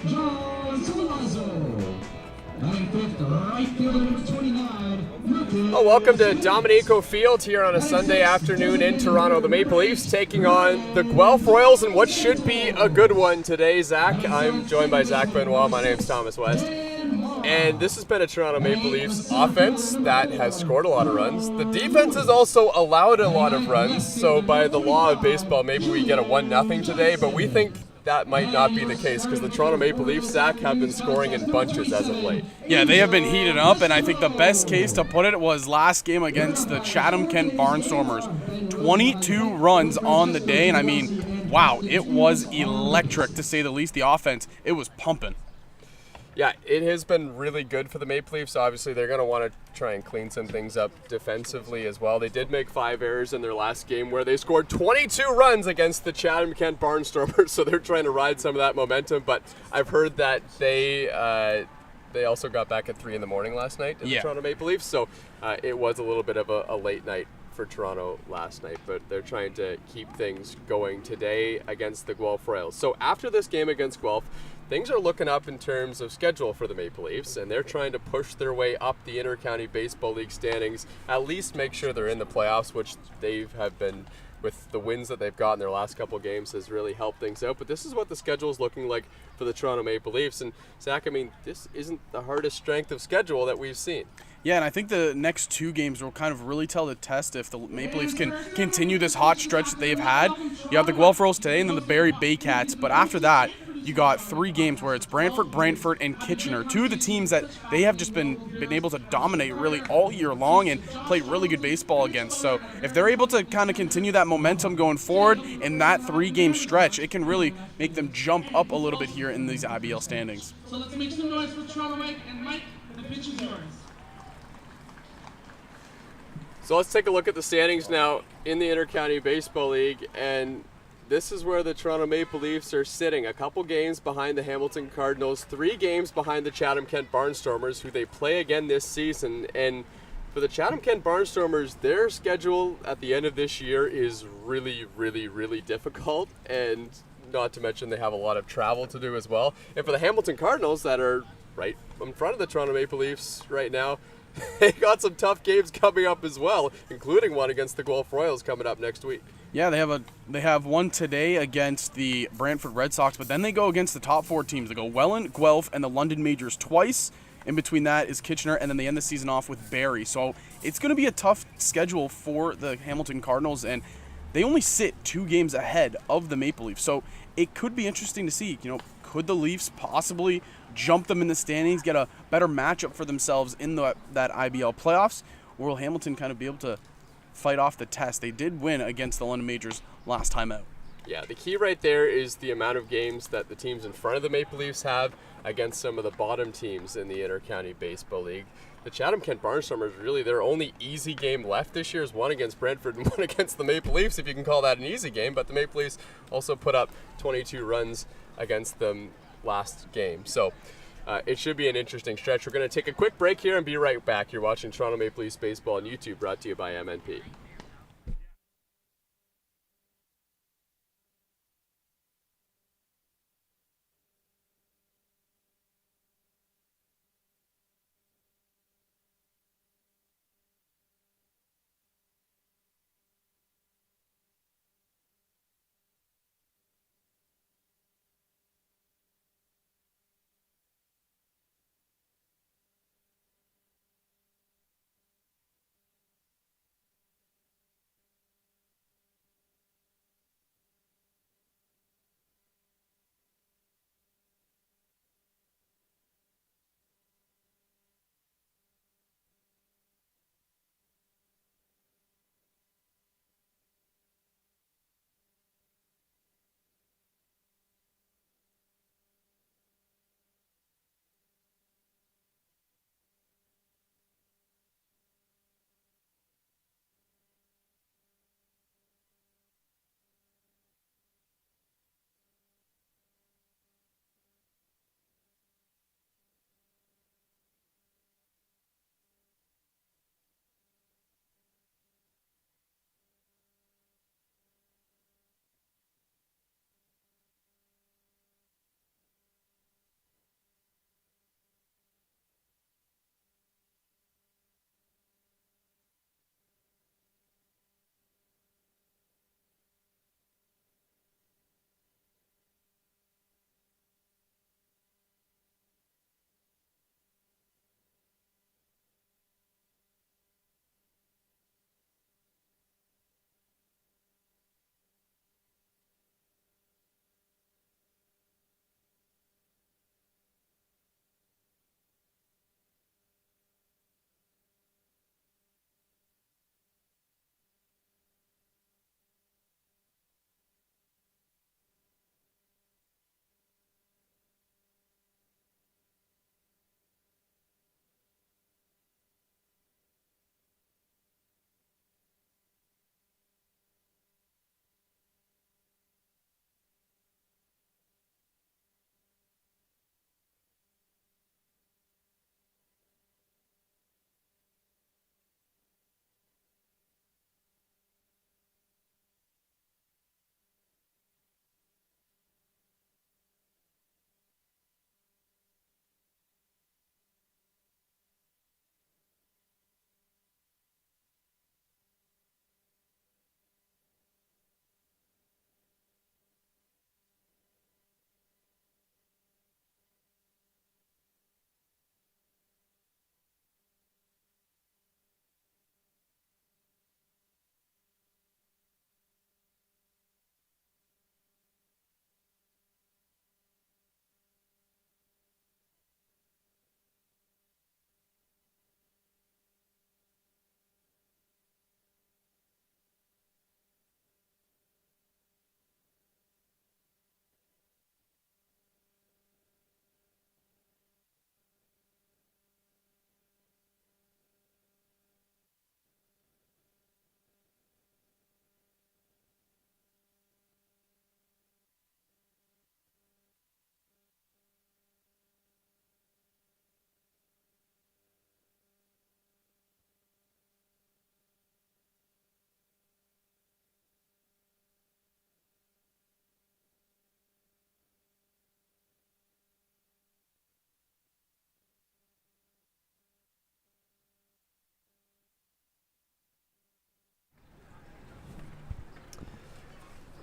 Oh, welcome to Dominico Field here on a Sunday afternoon in Toronto. The Maple Leafs taking on the Guelph Royals in what should be a good one today. Zach, I'm joined by Zach Benoit. My name's Thomas West. And this has been a Toronto Maple Leafs offense that has scored a lot of runs. The defense has also allowed a lot of runs. So by the law of baseball, maybe we get a 1-0 today. But we think that might not be the case because the Toronto Maple Leafs, Zach, have been scoring in bunches as of late. Yeah, they have been heated up, and I think the best case to put it was last game against the Chatham-Kent Barnstormers. 22 runs on the day, and I mean, wow, it was electric to say the least. The offense, it was pumping. Yeah, it has been really good for the Maple Leafs. Obviously, they're going to want to try and clean some things up defensively as well. They did make 5 errors in their last game where they scored 22 runs against the Chatham-Kent Barnstormers, so they're trying to ride some of that momentum. But I've heard that they also got back at 3 in the morning last night in the Toronto Maple Leafs, so it was a little bit of a late night for Toronto last night, but they're trying to keep things going today against the Guelph Royals. So after this game against Guelph, things are looking up in terms of schedule for the Maple Leafs, and they're trying to push their way up the Inter-County Baseball League standings, at least make sure they're in the playoffs, which they have been, with the wins that they've got in their last couple games, has really helped things out. But this is what the schedule is looking like for the Toronto Maple Leafs. And Zach, I mean, this isn't the hardest strength of schedule that we've seen. Yeah, and I think the next 2 games will kind of really tell the test if the Maple Leafs can continue this hot stretch that they've had. You have the Guelph Royals today and then the Barrie Baycats, but after that, you got 3 games where it's Brantford, and Kitchener. 2 of the teams that they have just been able to dominate really all year long and play really good baseball against. So if they're able to kind of continue that momentum going forward in that 3-game stretch, it can really make them jump up a little bit here in these IBL standings. So let's make some noise for Toronto Mike, and Mike, the pitch is yours. So let's take a look at the standings now in the Inter-County Baseball League, and this is where the Toronto Maple Leafs are sitting. A couple games behind the Hamilton Cardinals, 3 games behind the Chatham-Kent Barnstormers, who they play again this season. And for the Chatham-Kent Barnstormers, their schedule at the end of this year is really, really, really difficult, and not to mention they have a lot of travel to do as well. And for the Hamilton Cardinals, that are right in front of the Toronto Maple Leafs right now, they got some tough games coming up as well, including one against the Guelph Royals coming up next week. Yeah, they have one today against the Brantford Red Sox, but then they go against the top 4 teams. They go Welland, Guelph, and the London Majors twice. In between that is Kitchener, and then they end the season off with Barrie. So it's going to be a tough schedule for the Hamilton Cardinals, and they only sit 2 games ahead of the Maple Leafs. So it could be interesting to see, could the Leafs possibly jump them in the standings, get a better matchup for themselves in that IBL playoffs, or will Hamilton kind of be able to fight off the test? They did win against the London Majors last time out. Yeah, the key right there is the amount of games that the teams in front of the Maple Leafs have against some of the bottom teams in the Inter-County Baseball League. The Chatham-Kent Barnstormers, really their only easy game left this year is one against Brentford and one against the Maple Leafs, if you can call that an easy game. But the Maple Leafs also put up 22 runs against them last game. So it should be an interesting stretch. We're going to take a quick break here and be right back. You're watching Toronto Maple Leafs Baseball on YouTube, brought to you by MNP.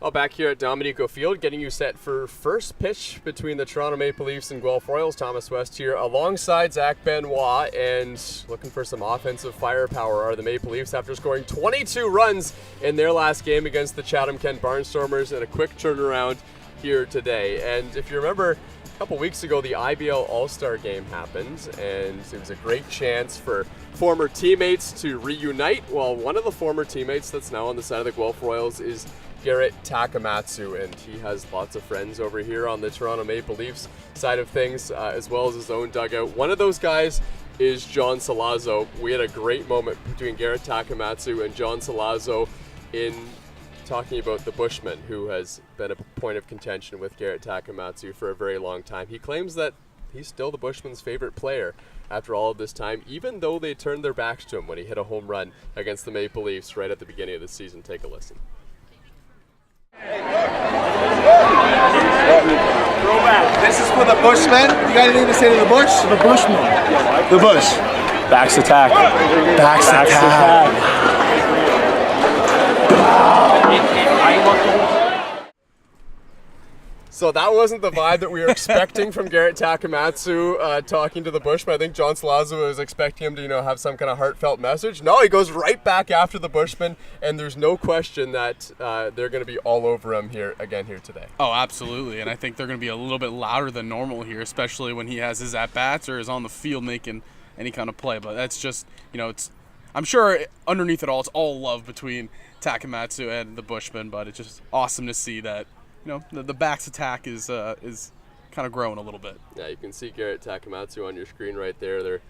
Well, back here at Dominico Field, getting you set for first pitch between the Toronto Maple Leafs and Guelph Royals. Thomas West here alongside Zach Benoit, and looking for some offensive firepower are the Maple Leafs after scoring 22 runs in their last game against the Chatham-Kent Barnstormers, and a quick turnaround here today. And if you remember, a couple weeks ago, the IBL All-Star Game happened, and it was a great chance for former teammates to reunite. Well, one of the former teammates that's now on the side of the Guelph Royals is Garrett Takamatsu, and he has lots of friends over here on the Toronto Maple Leafs side of things, as well as his own dugout. One of those guys is John Salazzo. We had a great moment between Garrett Takamatsu and John Salazzo in talking about the Bushman, who has been a point of contention with Garrett Takamatsu for a very long time. He claims that he's still the Bushman's favorite player after all of this time, even though they turned their backs to him when he hit a home run against the Maple Leafs right at the beginning of the season. Take a listen. This is for the Bushman. You got anything to say to the Bush? The Bushman. The Bush. Backs attack. Backs attack. So that wasn't the vibe that we were expecting from Garrett Takamatsu talking to the Bushman. I think John Salazzo was expecting him to, have some kind of heartfelt message. No, he goes right back after the Bushman, and there's no question that they're going to be all over him here today. Oh, absolutely, and I think they're going to be a little bit louder than normal here, especially when he has his at-bats or is on the field making any kind of play. But that's just, I'm sure underneath it all, it's all love between Takamatsu and the Bushman, but it's just awesome to see that the backs attack is kind of growing a little bit. Yeah, you can see Garrett Takamatsu on your screen right there. They're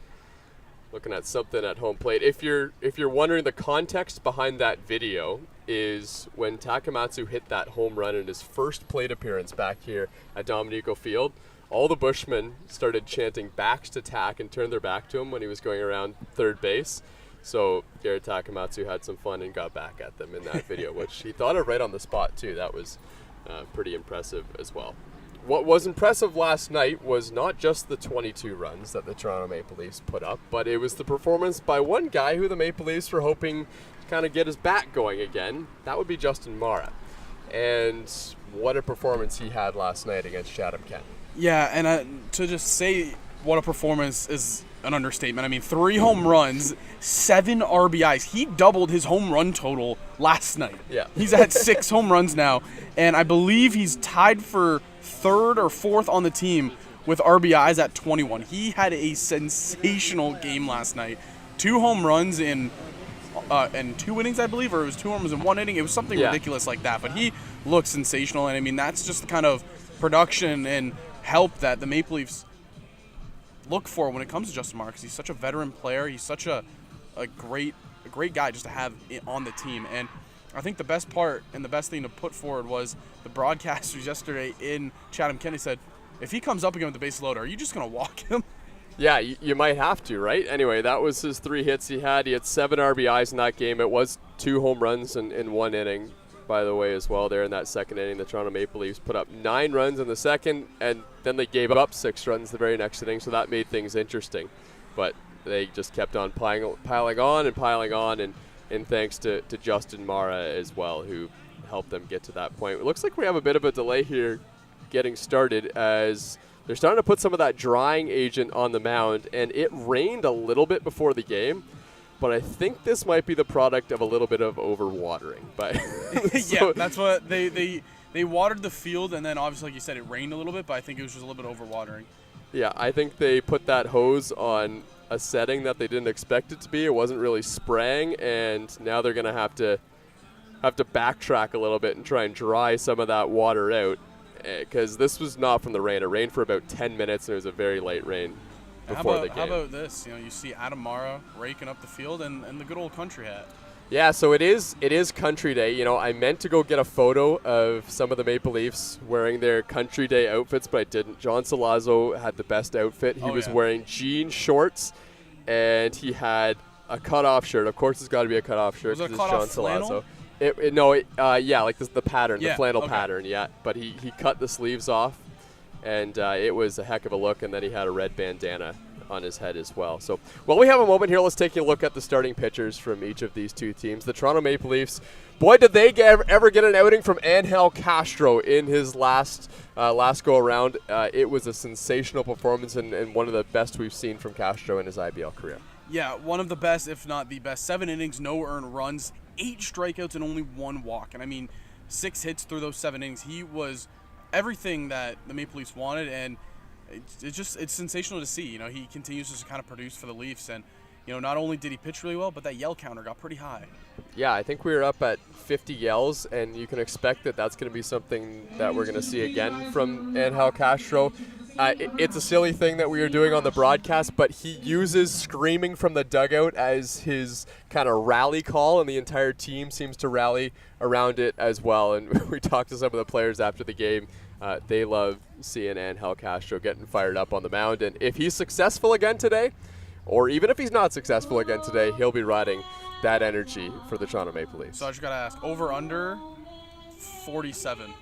looking at something at home plate. If you're wondering, the context behind that video is when Takamatsu hit that home run in his first plate appearance back here at Dominico Field. All the Bushmen started chanting backs to Tak and turned their back to him when he was going around third base. So Garrett Takamatsu had some fun and got back at them in that video, which he thought of right on the spot too. That was pretty impressive as well. What was impressive last night was not just the 22 runs that the Toronto Maple Leafs put up, but it was the performance by one guy who the Maple Leafs were hoping to kind of get his bat going again. That would be Justin Mara. And what a performance he had last night against Chatham-Kent. Yeah, and to just say what a performance is an understatement. I mean, 3 home runs, 7 RBIs. He doubled his home run total last night. Yeah. He's at 6 home runs now, and I believe he's tied for 3rd or 4th on the team with RBIs at 21. He had a sensational game last night. 2 home runs in 2 innings, I believe, or it was 2 homers in 1 inning. It was something ridiculous like that, but he looked sensational, and I mean, that's just the kind of production and help that the Maple Leafs look for when it comes to Justin Mara, because he's such a veteran player. He's such a great guy just to have on the team. And I think the best part and the best thing to put forward was the broadcasters yesterday in Chatham-Kent said, if he comes up again with the base loader, are you just going to walk him? Yeah, you might have to, right? Anyway, that was his 3 hits he had. He had 7 RBIs in that game. It was 2 home runs in 1 inning, by the way, as well. There in that second inning, the Toronto Maple Leafs put up 9 runs in the second, and then they gave up 6 runs the very next inning, so that made things interesting. But they just kept on piling on, and thanks to Justin Mara as well, who helped them get to that point. It looks like we have a bit of a delay here getting started, as they're starting to put some of that drying agent on the mound, and it rained a little bit before the game. But I think this might be the product of a little bit of overwatering. But yeah, that's what they watered the field, and then obviously, like you said, it rained a little bit, but I think it was just a little bit overwatering. Yeah, I think they put that hose on a setting that they didn't expect it to be. It wasn't really spraying, and now they're going to have to backtrack a little bit and try and dry some of that water out, because this was not from the rain. It rained for about 10 minutes, and it was a very light rain before the game. How about this? You see Adam Mara raking up the field and the good old country hat. Yeah, so it is Country Day. I meant to go get a photo of some of the Maple Leafs wearing their Country Day outfits, but I didn't. John Salazzo had the best outfit. He was wearing jean shorts, and he had a cutoff shirt. Of course, it's got to be a cutoff shirt. Was it a cutoff flannel? Like the pattern, the flannel pattern, yeah. But he cut the sleeves off, and it was a heck of a look. And then he had a red bandana on his head as well. So while we have a moment here, let's take a look at the starting pitchers from each of these two teams. The Toronto Maple Leafs, boy, did they ever get an outing from Angel Castro in his last go-around. It was a sensational performance and one of the best we've seen from Castro in his IBL career. Yeah, one of the best, if not the best. 7 innings, no earned runs, 8 strikeouts, and only 1 walk. And I mean, 6 hits through those 7 innings. He was everything that the Maple Leafs wanted, and it's sensational to see. He continues to kind of produce for the Leafs, and not only did he pitch really well, but that yell counter got pretty high. Yeah, I think we were up at 50 yells, and you can expect that that's going to be something that we're going to see again from Angel Castro. It's a silly thing that we are doing on the broadcast, but he uses screaming from the dugout as his kind of rally call, and the entire team seems to rally around it as well. And we talked to some of the players after the game. They love seeing Angel Castro getting fired up on the mound, and if he's successful again today, or even if he's not successful again today, he'll be riding that energy for the Toronto Maple Leafs. So I just got to ask, over under 47?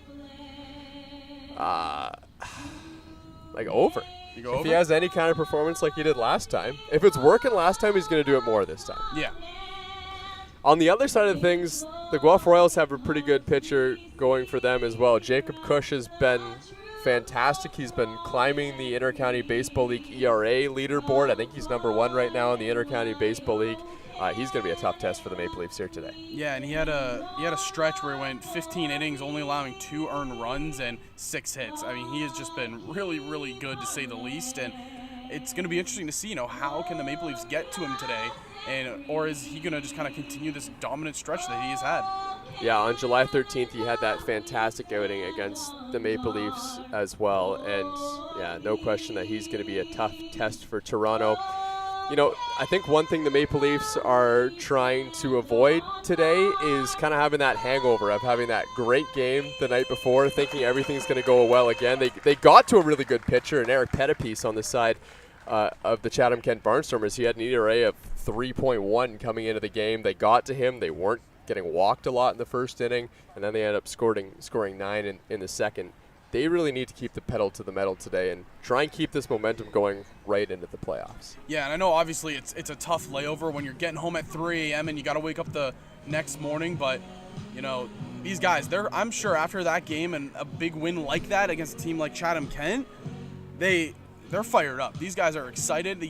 Like over. You go if over? he has any kind of performance like he did last time, if it's working last time, he's going to do it more this time. Yeah. On the other side of things, the Guelph Royals have a pretty good pitcher going for them as well. Jacob Cush has been fantastic. He's been climbing the Intercounty Baseball League ERA leaderboard. I think he's number 1 right now in the Intercounty Baseball League. He's going to be a tough test for the Maple Leafs here today. Yeah, and he had a stretch where he went 15 innings, only allowing 2 earned runs and 6 hits. I mean, he has just been really, really good, to say the least. And it's going to be interesting to see, how can the Maple Leafs get to him today, or is he going to just kind of continue this dominant stretch that he has had? Yeah, on July 13th, he had that fantastic outing against the Maple Leafs as well. And, yeah, no question that he's going to be a tough test for Toronto. I think one thing the Maple Leafs are trying to avoid today is kind of having that hangover of having that great game the night before, thinking everything's going to go well again. They got to a really good pitcher, and Eric Pettipies on the side of the Chatham-Kent Barnstormers. He had an ERA of 3.1 coming into the game. They got to him. They weren't getting walked a lot in the first inning, and then they ended up scoring 9 in the second. They really need to keep the pedal to the metal today and try and keep this momentum going right into the playoffs. Yeah, and I know obviously it's a tough layover when you're getting home at 3 a.m. and you got to wake up the next morning, but these guys, I'm sure after that game and a big win like that against a team like Chatham-Kent, they're fired up. These guys are excited.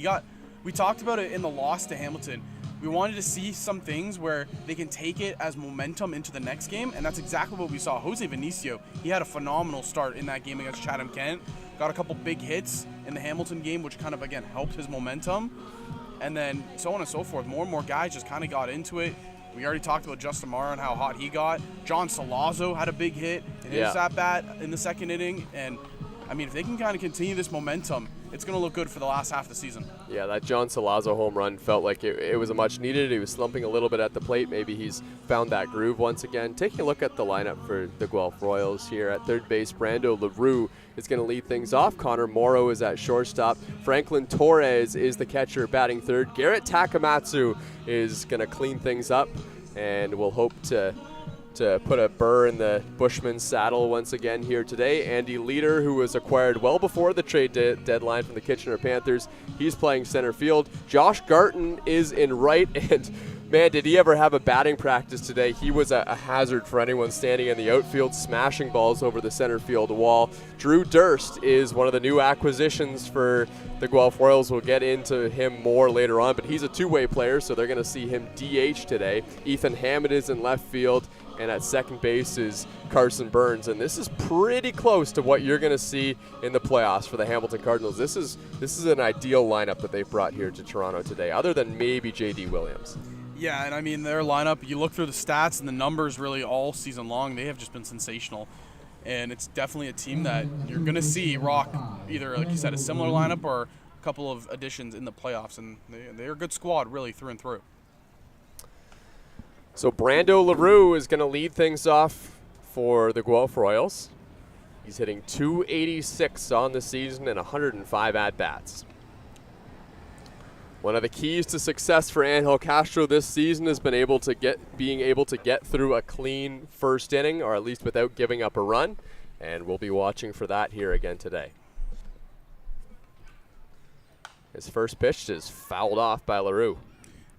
We talked about it in the loss to Hamilton. We wanted to see some things where they can take it as momentum into the next game, and that's exactly what we saw. Jose Vinicio, he had a phenomenal start in that game against Chatham-Kent. Got a couple big hits in the Hamilton game, which kind of, again, helped his momentum. And then so on and so forth. More and more guys just kind of got into it. We already talked about Justin Marr and how hot he got. John Salazzo had a big hit in his at-bat in the second inning. And, I mean, if they can kind of continue this momentum, it's going to look good for the last half of the season. Yeah, that John Salazzo home run felt like it was a much needed. He was slumping a little bit at the plate. Maybe he's found that groove once again. Taking a look at the lineup for the Guelph Royals here at third base, Brando LaRue is going to lead things off. Connor Morrow is at shortstop. Franklin Torres is the catcher batting third. Garrett Takamatsu is going to clean things up, and we'll hope to put a burr in the Bushman's saddle once again here today. Andy Leader, who was acquired well before the trade deadline from the Kitchener Panthers, he's playing center field. Josh Garton is in right, and man, did he ever have a batting practice today. He was a hazard for anyone standing in the outfield, smashing balls over the center field wall. Drew Durst is one of the new acquisitions for the Guelph Royals. We'll get into him more later on, but he's a two-way player, so they're going to see him DH today. Ethan Hammond is in left field, and at second base is Carson Burns. And this is pretty close to what you're going to see in the playoffs for the Hamilton Cardinals. This is an ideal lineup that they've brought here to Toronto today, other than maybe J.D. Williams. Yeah, and I mean, their lineup, you look through the stats and the numbers really all season long, they have just been sensational. And it's definitely a team that you're going to see rock either, like you said, a similar lineup or a couple of additions in the playoffs. And they're a good squad, really, through and through. So Brando LaRue is going to lead things off for the Guelph Royals. He's hitting .286 on the season and 105 at-bats. One of the keys to success for Angel Castro this season has been being able to get through a clean first inning, or at least without giving up a run, and we'll be watching for that here again today. His first pitch is fouled off by LaRue.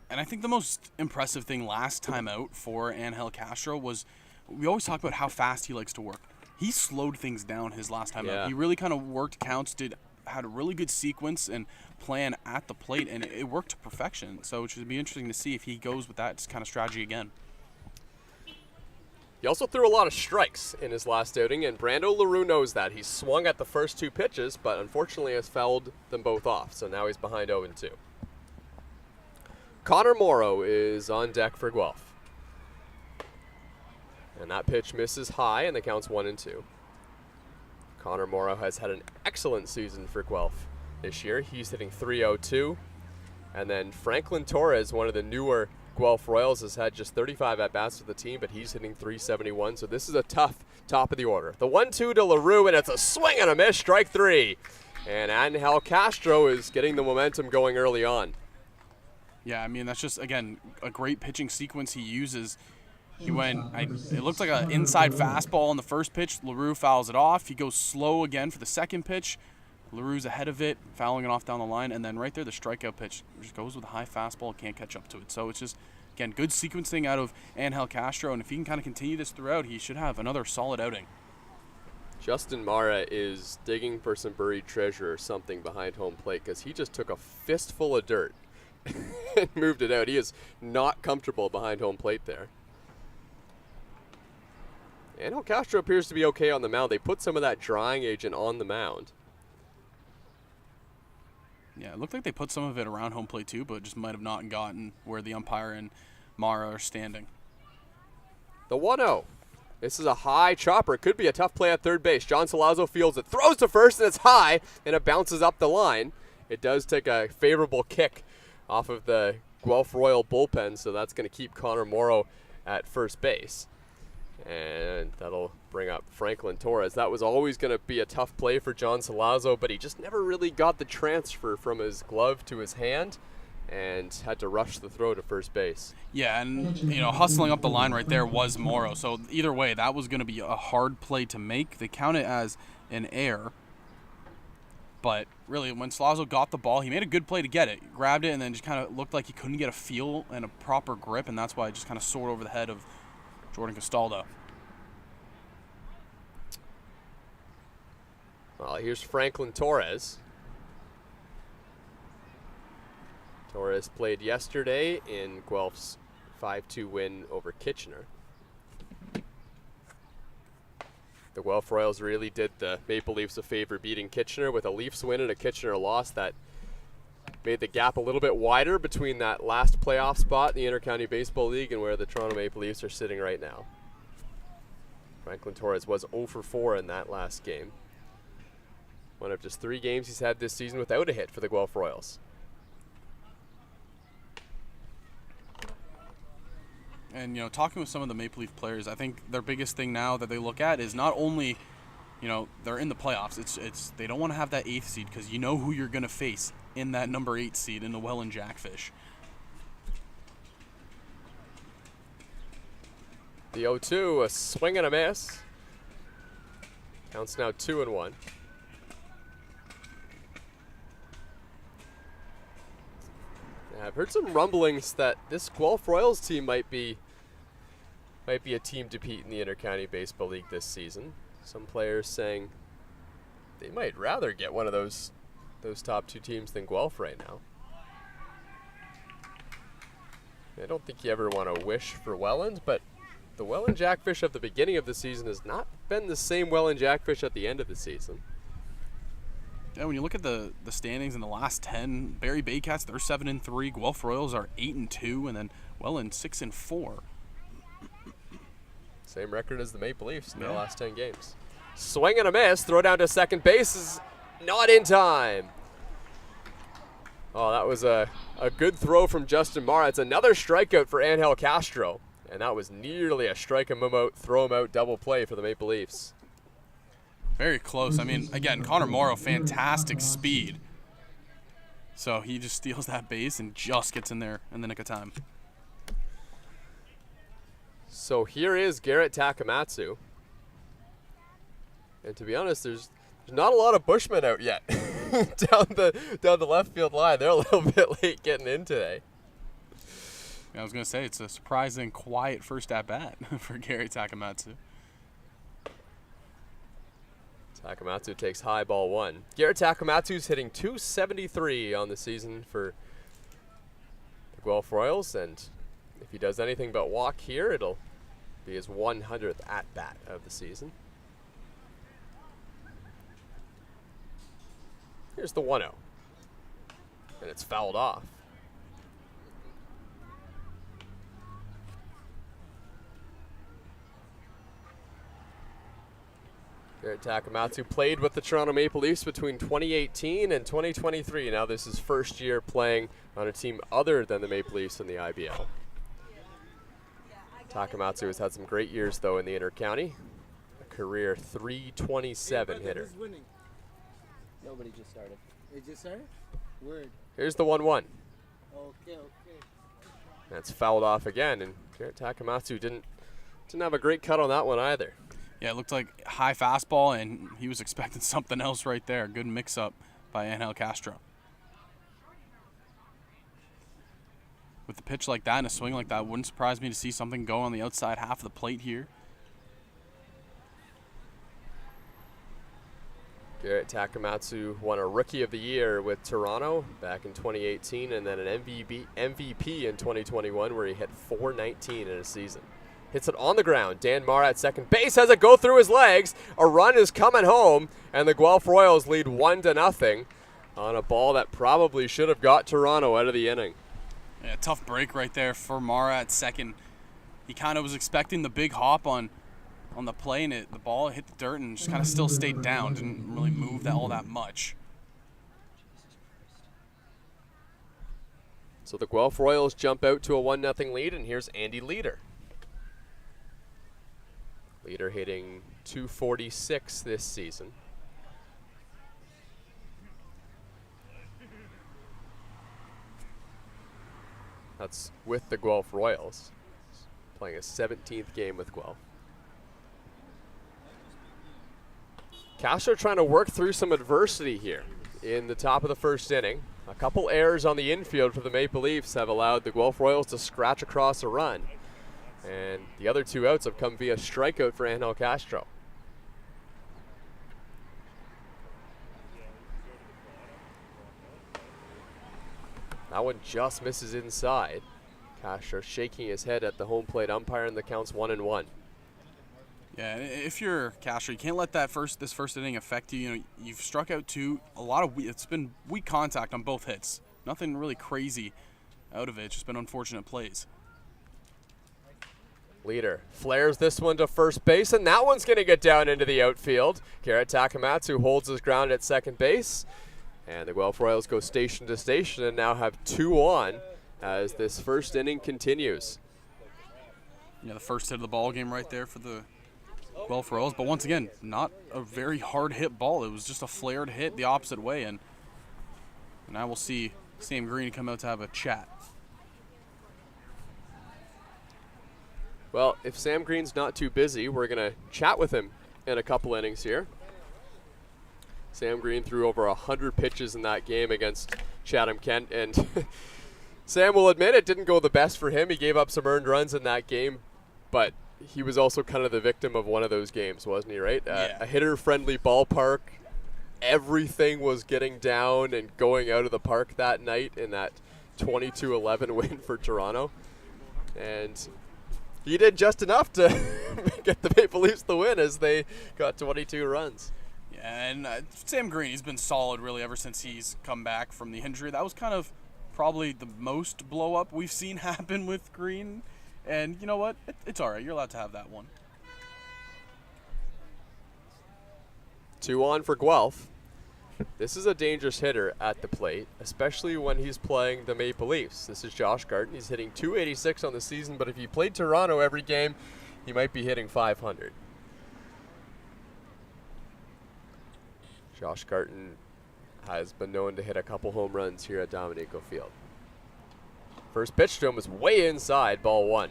And I think the most impressive thing last time out for Angel Castro was we always talk about how fast he likes to work. He slowed things down his last time out. He really kind of worked counts, had a really good sequence and plan at the plate, and it worked to perfection. So it should be interesting to see if he goes with that kind of strategy again. He also threw a lot of strikes in his last outing, and Brando LaRue knows that. He swung at the first 2 pitches, but unfortunately has fouled them both off, so now he's behind 0-2. Connor Morrow is on deck for Guelph. And that pitch misses high, and the count's 1-2. Connor Morrow has had an excellent season for Guelph this year. He's hitting .302. And then Franklin Torres, one of the newer Guelph Royals, has had just 35 at-bats with the team, but he's hitting .371. So this is a tough top of the order. The 1-2 to LaRue, and it's a swing and a miss, strike 3. And Angel Castro is getting the momentum going early on. Yeah, I mean, that's just, again, a great pitching sequence he uses. He it looked like an inside fastball on the first pitch. LaRue fouls it off. He goes slow again for the second pitch. LaRue's ahead of it, fouling it off down the line. And then right there, the strikeout pitch just goes with a high fastball, can't catch up to it. So it's just, again, good sequencing out of Angel Castro. And if he can kind of continue this throughout, he should have another solid outing. Justin Mara is digging for some buried treasure or something behind home plate because he just took a fistful of dirt and moved it out. He is not comfortable behind home plate there. Angel Castro appears to be okay on the mound. They put some of that drying agent on the mound. Yeah, it looked like they put some of it around home plate too, but just might have not gotten where the umpire and Mara are standing. The 1-0. This is a high chopper. It could be a tough play at third base. John Salazzo fields it, throws to first, and it's high, and it bounces up the line. It does take a favorable kick off of the Guelph Royal bullpen, so that's going to keep Connor Morrow at first base. And that'll bring up Franklin Torres. That was always going to be a tough play for John Salazzo, but he just never really got the transfer from his glove to his hand and had to rush the throw to first base. Yeah, and hustling up the line right there was Morrow. So either way, that was going to be a hard play to make. They count it as an error. But really, when Salazzo got the ball, he made a good play to get it. He grabbed it and then just kind of looked like he couldn't get a feel and a proper grip, and that's why it just kind of soared over the head of Jordan Castaldo. Well, here's Franklin Torres. Torres played yesterday in Guelph's 5-2 win over Kitchener. The Guelph Royals really did the Maple Leafs a favor, beating Kitchener with a Leafs win and a Kitchener loss that made the gap a little bit wider between that last playoff spot in the Intercounty Baseball League and where the Toronto Maple Leafs are sitting right now. Franklin Torres was 0 for 4 in that last game. One of just 3 games he's had this season without a hit for the Guelph Royals. And, talking with some of the Maple Leaf players, I think their biggest thing now that they look at is not only, they're in the playoffs. It's they don't want to have that 8th seed because you know who you're going to face in that number 8 seed in the Welland Jackfish. The 0-2, a swing and a miss. Counts now 2-1. I've heard some rumblings that this Guelph Royals team might be a team to compete in the Intercounty Baseball League this season. Some players saying they might rather get one of those top 2 teams than Guelph right now. I don't think you ever want to wish for Welland, but the Welland Jackfish at the beginning of the season has not been the same Welland Jackfish at the end of the season. Yeah, when you look at the standings in the last 10, Barrie Baycats, they're 7-3. Guelph Royals are 8-2, and then Welland 6-4. Same record as the Maple Leafs in their last 10 games. Swing and a miss. Throw down to second base is not in time. Oh, that was a good throw from Justin Mara. It's another strikeout for Angel Castro. And that was nearly a strike him out, throw him out double play for the Maple Leafs. Very close. I mean, again, Connor Morrow, fantastic speed. So he just steals that base and just gets in there in the nick of time. So here is Garrett Takamatsu. And to be honest, there's not a lot of Bushmen out yet. down the left field line. They're a little bit late getting in today. Yeah, I was going to say, it's a surprising quiet first at-bat for Gary Takamatsu. Takamatsu takes high, ball 1. Garrett Takamatsu's hitting .273 on the season for the Guelph Royals, and if he does anything but walk here, it'll be his 100th at-bat of the season. Here's the 1-0, and it's fouled off. Garrett Takamatsu played with the Toronto Maple Leafs between 2018 and 2023. Now this is first year playing on a team other than the Maple Leafs in the IBL. Takamatsu has had some great years, though, in the Inter-County. A career .327 hitter. Nobody just started. It just started? Word. Here's the 1-1. Okay. That's fouled off again, and Garrett Takamatsu didn't have a great cut on that one either. Yeah, it looked like high fastball, and he was expecting something else right there. Good mix-up by Angel Castro. With a pitch like that and a swing like that, wouldn't surprise me to see something go on the outside half of the plate here. Garrett Takamatsu won a Rookie of the Year with Toronto back in 2018, and then an MVP in 2021 where he hit .419 in a season. Hits it on the ground. Dan Marr at second base has it go through his legs. A run is coming home, and the Guelph Royals lead 1-0 on a ball that probably should have got Toronto out of the inning. Yeah, tough break right there for Mara at second. He kind of was expecting the big hop on the play, and the ball hit the dirt and just kind of still stayed down. Didn't really move all that much. So the Guelph Royals jump out to a 1-0 lead, and here's Andy Leader. Leader hitting .246 this season. That's with the Guelph Royals. Playing his 17th game with Guelph. Castro trying to work through some adversity here in the top of the first inning. A couple errors on the infield for the Maple Leafs have allowed the Guelph Royals to scratch across a run. And the other 2 outs have come via strikeout for Angel Castro. That one just misses inside. Castro shaking his head at the home plate umpire, and the count's 1-1. Yeah, if you're Castro, you can't let this first inning affect you. You know, you've struck out 2. It's been weak contact on both hits. Nothing really crazy out of it. It's just been unfortunate plays. Leader flares this one to first base, and that one's going to get down into the outfield. Garrett Takamatsu holds his ground at second base, and the Guelph Royals go station to station and now have 2 on as this first inning continues. Yeah, the first hit of the ball game right there for the Guelph Royals, but once again, not a very hard hit ball. It was just a flared hit the opposite way, and now we'll see Sam Green come out to have a chat. Well, if Sam Green's not too busy, we're going to chat with him in a couple innings here. Sam Green threw over 100 pitches in that game against Chatham-Kent, and Sam will admit it didn't go the best for him. He gave up some earned runs in that game, but he was also kind of the victim of one of those games, wasn't he, right? Yeah. A hitter-friendly ballpark. Everything was getting down and going out of the park that night in that 22-11 win for Toronto. And he did just enough to get the Maple Leafs the win as they got 22 runs. Yeah, and Sam Green, he's been solid really ever since he's come back from the injury. That was kind of probably the most blow-up we've seen happen with Green. And you know what? It's all right. You're allowed to have that one. 2 on for Guelph. This is a dangerous hitter at the plate, especially when he's playing the Maple Leafs. This is Josh Garton. He's hitting .286 on the season, but if he played Toronto every game, he might be hitting .500. Josh Garton has been known to hit a couple home runs here at Dominico Field. First pitch to him was way inside, ball 1.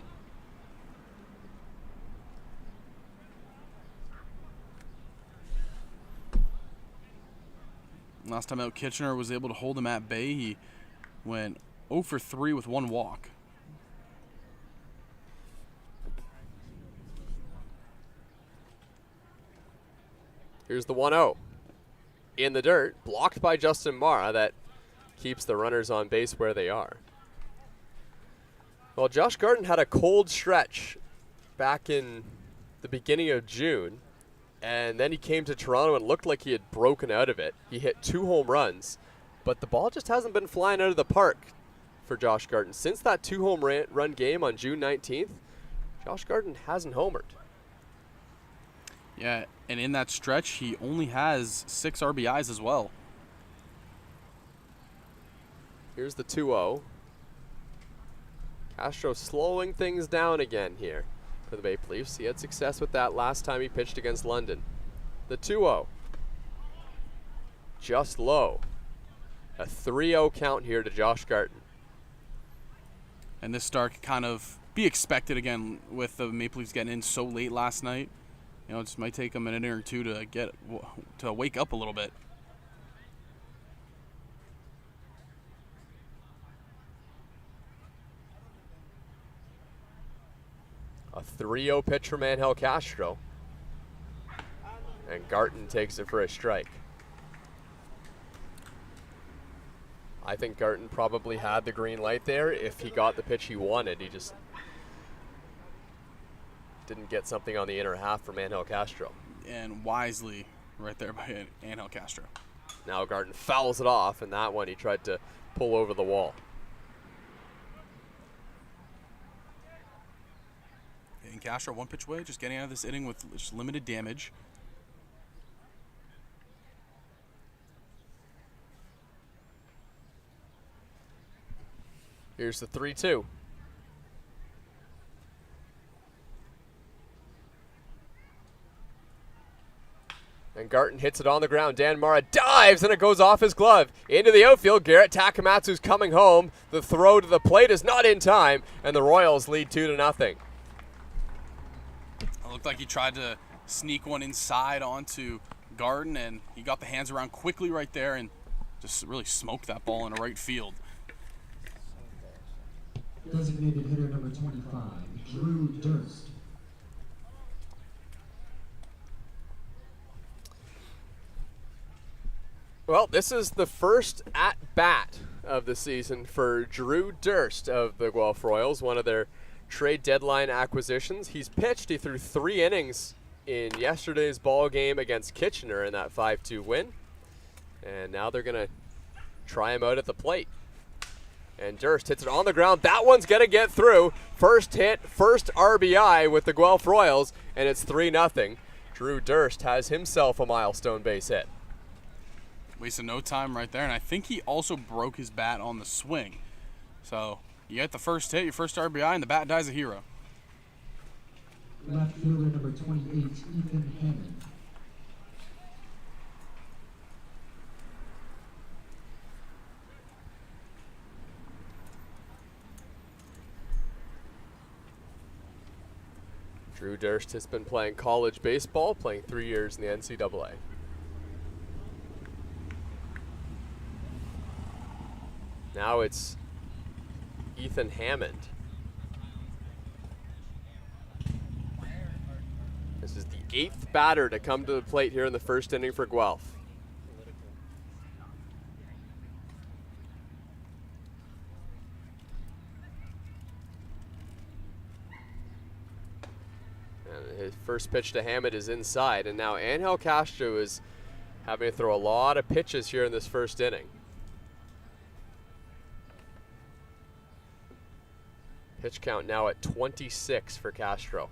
Last time out, Kitchener was able to hold him at bay. He went 0 for 3 with 1 walk. Here's the 1-0. In the dirt, blocked by Justin Mara. That keeps the runners on base where they are. Well, Josh Garden had a cold stretch back in the beginning of June, and then he came to Toronto and looked like he had broken out of it. He hit 2 home runs, but the ball just hasn't been flying out of the park for Josh Garden. Since that 2 home run game on June 19th, Josh Garden hasn't homered. Yeah, and in that stretch, he only has 6 RBIs as well. Here's the 2-0. Castro slowing things down again here for the Maple Leafs. He had success with that last time he pitched against London. The 2-0. Just low. A 3-0 count here to Josh Garden. And this start could kind of be expected again with the Maple Leafs getting in so late last night. You know, it just might take them an inning or two to wake up a little bit. A 3-0 pitch from Angel Castro. And Garten takes it for a strike. I think Garten probably had the green light there if he got the pitch he wanted. He just didn't get something on the inner half from Angel Castro. And wisely right there by Angel Castro. Now Garten fouls it off, and that one he tried to pull over the wall. And Castro 1 pitch away, just getting out of this inning with just limited damage. Here's the 3-2. And Garten hits it on the ground. Dan Mara dives, and it goes off his glove. Into the outfield, Garrett Takamatsu's coming home. The throw to the plate is not in time, and the Royals lead 2-0. It looked like he tried to sneak one inside onto Garden, and he got the hands around quickly right there and just really smoked that ball into right field. Designated hitter number 25, Drew Durst. Well, this is the first at-bat of the season for Drew Durst of the Guelph Royals, one of their trade deadline acquisitions. He's pitched. He threw 3 innings in yesterday's ball game against Kitchener in that 5-2 win. And now they're going to try him out at the plate. And Durst hits it on the ground. That one's going to get through. First hit, first RBI with the Guelph Royals, and it's 3-0. Drew Durst has himself a milestone base hit. Wasted no time right there, and I think he also broke his bat on the swing. So you get the first hit, your first RBI, and the bat dies a hero. Left fielder number 28, Ethan Hammond. Drew Durst has been playing college baseball, playing 3 years in the NCAA. Now it's Ethan Hammond. This is the 8th batter to come to the plate here in the first inning for Guelph. And his first pitch to Hammond is inside, and now Angel Castro is having to throw a lot of pitches here in this first inning. Pitch count now at 26 for Castro.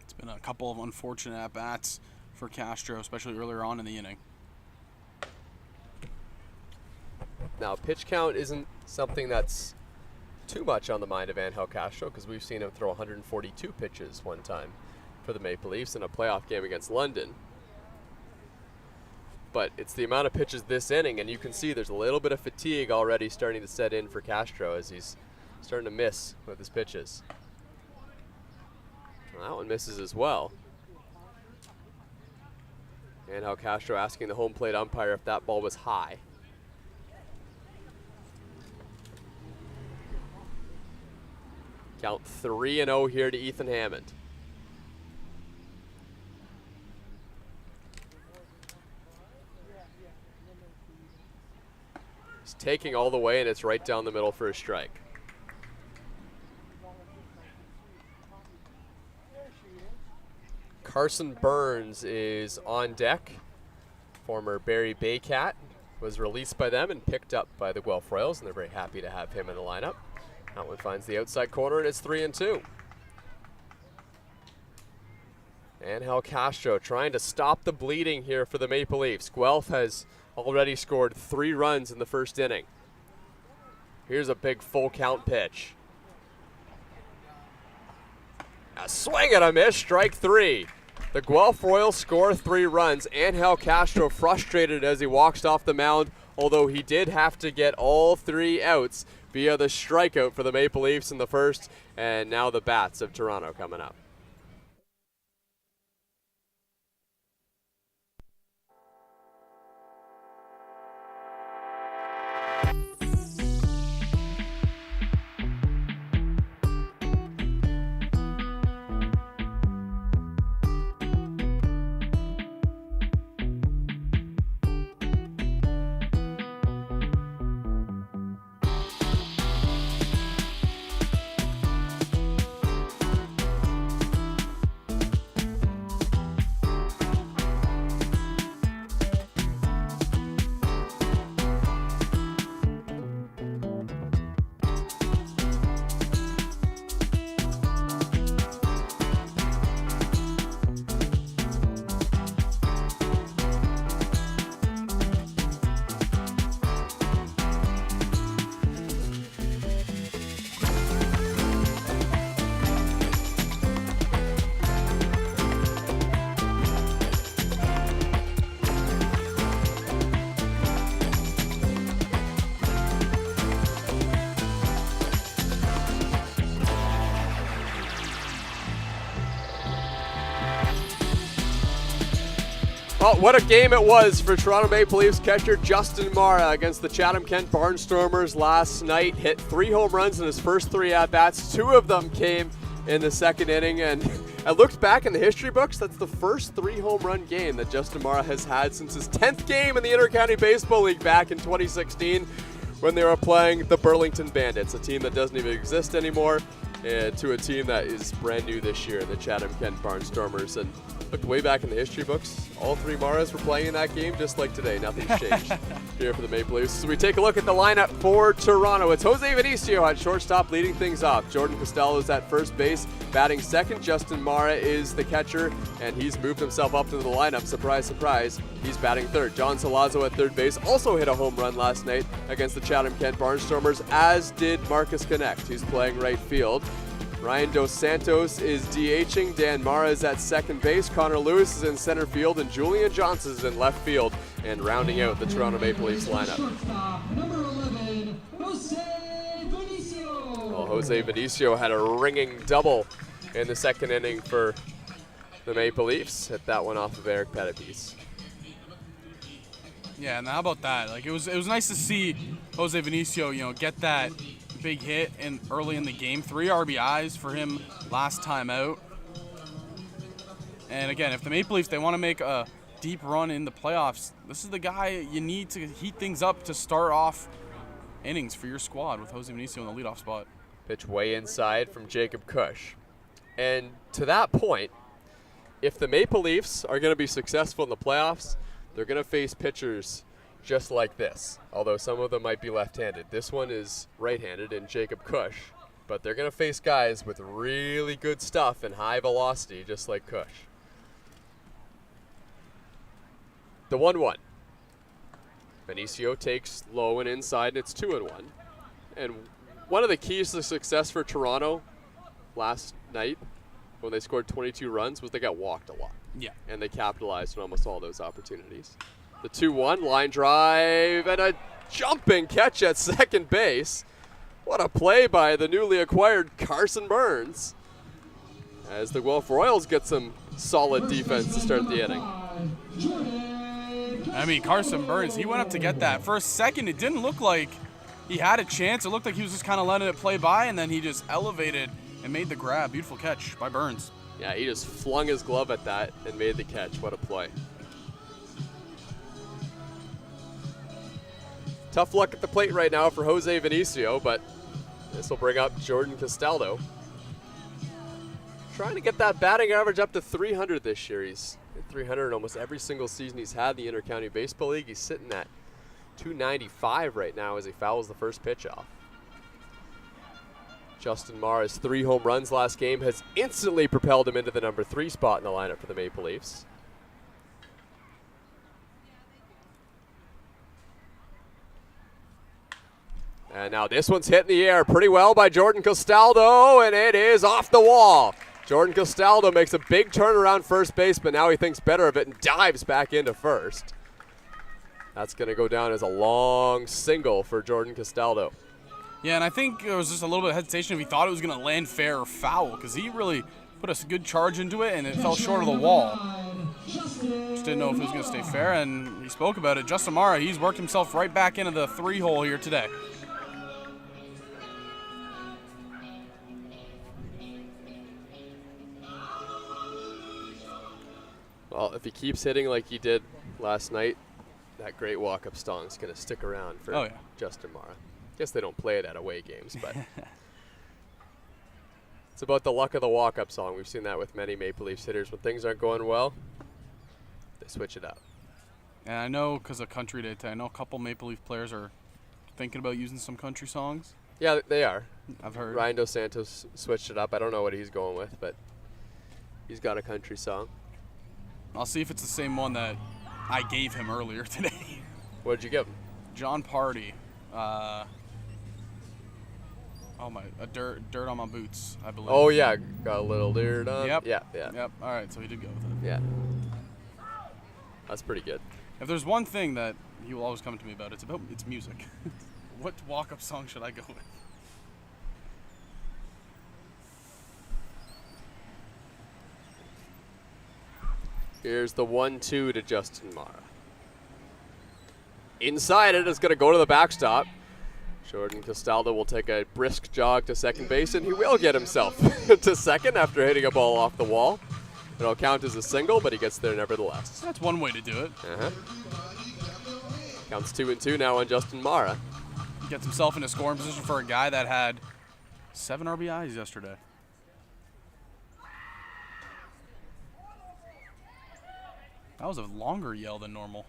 It's been a couple of unfortunate at-bats for Castro, especially earlier on in the inning. Now, pitch count isn't something that's too much on the mind of Angel Castro, because we've seen him throw 142 pitches one time for the Maple Leafs in a playoff game against London. But it's the amount of pitches this inning, and you can see there's a little bit of fatigue already starting to set in for Castro as he's starting to miss with his pitches. Well, that one misses as well. And Hal Castro asking the home plate umpire if that ball was high. Count 3-0 here to Ethan Hammond. He's taking all the way, and it's right down the middle for a strike. Carson Burns is on deck. Former Barrie Baycat was released by them and picked up by the Guelph Royals, and they're very happy to have him in the lineup. That one finds the outside corner, and it's 3-2. And Hal Castro trying to stop the bleeding here for the Maple Leafs. Guelph has already scored 3 runs in the first inning. Here's a big full count pitch. A swing and a miss, strike 3. The Guelph Royals score 3 runs, and Hal Castro frustrated as he walks off the mound, although he did have to get all 3 outs via the strikeout for the Maple Leafs in the first, and now the bats of Toronto coming up. Oh, what a game it was for Toronto Maple Leafs catcher Justin Mara against the Chatham-Kent Barnstormers last night. Hit 3 home runs in his first 3 at-bats. 2 of them came in the second inning, and I looked back in the history books. That's the first 3 home run game that Justin Mara has had since his 10th game in the Inter-County Baseball League back in 2016 when they were playing the Burlington Bandits, a team that doesn't even exist anymore, and to a team that is brand new this year, the Chatham-Kent Barnstormers. And look, way back in the history books, all 3 Maras were playing in that game just like today. Nothing's changed here for the Maple Leafs. So we take a look at the lineup for Toronto. It's Jose Vinicio at shortstop leading things off. Jordan Costello's at first base, batting second. Justin Mara is the catcher, and he's moved himself up into the lineup. Surprise, surprise. He's batting third. John Salazzo at third base also hit a home run last night against the Chatham-Kent Barnstormers, as did Marcus Connect. He's playing right field. Ryan Dos Santos is DHing. Dan Mara is at second base. Connor Lewis is in center field, and Julian Johnson is in left field. And rounding out the Toronto Maple Leafs lineup. Shortstop, number 11, Jose Vinicio. Well, Jose Vinicio had a ringing double in the second inning for the Maple Leafs. Hit that one off of Eric Pettipies. Yeah, and how about that? Like it was nice to see Jose Vinicio, get that big hit early in the game. 3 RBIs for him last time out. And again, if the Maple Leafs, they want to make a deep run in the playoffs, this is the guy you need to heat things up to start off innings for your squad with Jose Vinicio in the leadoff spot. Pitch way inside from Jacob Cush. And to that point, if the Maple Leafs are going to be successful in the playoffs, they're going to face pitchers just like this, although some of them might be left-handed. This one is right-handed in Jacob Cush, but they're going to face guys with really good stuff and high velocity, just like Cush. The 1-1. Vinicio takes low and inside, and it's 2-1. And one of the keys to success for Toronto last night, when they scored 22 runs, was they got walked a lot. Yeah. And they capitalized on almost all those opportunities. The 2-1, line drive, and a jumping catch at second base. What a play by the newly acquired Carson Burns, as the Guelph Royals get some solid defense to start the inning. I mean, Carson Burns, he went up to get that. For a second, it didn't look like he had a chance. It looked like he was just kind of letting it play by, and then he just elevated and made the grab. Beautiful catch by Burns. Yeah, he just flung his glove at that and made the catch. What a play. Tough luck at the plate right now for Jose Vinicio, but this will bring up Jordan Castaldo. Trying to get that batting average up to 300 this year. He's hit 300 in almost every single season he's had in the Intercounty Baseball League. He's sitting at 295 right now as he fouls the first pitch off. Justin Mara's 3 home runs last game has instantly propelled him into the number 3 spot in the lineup for the Maple Leafs. And now this one's hit in the air pretty well by Jordan Castaldo, and it is off the wall. Jordan Castaldo makes a big turn around first base, but now he thinks better of it and dives back into first. That's going to go down as a long single for Jordan Castaldo. Yeah, and I think there was just a little bit of hesitation if he thought it was going to land fair or foul, because he really put a good charge into it, and it fell short of the wall. Just didn't know if it was going to stay fair, and he spoke about it. Justin Mara, he's worked himself right back into the 3-hole here today. Well, if he keeps hitting like he did last night, that great walk-up song is going to stick around for Justin Mara. Guess they don't play it at away games, but it's about the luck of the walk-up song. We've seen that with many Maple Leafs hitters. When things aren't going well, they switch it up. And I know because of Country Day today, I know a couple Maple Leaf players are thinking about using some country songs. Yeah, they are. I've heard. Ryan Dos Santos switched it up. I don't know what he's going with, but he's got a country song. I'll see if it's the same one that I gave him earlier today. What did you give him? John Party. Dirt on my boots, I believe. Oh, yeah. Got a little dirt on. Yep. Yeah. Yep. All right, so he did go with it. Yeah. That's pretty good. If there's one thing that he will always come to me about, it's music. What walk-up song should I go with? Here's the 1-2 to Justin Mara. Inside it is going to go to the backstop. Jordan Castaldo will take a brisk jog to second base, and he will get himself to second after hitting a ball off the wall. It'll count as a single, but he gets there nevertheless. That's one way to do it. Counts 2-2 now on Justin Mara. Gets himself in a scoring position for a guy that had 7 RBIs yesterday. That was a longer yell than normal.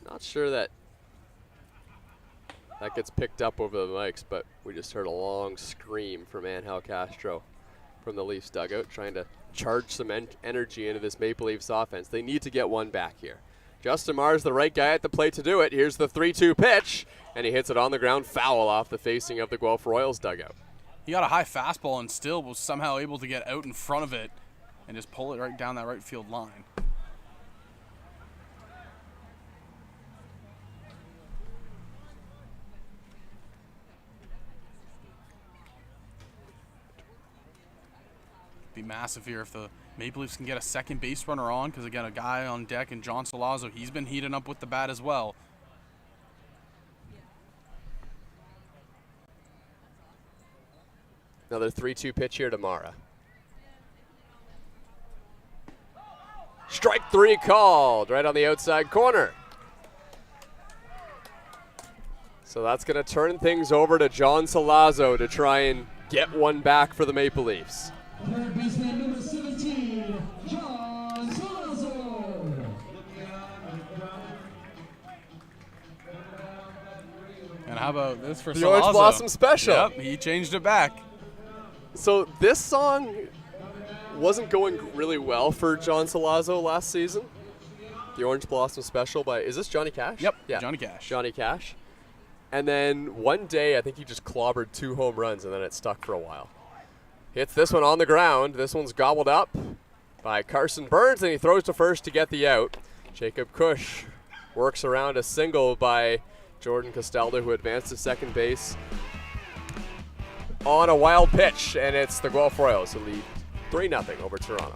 Not sure that gets picked up over the mics, but we just heard a long scream from Angel Castro from the Leafs dugout, trying to charge some energy into this Maple Leafs offense. They need to get one back here. Justin Mara's the right guy at the plate to do it. Here's the 3-2 pitch, and he hits it on the ground foul off the facing of the Guelph Royals dugout. He got a high fastball and still was somehow able to get out in front of it and just pull it right down that right field line. Be massive here if the Maple Leafs can get a second base runner on, because again, a guy on deck, and John Salazzo, he's been heating up with the bat as well. Another 3-2 pitch here to Mara. Strike 3 called right on the outside corner. So that's going to turn things over to John Salazzo to try and get one back for the Maple Leafs. Third baseman number 17, John Salazzo. And how about this for The Salazzo? Orange Blossom Special. Yep, he changed it back. So this song wasn't going really well for John Salazzo last season. The Orange Blossom Special by, is this Johnny Cash? Yep, Yeah. Johnny Cash. Johnny Cash. And then one day, I think he just clobbered 2 home runs, and then it stuck for a while. Hits this one on the ground. This one's gobbled up by Carson Burns, and he throws to first to get the out. Jacob Cush works around a single by Jordan Castaldo, who advanced to second base on a wild pitch, and it's the Guelph Royals who lead 3-0 over Toronto.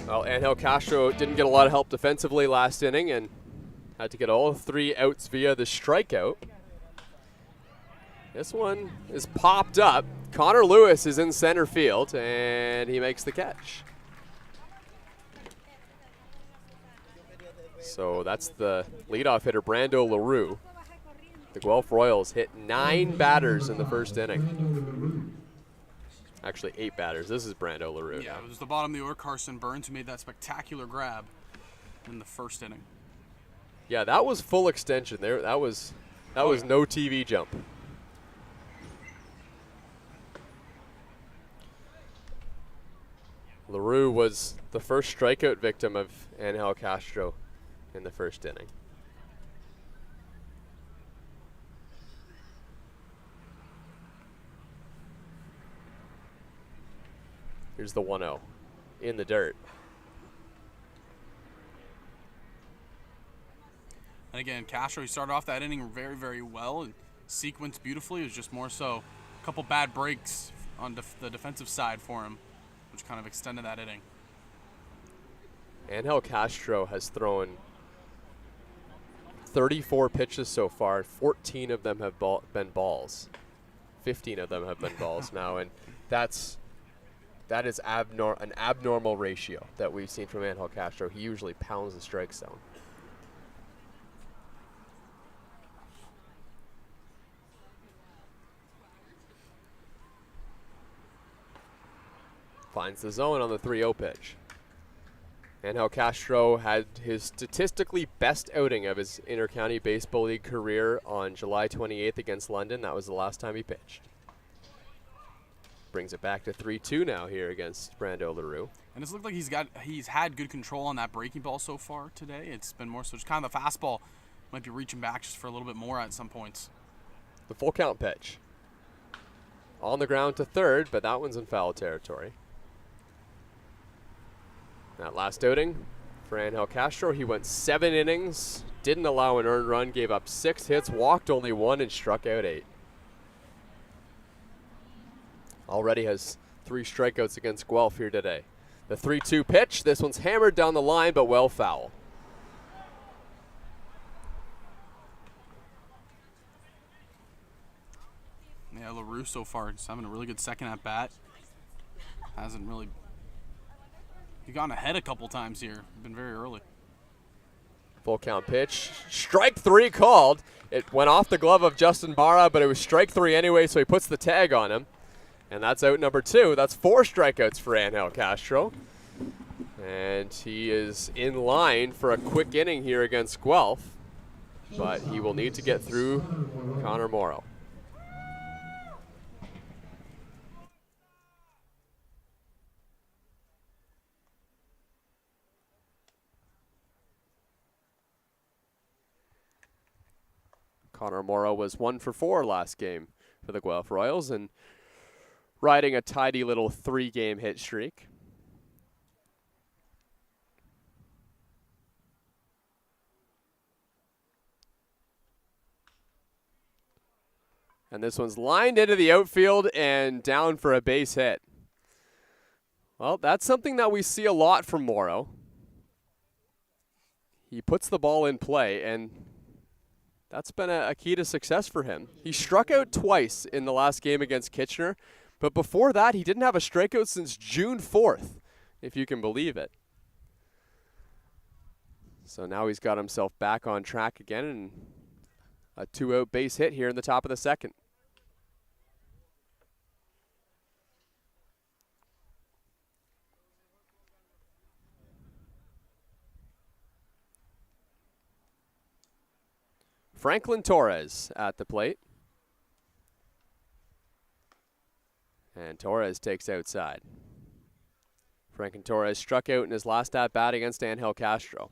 Well, Angel Castro didn't get a lot of help defensively last inning and had to get all 3 outs via the strikeout. This one is popped up. Connor Lewis is in center field, and he makes the catch. So that's the leadoff hitter, Brando LaRue. The Guelph Royals hit 9 batters in the first inning. Actually, 8 batters. This is Brando LaRue. Yeah, it was the bottom of the order, Carson Burns, who made that spectacular grab in the first inning. Yeah, that was full extension there. That was no TV jump. LaRue was the first strikeout victim of Angel Castro in the first inning. Here's the 1-0 in the dirt. And again, Castro, he started off that inning very, very well and sequenced beautifully. It was just more so a couple bad breaks on the defensive side for him, which kind of extended that inning. Angel Castro has thrown 34 pitches so far. 14 of them have been balls. 15 of them have been balls now, and that is an abnormal ratio that we've seen from Angel Castro. He usually pounds the strike zone. Finds the zone on the 3-0 pitch. Angel Castro had his statistically best outing of his Intercounty Baseball League career on July 28th against London. That was the last time he pitched. Brings it back to 3-2 now here against Brando LaRue. And it's looked like he's had good control on that breaking ball so far today. It's been more so just kind of the fastball might be reaching back just for a little bit more at some points. The full count pitch. On the ground to third, but that one's in foul territory. That last outing for Angel Castro, he went 7 innings, didn't allow an earned run, gave up 6 hits, walked only 1, and struck out 8. Already has 3 strikeouts against Guelph here today. The 3-2 pitch, this one's hammered down the line, but well foul. Yeah, LaRue so far just having a really good second at bat. Hasn't really gone ahead a couple times here. Been very early. Full count pitch. Strike 3 called. It went off the glove of Justin Barra, but it was strike 3 anyway, so he puts the tag on him. And that's out number 2. That's 4 strikeouts for Angel Castro. And he is in line for a quick inning here against Guelph, but he will need to get through Connor Morrow. Connor Morrow was 1 for 4 last game for the Guelph Royals and riding a tidy little 3-game hit streak. And this one's lined into the outfield and down for a base hit. Well, that's something that we see a lot from Morrow. He puts the ball in play, and that's been a key to success for him. He struck out twice in the last game against Kitchener, but before that, he didn't have a strikeout since June 4th, if you can believe it. So now he's got himself back on track again, and a 2-out base hit here in the top of the second. Franklin Torres at the plate. And Torres takes outside. Franklin Torres struck out in his last at-bat against Angel Castro.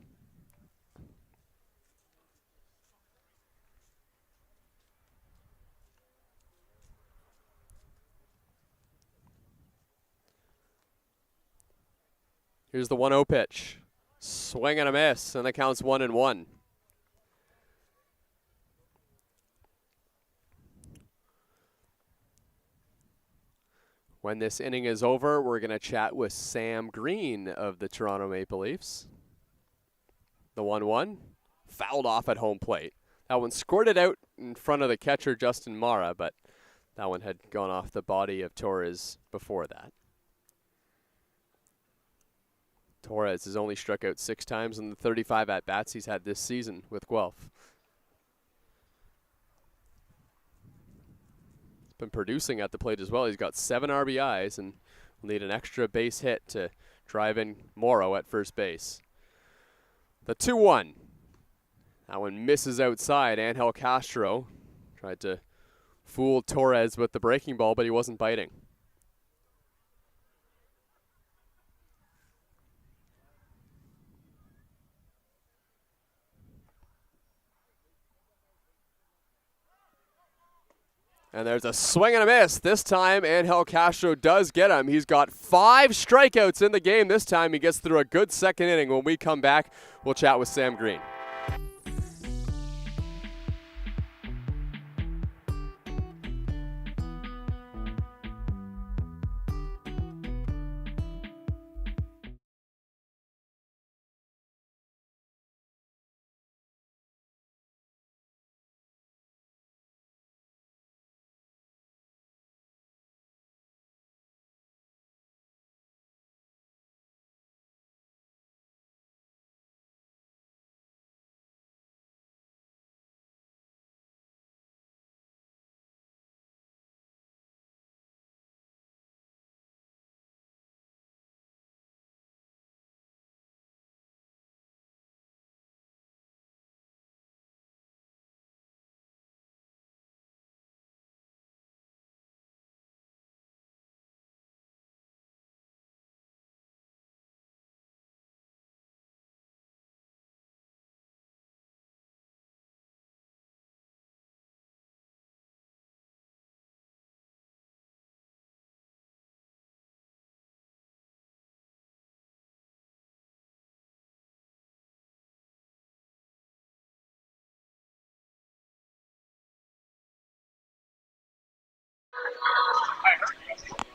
Here's the 1-0 pitch. Swing and a miss, and the count's 1-1. When this inning is over, we're going to chat with Sam Green of the Toronto Maple Leafs. The 1-1, fouled off at home plate. That one scored it out in front of the catcher, Justin Mara, but that one had gone off the body of Torres before that. Torres has only struck out 6 times in the 35 at-bats he's had this season with Guelph. He's been producing at the plate as well. He's got 7 RBIs and will need an extra base hit to drive in Morrow at first base. The 2-1. That one misses outside. Angel Castro tried to fool Torres with the breaking ball, but he wasn't biting. And there's a swing and a miss. This time, Angel Castro does get him. He's got 5 strikeouts in the game. This time, he gets through a good second inning. When we come back, we'll chat with Sam Green.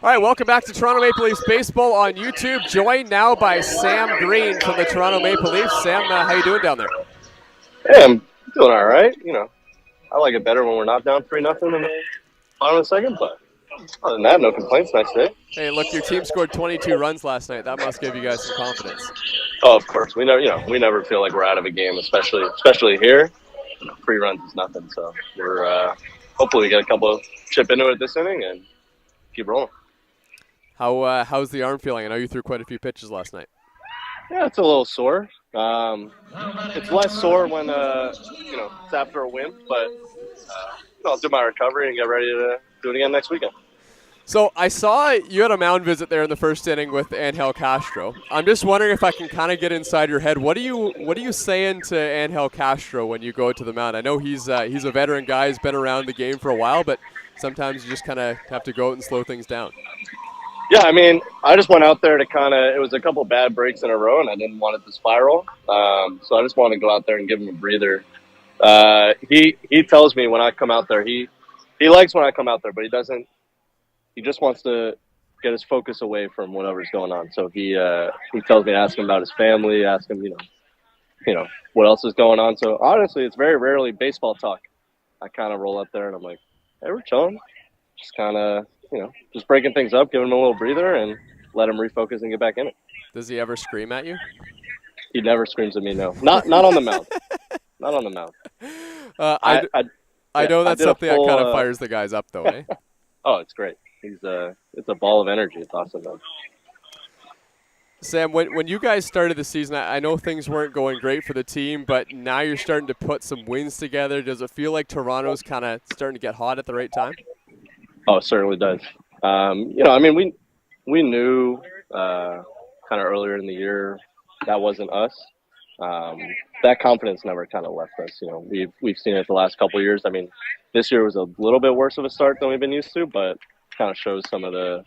All right, welcome back to Toronto Maple Leafs Baseball on YouTube. Joined now by Sam Green from the Toronto Maple Leafs. Sam, how you doing down there? Hey, I'm doing all right. You know, I like it better when we're not down 3-0 in the bottom of the second, but other than that, no complaints. Nice day. Hey, look, your team scored 22 runs last night. That must give you guys some confidence. Oh, of course. We never feel like we're out of a game, especially here. 3 runs is nothing. So we're hopefully we get a couple chip into it this inning and keep rolling. How's the arm feeling? I know you threw quite a few pitches last night. Yeah, it's a little sore. It's less sore when it's after a win, but I'll do my recovery and get ready to do it again next weekend. So I saw you had a mound visit there in the first inning with Angel Castro. I'm just wondering if I can kind of get inside your head. What are you saying to Angel Castro when you go to the mound? I know he's a veteran guy. He's been around the game for a while, but sometimes you just kind of have to go out and slow things down. Yeah, I mean, I just went out there to it was a couple bad breaks in a row, and I didn't want it to spiral. So I just wanted to go out there and give him a breather. He tells me when I come out there, he likes when I come out there, but he just wants to get his focus away from whatever's going on. So he tells me to ask him about his family, ask him, what else is going on. So honestly, it's very rarely baseball talk. I kind of roll up there and I'm like, hey, we're chilling. Just kind of, just breaking things up, giving him a little breather and let him refocus and get back in it. Does he ever scream at you? He never screams at me, no. Not on the mound. Not on the mound. I know that's something that kind of fires the guys up, though, eh? Oh, it's great. It's a ball of energy. It's awesome, man. Sam, when you guys started the season, I know things weren't going great for the team, but now you're starting to put some wins together. Does it feel like Toronto's kind of starting to get hot at the right time? Oh, it certainly does. We knew kind of earlier in the year that wasn't us. That confidence never kind of left us. We've seen it the last couple of years. I mean, this year was a little bit worse of a start than we've been used to, but kind of shows some of the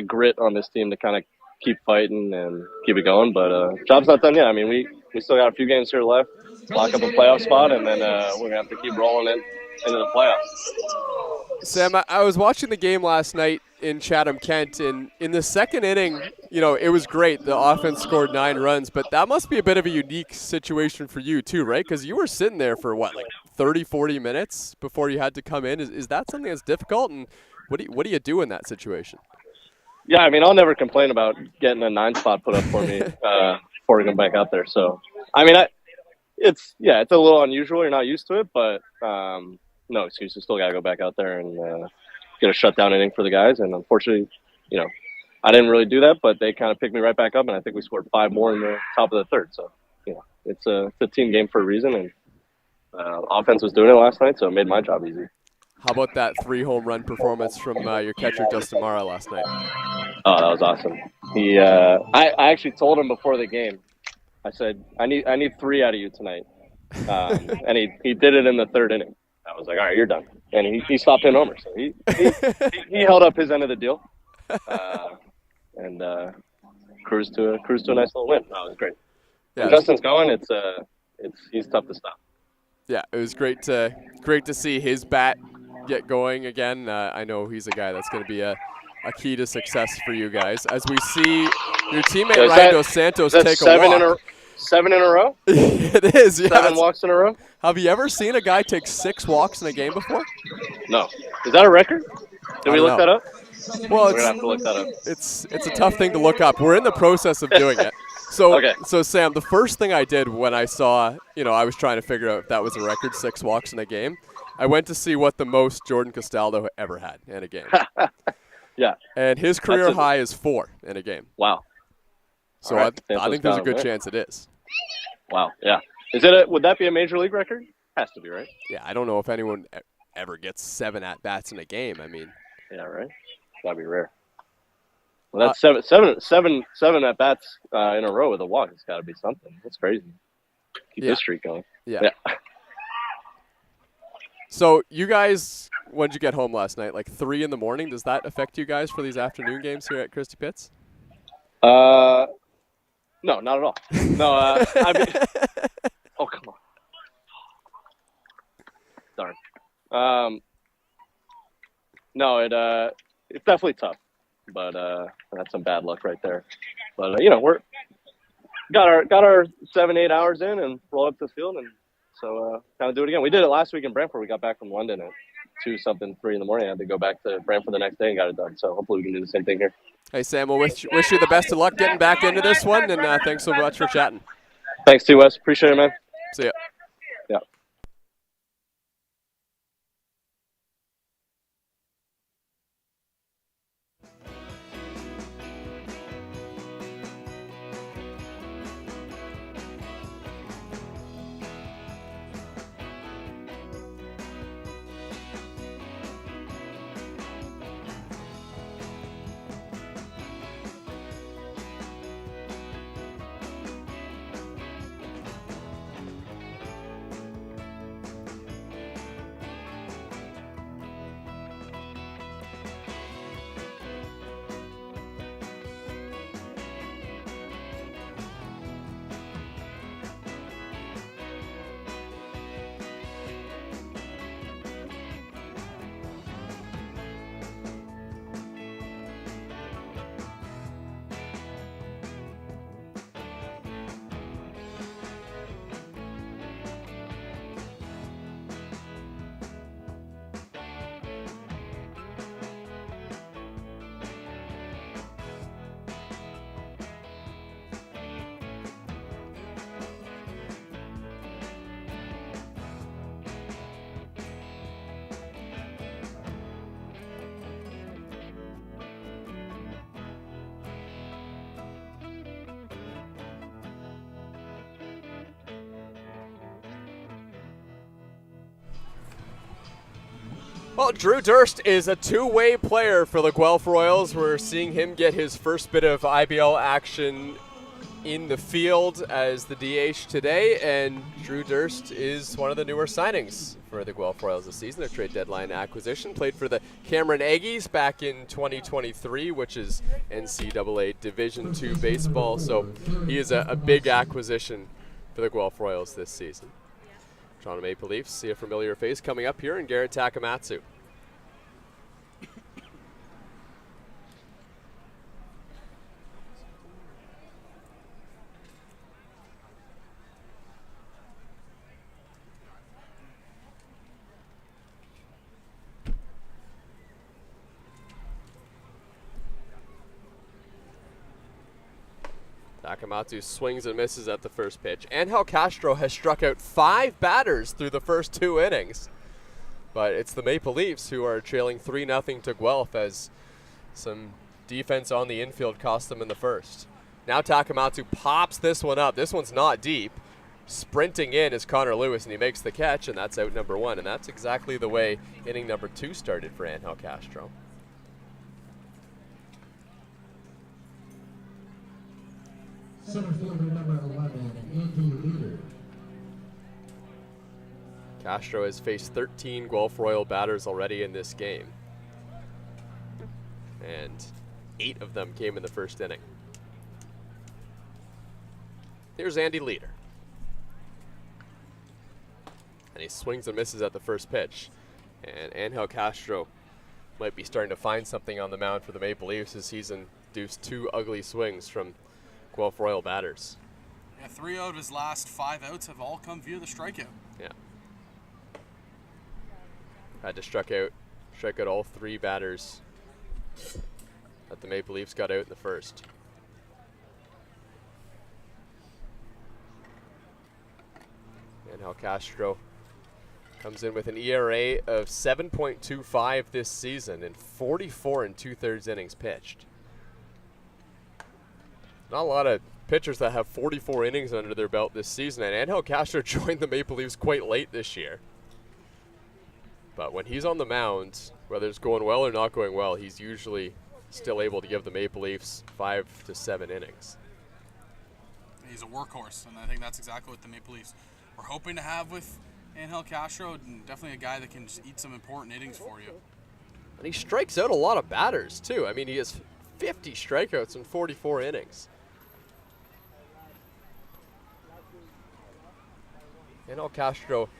grit on this team to kind of keep fighting and keep it going. But job's not done yet. I mean, we still got a few games here left, lock up a playoff spot, and then we're gonna have to keep rolling into the playoffs. Sam, I was watching the game last night. in Chatham-Kent. In the second inning, it was great. The offense scored 9 runs, but that must be a bit of a unique situation for you too, right? Because you were sitting there for, 30, 40 minutes before you had to come in. Is that something that's difficult, and what do you do in that situation? Yeah, I mean, I'll never complain about getting a 9 spot put up for me before we come back out there. So, I mean, it's a little unusual. You're not used to it, but no excuse. You still got to go back out there and get a shutdown inning for the guys. And unfortunately, I didn't really do that, but they kind of picked me right back up, and I think we scored 5 more in the top of the third. So, it's a team game for a reason, and offense was doing it last night, so it made my job easy. How about that 3 home run performance from your catcher Justin Mara last night? Oh, that was awesome. I actually told him before the game. I said, I need 3 out of you tonight, and he did it in the 3rd inning. I was like, all right, you're done, and he stopped hitting homers. So he held up his end of the deal, and cruised to a nice little win. That was great. Yeah, when Justin's going, he's tough to stop. Yeah, it was great to see his bat get going again. I know he's a guy that's going to be a key to success for you guys. As we see your teammate Ryan Dos Santos take a walk. 7 in a row? It is, yeah. 7 walks in a row? Have you ever seen a guy take 6 walks in a game before? No. Is that a record? Did we look that up? Well, we're going to have to look that up. It's a tough thing to look up. We're in the process of doing it. So, okay. So Sam, the first thing I did when I saw, I was trying to figure out if that was a record, 6 walks in a game, I went to see what the most Jordan Castaldo ever had in a game. Yeah. And his career high is 4 in a game. Wow. So right. I think there's a good chance it is. Wow. Yeah. Would that be a major league record? Has to be, right? Yeah. I don't know if anyone ever gets 7 at-bats in a game. I mean. Yeah, right? That'd be rare. Well, that's seven at-bats in a row with a walk. It's got to be something. That's crazy. Keep this streak going. Yeah. So you guys, when did you get home last night? 3 in the morning? Does that affect you guys for these afternoon games here at Christie Pitts? No, not at all. No, I mean, oh, come on. Darn. No, it's definitely tough, but that's some bad luck right there. But we're got our 7-8 hours in and roll up to the field, and so kind of do it again. We did it last week in Brantford. We got back from London at 3 in the morning. I had to go back to Brantford the next day and got it done. So hopefully we can do the same thing here. Hey, Sam, we'll wish you the best of luck getting back into this one, and thanks so much for chatting. Thanks, too, Wes. Appreciate it, man. See ya. Yeah. Well, Drew Durst is a two-way player for the Guelph Royals. We're seeing him get his first bit of IBL action in the field as the DH today, and Drew Durst is one of the newer signings for the Guelph Royals this season. A trade deadline acquisition. Played for the Cameron Aggies back in 2023, which is NCAA Division II baseball, so he is a big acquisition for the Guelph Royals this season. Toronto Maple Leafs see a familiar face coming up here in Garrett Takamatsu. Takamatsu swings and misses at the first pitch. Angel Castro has struck out 5 batters through the first 2 innings. But it's the Maple Leafs who are trailing 3-0 to Guelph as some defense on the infield cost them in the first. Now Takamatsu pops this one up. This one's not deep. Sprinting in is Connor Lewis, and he makes the catch, and that's out number 1. And that's exactly the way inning number 2 started for Angel Castro. Center fielder number 11, Andy Leader. Castro has faced 13 Guelph Royal batters already in this game. And 8 of them came in the first inning. Here's Andy Leader. And he swings and misses at the first pitch. And Angel Castro might be starting to find something on the mound for the Maple Leafs as he's induced 2 ugly swings from Guelph Royal batters. Yeah, 3 out of his last 5 outs have all come via the strikeout. Yeah. Had to strike out all 3 batters that the Maple Leafs got out in the first. Angel Castro comes in with an ERA of 7.25 this season and 44 2/3 innings pitched. Not a lot of pitchers that have 44 innings under their belt this season, and Angel Castro joined the Maple Leafs quite late this year. But when he's on the mound, whether it's going well or not going well, he's usually still able to give the Maple Leafs 5 to 7 innings. He's a workhorse, and I think that's exactly what the Maple Leafs were hoping to have with Angel Castro, and definitely a guy that can just eat some important innings for you. And he strikes out a lot of batters, too. I mean, he has 50 strikeouts in 44 innings. Angel Castro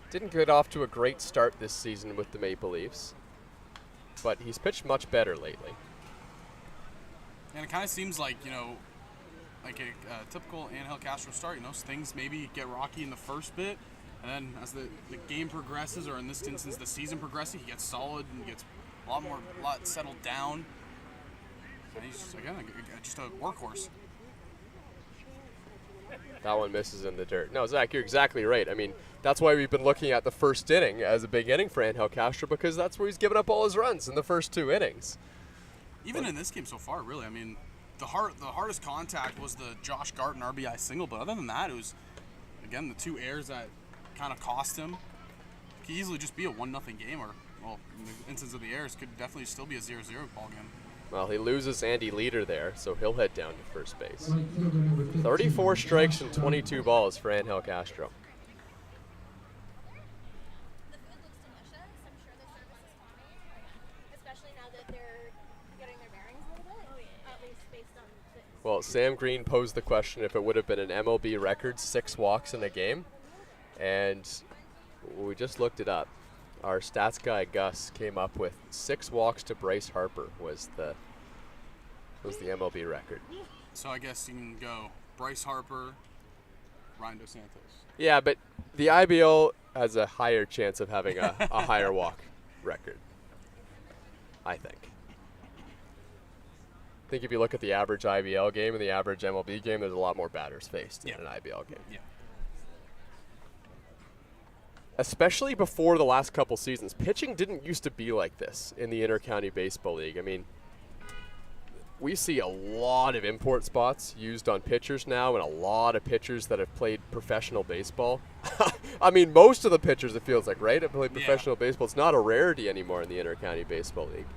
didn't get off to a great start this season with the Maple Leafs, but he's pitched much better lately. And it kind of seems like, like a typical Angel Castro start, things maybe get rocky in the first bit, and then as the game progresses, or in this instance the season progresses, he gets solid and gets a lot settled down. And he's just, again, just a workhorse. That one misses in the dirt. No, Zach, you're exactly right. I mean, that's why we've been looking at the first inning as a big inning for Angel Castro, because that's where he's given up all his runs in the first 2 innings. Even in this game so far, really. I mean, the hardest contact was the Josh Garton RBI single, but other than that, it was, again, the 2 errors that kind of cost him. It could easily just be a 1-0 game, or, well, in the instance of the errors, could definitely still be a 0-0 ball game. Well, he loses Andy Leader there, so he'll head down to first base. Right fielder number 15, 34 strikes and 22 balls for Angel Castro. The food looks delicious. I'm sure the service is fine, especially now that they're getting their bearings a little bit, at least based on the... Well, Sam Green posed the question if it would have been an MLB record 6 walks in a game, and we just looked it up. Our stats guy Gus came up with 6 walks to Bryce Harper was the MLB record. So I guess you can go Bryce Harper, Ryan Dos Santos. Yeah, but the IBL has a higher chance of having a higher walk record, I think. I think if you look at the average IBL game and the average MLB game, there's a lot more batters faced in an IBL game. Yeah. Especially before the last couple seasons, pitching didn't used to be like this in the Intercounty Baseball League. I mean, we see a lot of import spots used on pitchers now, and a lot of pitchers that have played professional baseball. I mean, most of the pitchers, it feels like, right, have played professional baseball. It's not a rarity anymore in the Intercounty Baseball League.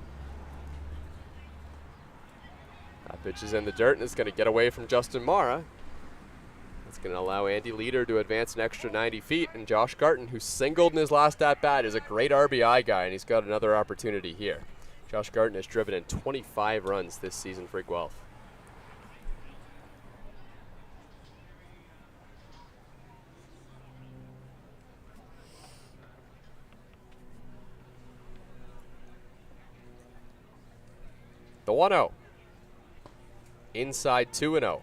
That pitch is in the dirt, and it's going to get away from Justin Mara. It's going to allow Andy Leader to advance an extra 90 feet, and Josh Garton, who singled in his last at-bat, is a great RBI guy, and he's got another opportunity here. Josh Garton has driven in 25 runs this season for Guelph. The 1-0. Inside 2-0.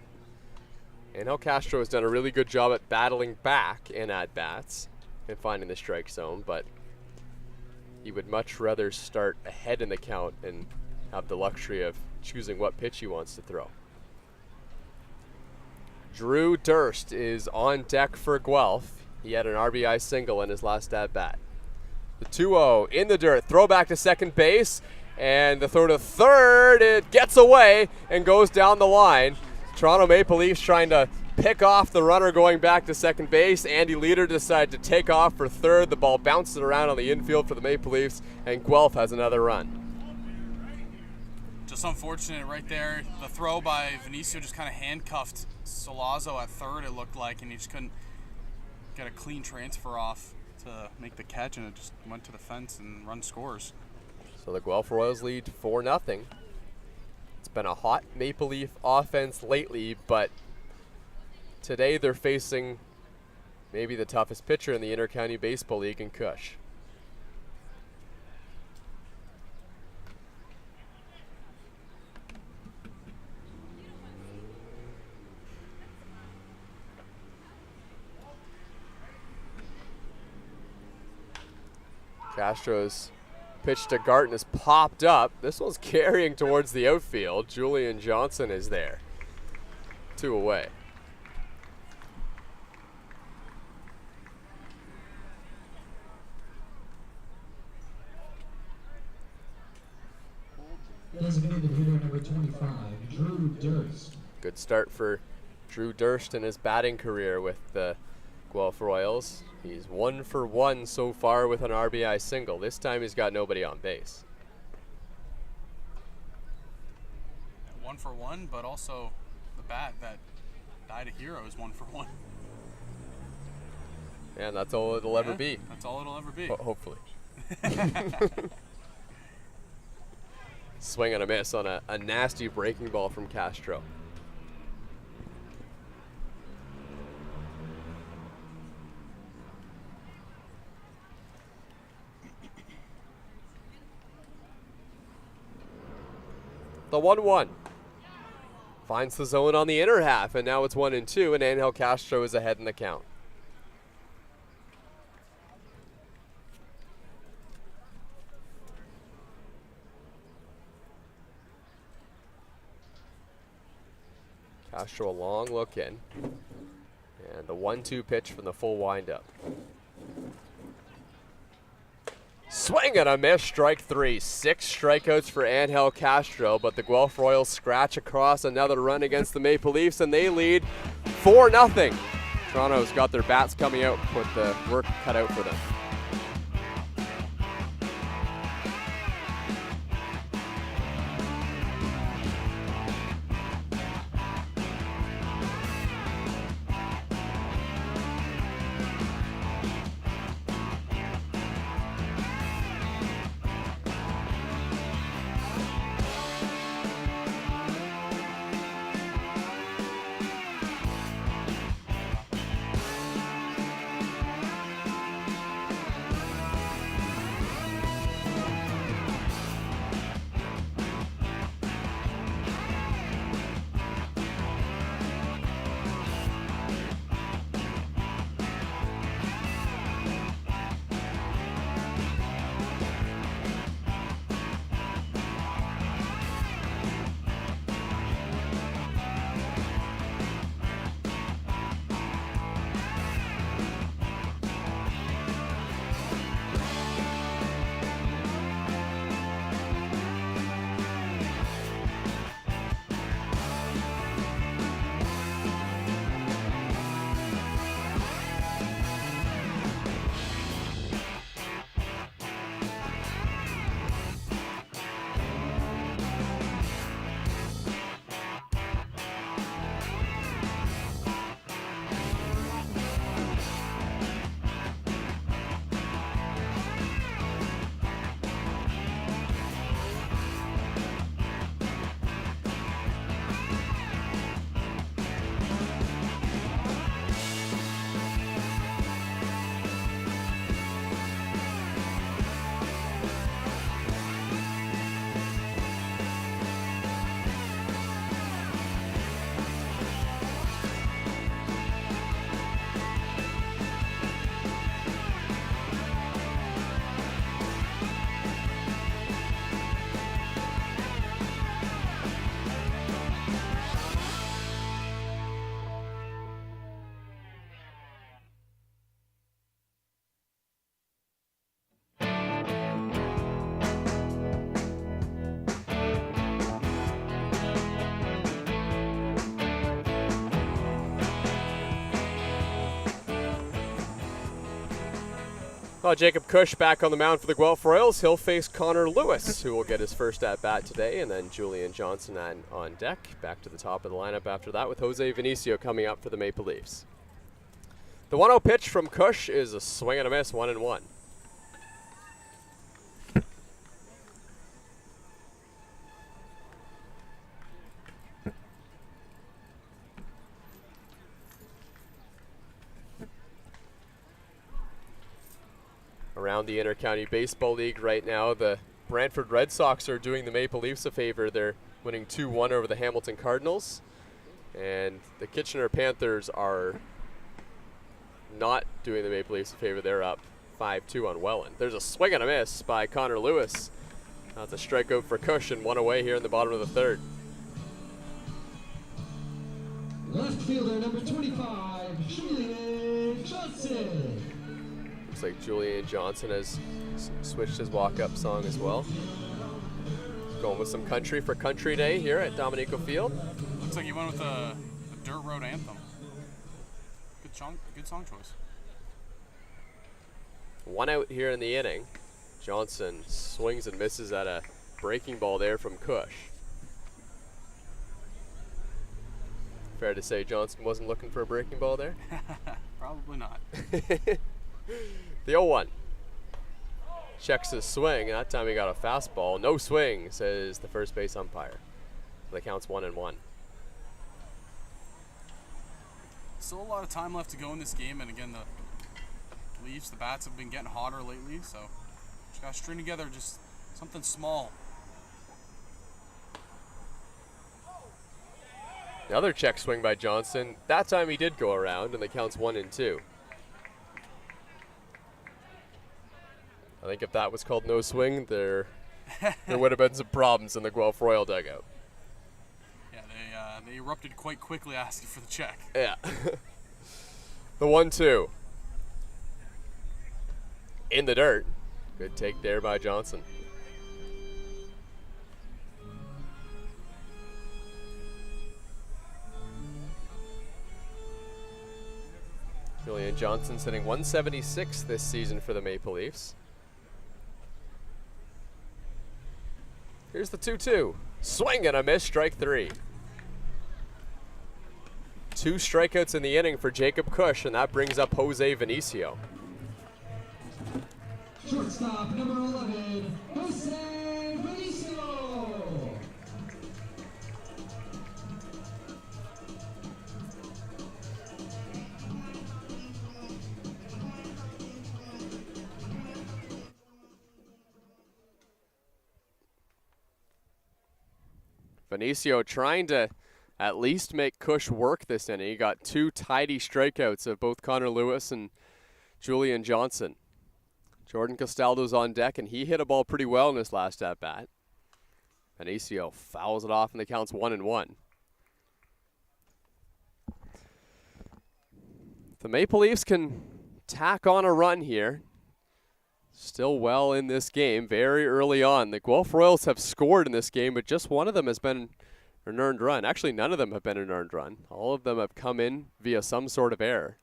Angel Castro has done a really good job at battling back in at-bats and finding the strike zone, but he would much rather start ahead in the count and have the luxury of choosing what pitch he wants to throw. Drew Durst is on deck for Guelph. He had an RBI single in his last at bat. The 2-0 in the dirt. Throw back to second base. And the throw to third. It gets away and goes down the line. Toronto Maple Leafs trying to pick off the runner going back to second base. Andy Leader decided to take off for third. The ball bounces around on the infield for the Maple Leafs. And Guelph has another run. Just unfortunate right there. The throw by Vinicio just kind of handcuffed Solazzo at third, it looked like, and he just couldn't get a clean transfer off to make the catch, and it just went to the fence and run scores. So the Guelph Royals lead 4-0. It's been a hot Maple Leaf offense lately, but today they're facing maybe the toughest pitcher in the Intercounty Baseball League in Cush. Castro's pitch to Garton is popped up. This one's carrying towards the outfield. Julian Johnson is there. 2 away. Designated hitter number 25, Drew Durst. Good start for Drew Durst in his batting career with the Guelph Royals. He's 1 for 1 so far with an RBI single. This time he's got nobody on base. 1 for 1, but also the bat that died a hero is 1 for 1. And that's all it'll ever be. That's all it'll ever be. Hopefully. Swing and a miss on a nasty breaking ball from Castro. The 1-1 finds the zone on the inner half, and now it's 1-2, and Angel Castro is ahead in the count. Castro a long look in, and the 1-2 pitch from the full windup. Swing and a miss, strike 3. 6 strikeouts for Angel Castro, but the Guelph Royals scratch across another run against the Maple Leafs, and they lead 4-0. Toronto's got their bats coming out, with the work cut out for them. Well, Jacob Cush back on the mound for the Guelph Royals. He'll face Connor Lewis, who will get his first at-bat today, and then Julian Johnson on deck. Back to the top of the lineup after that with Jose Vinicio coming up for the Maple Leafs. The 1-0 pitch from Cush is a swing and a miss, 1-1. Around the Intercounty Baseball League right now, the Brantford Red Sox are doing the Maple Leafs a favor. They're winning 2-1 over the Hamilton Cardinals. And the Kitchener Panthers are not doing the Maple Leafs a favor. They're up 5-2 on Welland. There's a swing and a miss by Connor Lewis. That's a strikeout for Cush and one away here in the bottom of the third. Left fielder number 25, Julian Johnson. Looks like Julian Johnson has switched his walk-up song as well. Going with some country for Country Day here at Dominico Field. Looks like he went with the Dirt Road Anthem. Good song choice. One out here in the inning. Johnson swings and misses at a breaking ball there from Cush. Fair to say Johnson wasn't looking for a breaking ball there? Probably not. The 0-1. Checks his swing, and that time he got a fastball. No swing, says the first base umpire. The count's 1-1. Still a lot of time left to go in this game, and again, the Leafs, the bats have been getting hotter lately, so just gotta string together just something small. Another check swing by Johnson. That time he did go around, and the count's 1-2. I think if that was called no swing, there would have been some problems in the Guelph Royal dugout. Yeah, they erupted quite quickly asking for the check. Yeah. The 1-2. In the dirt. Good take there by Johnson. Julian Johnson hitting 176 this season for the Maple Leafs. Here's the 2-2. Swing and a miss, strike 3. 2 strikeouts in the inning for Jacob Cush, and that brings up Jose Vinicio. Shortstop number 11, Jose Vinicio. Vinicio trying to at least make Cush work this inning. He got 2 tidy strikeouts of both Connor Lewis and Julian Johnson. Jordan Castaldo's on deck, and he hit a ball pretty well in his last at-bat. Vinicio fouls it off, and the count's 1-1. The Maple Leafs can tack on a run here. Still well in this game, very early on. The Guelph Royals have scored in this game, but just one of them has been an earned run. Actually, none of them have been an earned run. All of them have come in via some sort of error.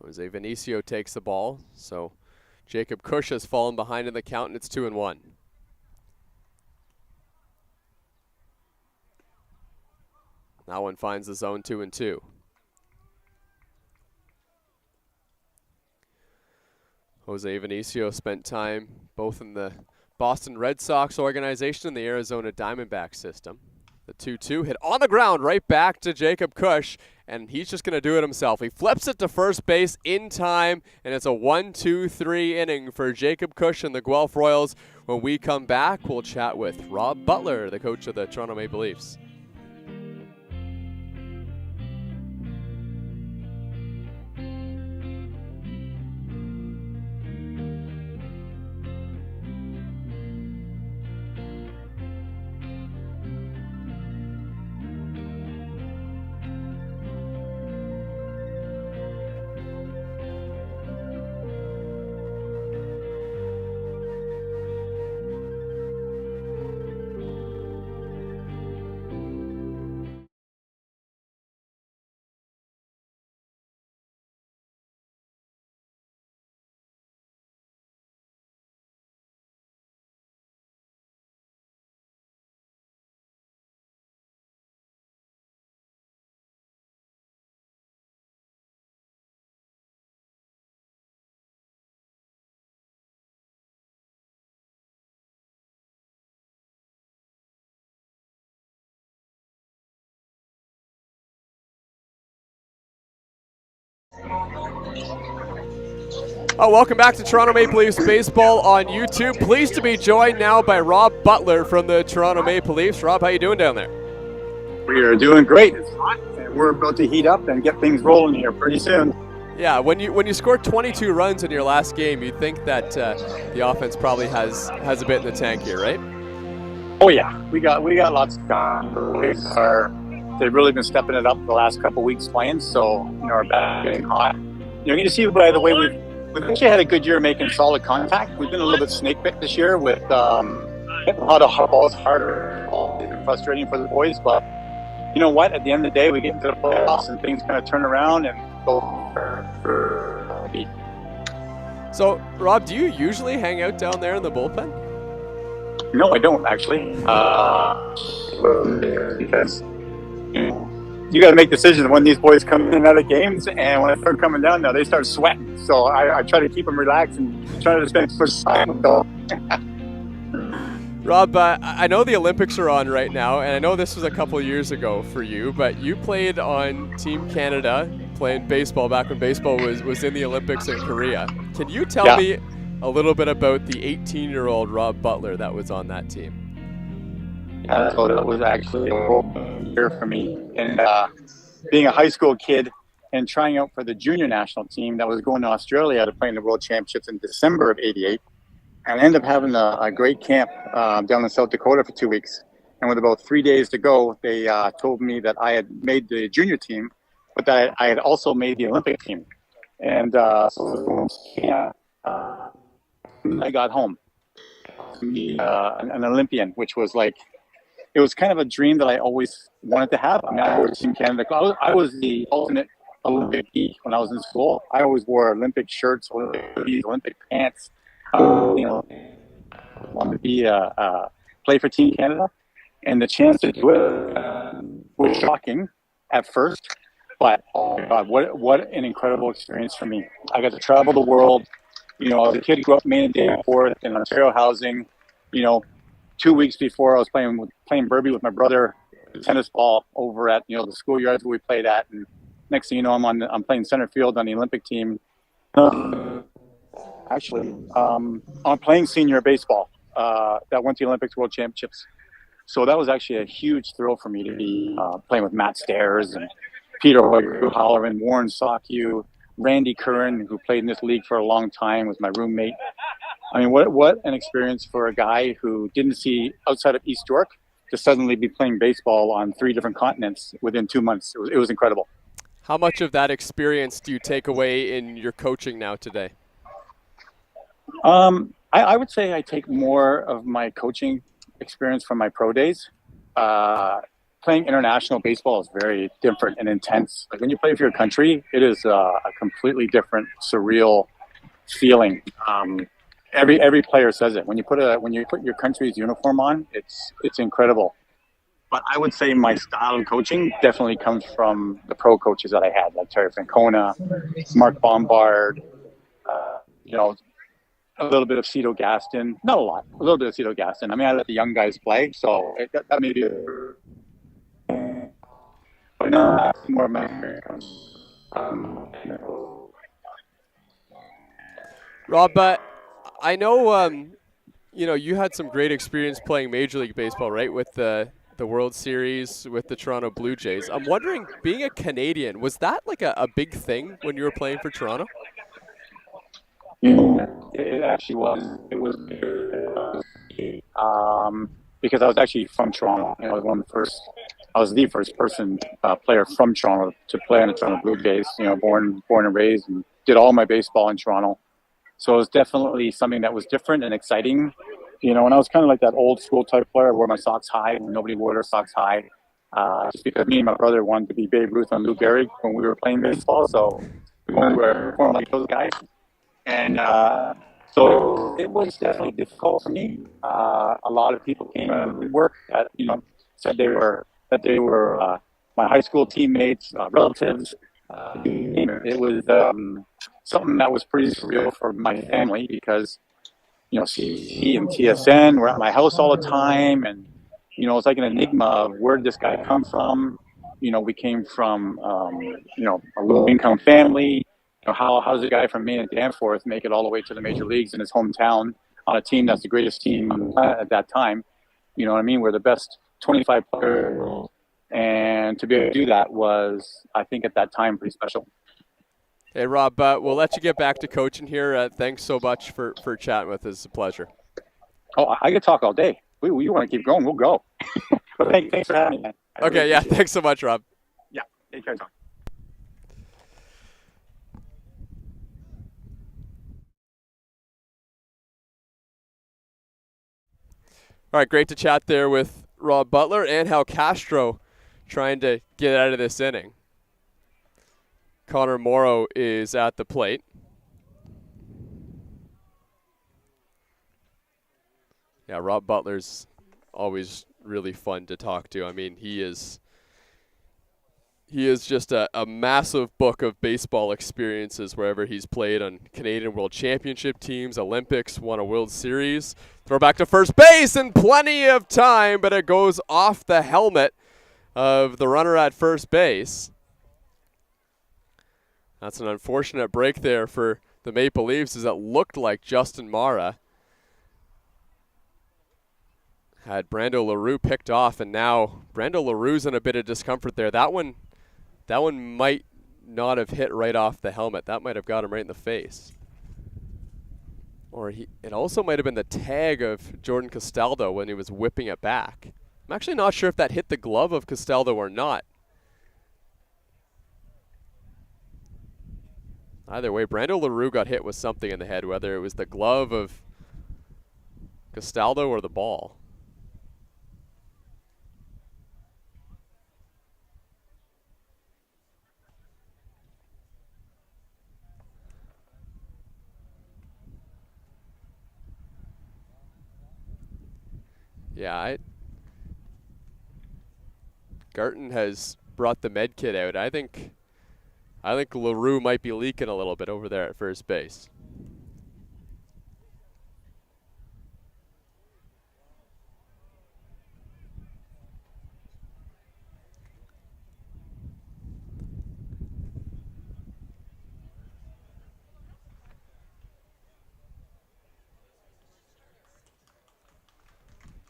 Jose Vinicio takes the ball, so Jacob Cush has fallen behind in the count, and it's 2-1. That one finds the zone 2-2. Jose Vinicio spent time both in the Boston Red Sox organization and the Arizona Diamondbacks system. The 2-2 hit on the ground right back to Jacob Cush, and he's just going to do it himself. He flips it to first base in time, and it's a 1-2-3 inning for Jacob Cush and the Guelph Royals. When we come back, we'll chat with Rob Butler, the coach of the Toronto Maple Leafs. Oh, welcome back to Toronto Maple Leafs Baseball on YouTube. Pleased to be joined now by Rob Butler from the Toronto Maple Leafs. Rob, how you doing down there? We are doing great. It's hot, and we're about to heat up and get things rolling here pretty soon. Yeah, when you scored 22 runs in your last game, you'd think that the offense probably has a bit in the tank here, right? Oh yeah, we got lots of guys. They've really been stepping it up the last couple weeks playing. So our bat getting hot. You can see by the way we've actually had a good year making solid contact. We've been a little bit snake bit this year with hitting a lot of hard balls harder. It's been frustrating for the boys, but you know what? At the end of the day, we get into the playoffs and things kind of turn around and go for a beat. So, Rob, do you usually hang out down there in the bullpen? No, I don't actually. Because you got to make decisions when these boys come in and out of games, and when I start coming down now, they start sweating. So I try to keep them relaxed and try to spend first time with them. Rob, I know the Olympics are on right now, and I know this was a couple years ago for you, but you played on Team Canada, playing baseball back when baseball was in the Olympics in Korea. Can you tell me a little bit about the 18-year-old Rob Butler that was on that team? Yeah, so that was actually a year for me. And being a high school kid and trying out for the junior national team that was going to Australia to play in the World Championships in December of '88. And I ended up having a great camp down in South Dakota for 2 weeks. And with about 3 days to go, they told me that I had made the junior team, but that I had also made the Olympic team. And so I got home to be an Olympian, which was like, it was kind of a dream that I always wanted to have. I mean, I was Team Canada. I was the ultimate Olympic geek when I was in school. I always wore Olympic shirts, Olympic hoodies, Olympic pants. Want to be play for Team Canada, and the chance to do it was shocking at first, but oh my God, what an incredible experience for me. I got to travel the world. As a kid, grew up Maine and Danforth in Ontario housing. 2 weeks before I was playing Burby with my brother, the tennis ball over at the schoolyards where we played at, and next thing you know, I'm playing center field on the Olympic team. Actually, I'm playing senior baseball that went to the Olympics World Championships. So that was actually a huge thrill for me to be playing with Matt Stairs and Peter Halloran, Warren Sockhew, Randy Curran, who played in this league for a long time, was my roommate. I mean, what an experience for a guy who didn't see outside of East York to suddenly be playing baseball on 3 different continents within 2 months. It was incredible. How much of that experience do you take away in your coaching now today? I would say I take more of my coaching experience from my pro days. Playing international baseball is very different and intense. Like when you play for your country, it is a completely different, surreal feeling. Every player says it. When you put your country's uniform on, it's incredible. But I would say my style of coaching definitely comes from the pro coaches that I had, like Terry Francona, Mark Bombard, a little bit of Cito Gaston. Not a lot. A little bit of Cito Gaston. I mean, I let the young guys play, so that may be but no, that's more of my experience. Rob, I know you had some great experience playing Major League Baseball, right, with the World Series with the Toronto Blue Jays. I'm wondering, being a Canadian, was that like a big thing when you were playing for Toronto? It actually was. It was because I was actually from Toronto. I was the first person player from Toronto to play on the Toronto Blue Jays. Born and raised, and did all my baseball in Toronto. So it was definitely something that was different and exciting. And I was kind of like that old school type player. I wore my socks high when nobody wore their socks high. Just because me and my brother wanted to be Babe Ruth and Lou Gehrig when we were playing baseball. So we wanted to perform like those guys. And so it was definitely difficult for me. A lot of people came out of work that said they were my high school teammates, relatives. It was something that was pretty surreal for my family because CC and TSN were at my house all the time, and it's like an enigma of where did this guy come from. We came from a low income family. how does a guy from Maine and Danforth make it all the way to the major leagues in his hometown on a team that's the greatest team at that time? You know what I mean? We're the best 25 players, and to be able to do that was, I think, at that time, pretty special. Hey, Rob, we'll let you get back to coaching here. Thanks so much for chatting with us. It's a pleasure. Oh, I could talk all day. You want to keep going, we'll go. But thanks for having me, man. Okay, yeah, thanks so much, Rob. Yeah, take care, Tom. All right, great to chat there with Rob Butler and Hal Castro trying to get out of this inning. Connor Morrow is at the plate. Yeah, Rob Butler's always really fun to talk to. I mean, he is just a massive book of baseball experiences wherever he's played on Canadian World Championship teams, Olympics, won a World Series. Throw back to first base and plenty of time, but it goes off the helmet of the runner at first base. That's an unfortunate break there for the Maple Leafs, as it looked like Justin Mara had Brando LaRue picked off, and now Brando LaRue's in a bit of discomfort there. That one might not have hit right off the helmet. That might have got him right in the face. Or it also might have been the tag of Jordan Castaldo when he was whipping it back. I'm actually not sure if that hit the glove of Castaldo or not. Either way, Brando LaRue got hit with something in the head, whether it was the glove of Castaldo or the ball. Yeah, Garton has brought the med kit out. I think LaRue might be leaking a little bit over there at first base.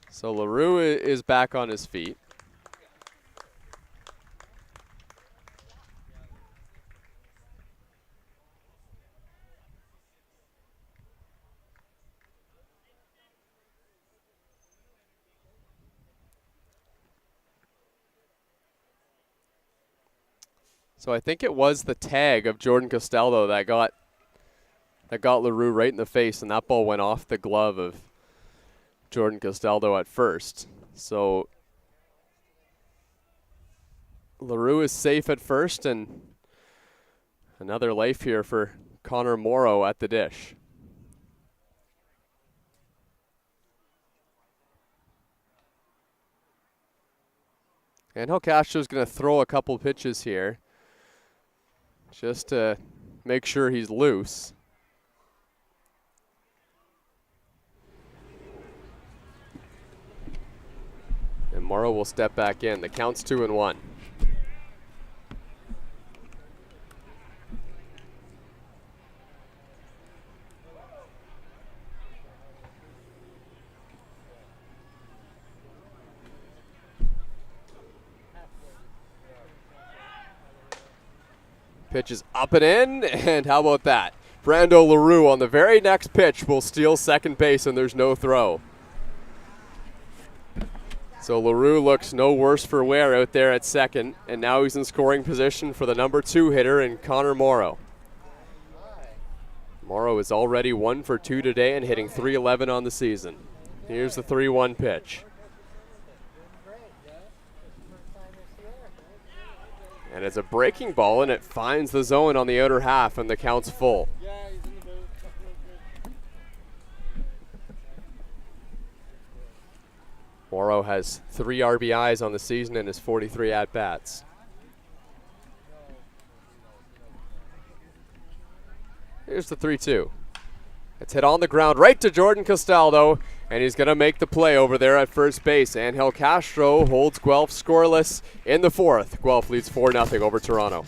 So LaRue is back on his feet. So I think it was the tag of Jordan Castaldo that got LaRue right in the face, and that ball went off the glove of Jordan Castaldo at first. So LaRue is safe at first, and another life here for Connor Morrow at the dish. And Hal Castro's going to throw a couple pitches here just to make sure he's loose. And Morrow will step back in. The count's 2-1. Pitch is up and in, and how about that? Brando LaRue on the very next pitch will steal second base, and there's no throw. So LaRue looks no worse for wear out there at second, and now he's in scoring position for the number 2 hitter in Connor Morrow. Morrow is already 1 for 2 today and hitting .311 on the season. Here's the 3-1 pitch. And it's a breaking ball, and it finds the zone on the outer half, and the count's full. Morrow has 3 RBIs on the season and his 43 at-bats. Here's the 3-2. It's hit on the ground right to Jordan Castaldo, and he's going to make the play over there at first base. Angel Castro holds Guelph scoreless in the 4th. Guelph leads 4-0 over Toronto.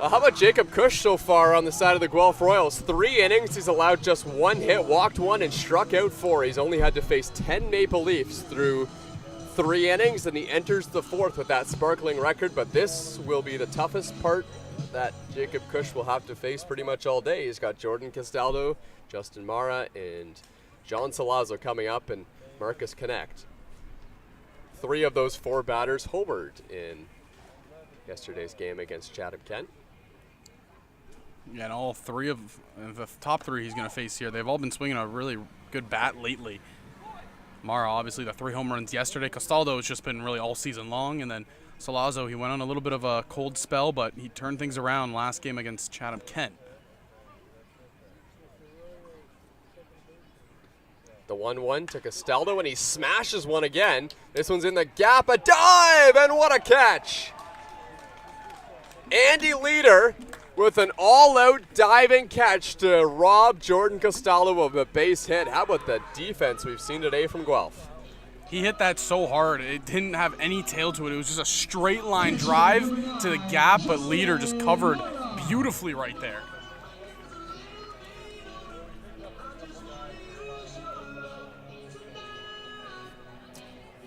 Well, how about Jacob Cush so far on the side of the Guelph Royals? 3 innings, he's allowed just 1 hit, walked 1, and struck out 4. He's only had to face 10 Maple Leafs through 3 innings, and he enters the 4th with that sparkling record, but this will be the toughest part that Jacob Cush will have to face pretty much all day. He's got Jordan Castaldo, Justin Mara, and John Salazzo coming up, and Marcus Connect. 3 of those 4 batters homered in yesterday's game against Chatham-Kent. Yeah, and all 3 of the top 3 he's going to face here, they've all been swinging a really good bat lately. Mara, obviously, the 3 home runs yesterday. Castaldo has just been really all season long. And then Salazzo, he went on a little bit of a cold spell, but he turned things around last game against Chatham-Kent. The 1-1 to Castaldo, and he smashes one again. This one's in the gap, a dive, and what a catch! Andy Leader with an all-out diving catch to rob Jordan Castaldo of a base hit. How about the defense we've seen today from Guelph? He hit that so hard, it didn't have any tail to it. It was just a straight line drive to the gap, but Leader just covered beautifully right there.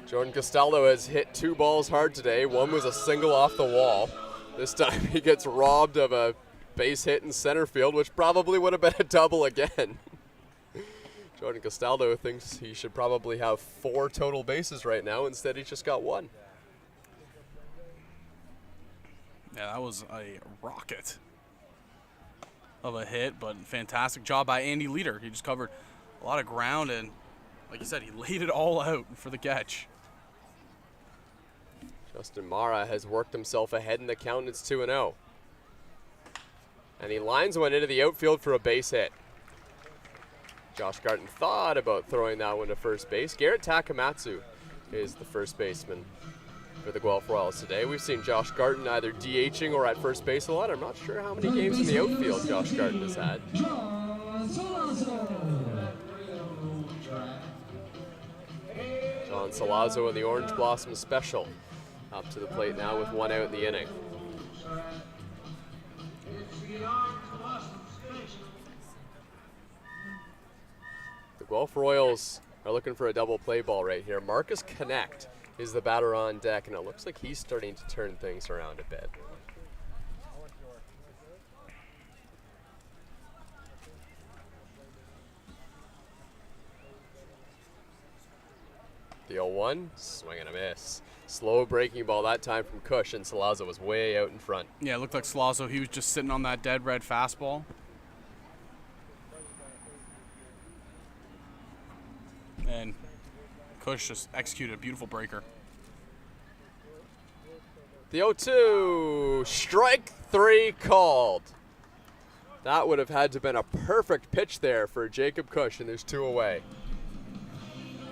Jordan Castaldo has hit 2 balls hard today. One was a single off the wall. This time he gets robbed of a base hit in center field, which probably would have been a double again. Jordan Castaldo thinks he should probably have 4 total bases right now. Instead, he just got 1. Yeah, that was a rocket of a hit, but fantastic job by Andy Leader. He just covered a lot of ground, and like you said, he laid it all out for the catch. Justin Mara has worked himself ahead in the count. It's 2-0. And he lines one into the outfield for a base hit. Josh Garten thought about throwing that one to first base. Garrett Takamatsu is the first baseman for the Guelph Royals today. We've seen Josh Garten either DHing or at first base a lot. I'm not sure how many games in the outfield Josh Garten has had. John Salazzo in the Orange Blossom Special. Up to the plate now with 1 out in the inning. The Guelph Royals are looking for a double play ball right here. Marcus Connect is the batter on deck, and it looks like he's starting to turn things around a bit. The 0-1, swing and a miss. Slow breaking ball that time from Cush, and Salazzo was way out in front. Yeah, it looked like Salazzo, he was just sitting on that dead red fastball. And Cush just executed a beautiful breaker. The 0-2, strike 3 called. That would have had to have been a perfect pitch there for Jacob Cush, and there's 2 away.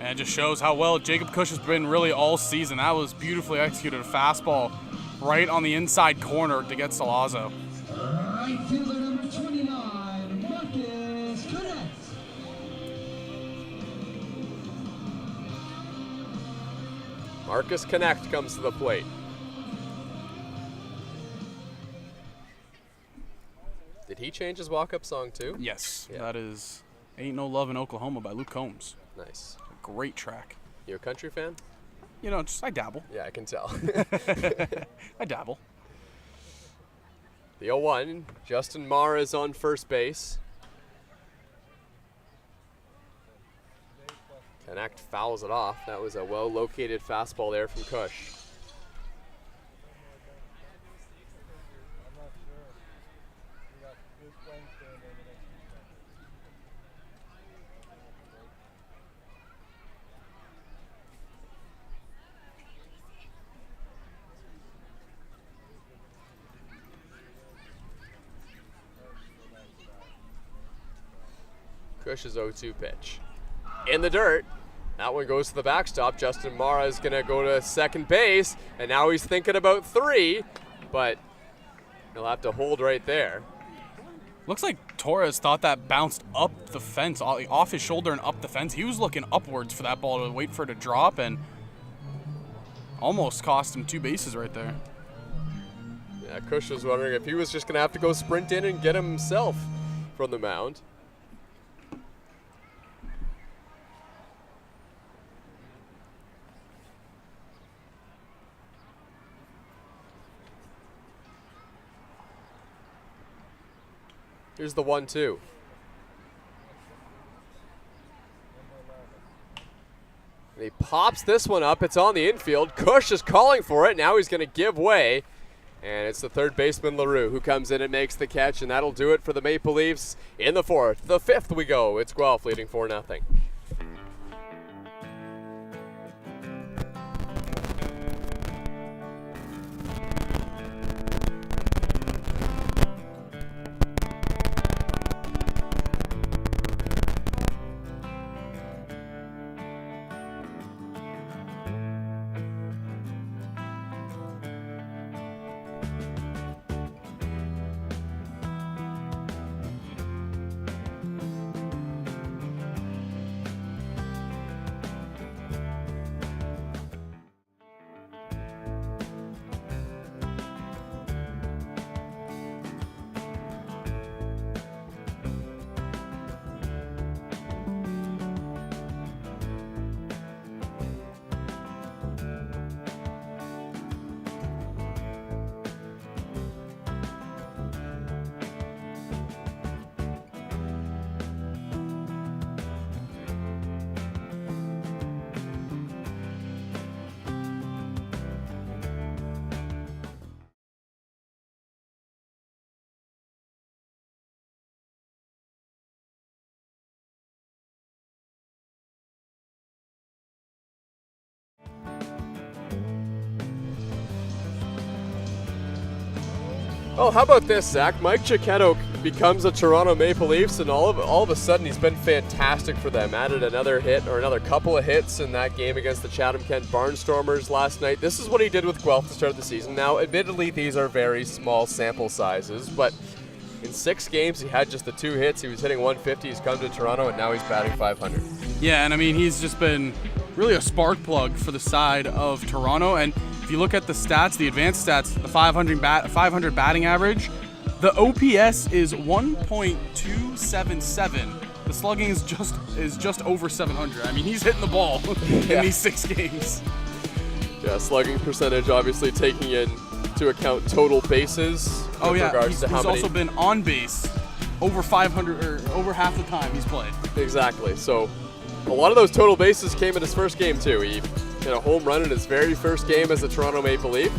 And it just shows how well Jacob Cush has been really all season. That was beautifully executed. A fastball right on the inside corner to get Salazzo. Right fielder number 29, Marcus Connect. Marcus Connect comes to the plate. Did he change his walk-up song too? Yes, Yeah. that is Ain't No Love in Oklahoma by Luke Combs. Nice. Great track. You a country fan? You know, just I dabble. Yeah, I can tell. I dabble. The 0-1, Justin Mara is on first base. Connect fouls it off. That was a well-located fastball there from Cush. Cush's 0-2 pitch. In the dirt. That one goes to the backstop. Justin Mara is going to go to second base, and now he's thinking about 3, but he'll have to hold right there. Looks like Torres thought that bounced up the fence, off his shoulder and up the fence. He was looking upwards for that ball to wait for it to drop, and almost cost him 2 bases right there. Yeah, Kush was wondering if he was just going to have to go sprint in and get himself from the mound. Here's the 1-2. And he pops this one up. It's on the infield. Kush is calling for it. Now he's going to give way. And it's the third baseman, LaRue, who comes in and makes the catch. And that'll do it for the Maple Leafs in the fourth. The fifth we go. It's Guelph leading 4-0. Oh, how about this, Zach? Mike Cichetto becomes a Toronto Maple Leafs, and all of a sudden he's been fantastic for them. Added another hit, or another couple of hits in that game against the Chatham-Kent Barnstormers last night. This is what he did with Guelph to start the season. Now, admittedly, these are very small sample sizes, but in 6 games he had just the 2 hits. He was hitting 150. He's come to Toronto, and now he's batting .500. Yeah, and I mean, he's just been really a spark plug for the side of Toronto. And if you look at the stats, the advanced stats, the 500 batting average, the OPS is 1.277. The slugging is just over 700. I mean, he's hitting the ball in these 6 games. Yeah, slugging percentage obviously taking into account total bases. Oh yeah, he's also been on base over 500 or over half the time he's played. Exactly. So a lot of those total bases came in his first game too. He hit a home run in his very first game as a Toronto Maple Leaf.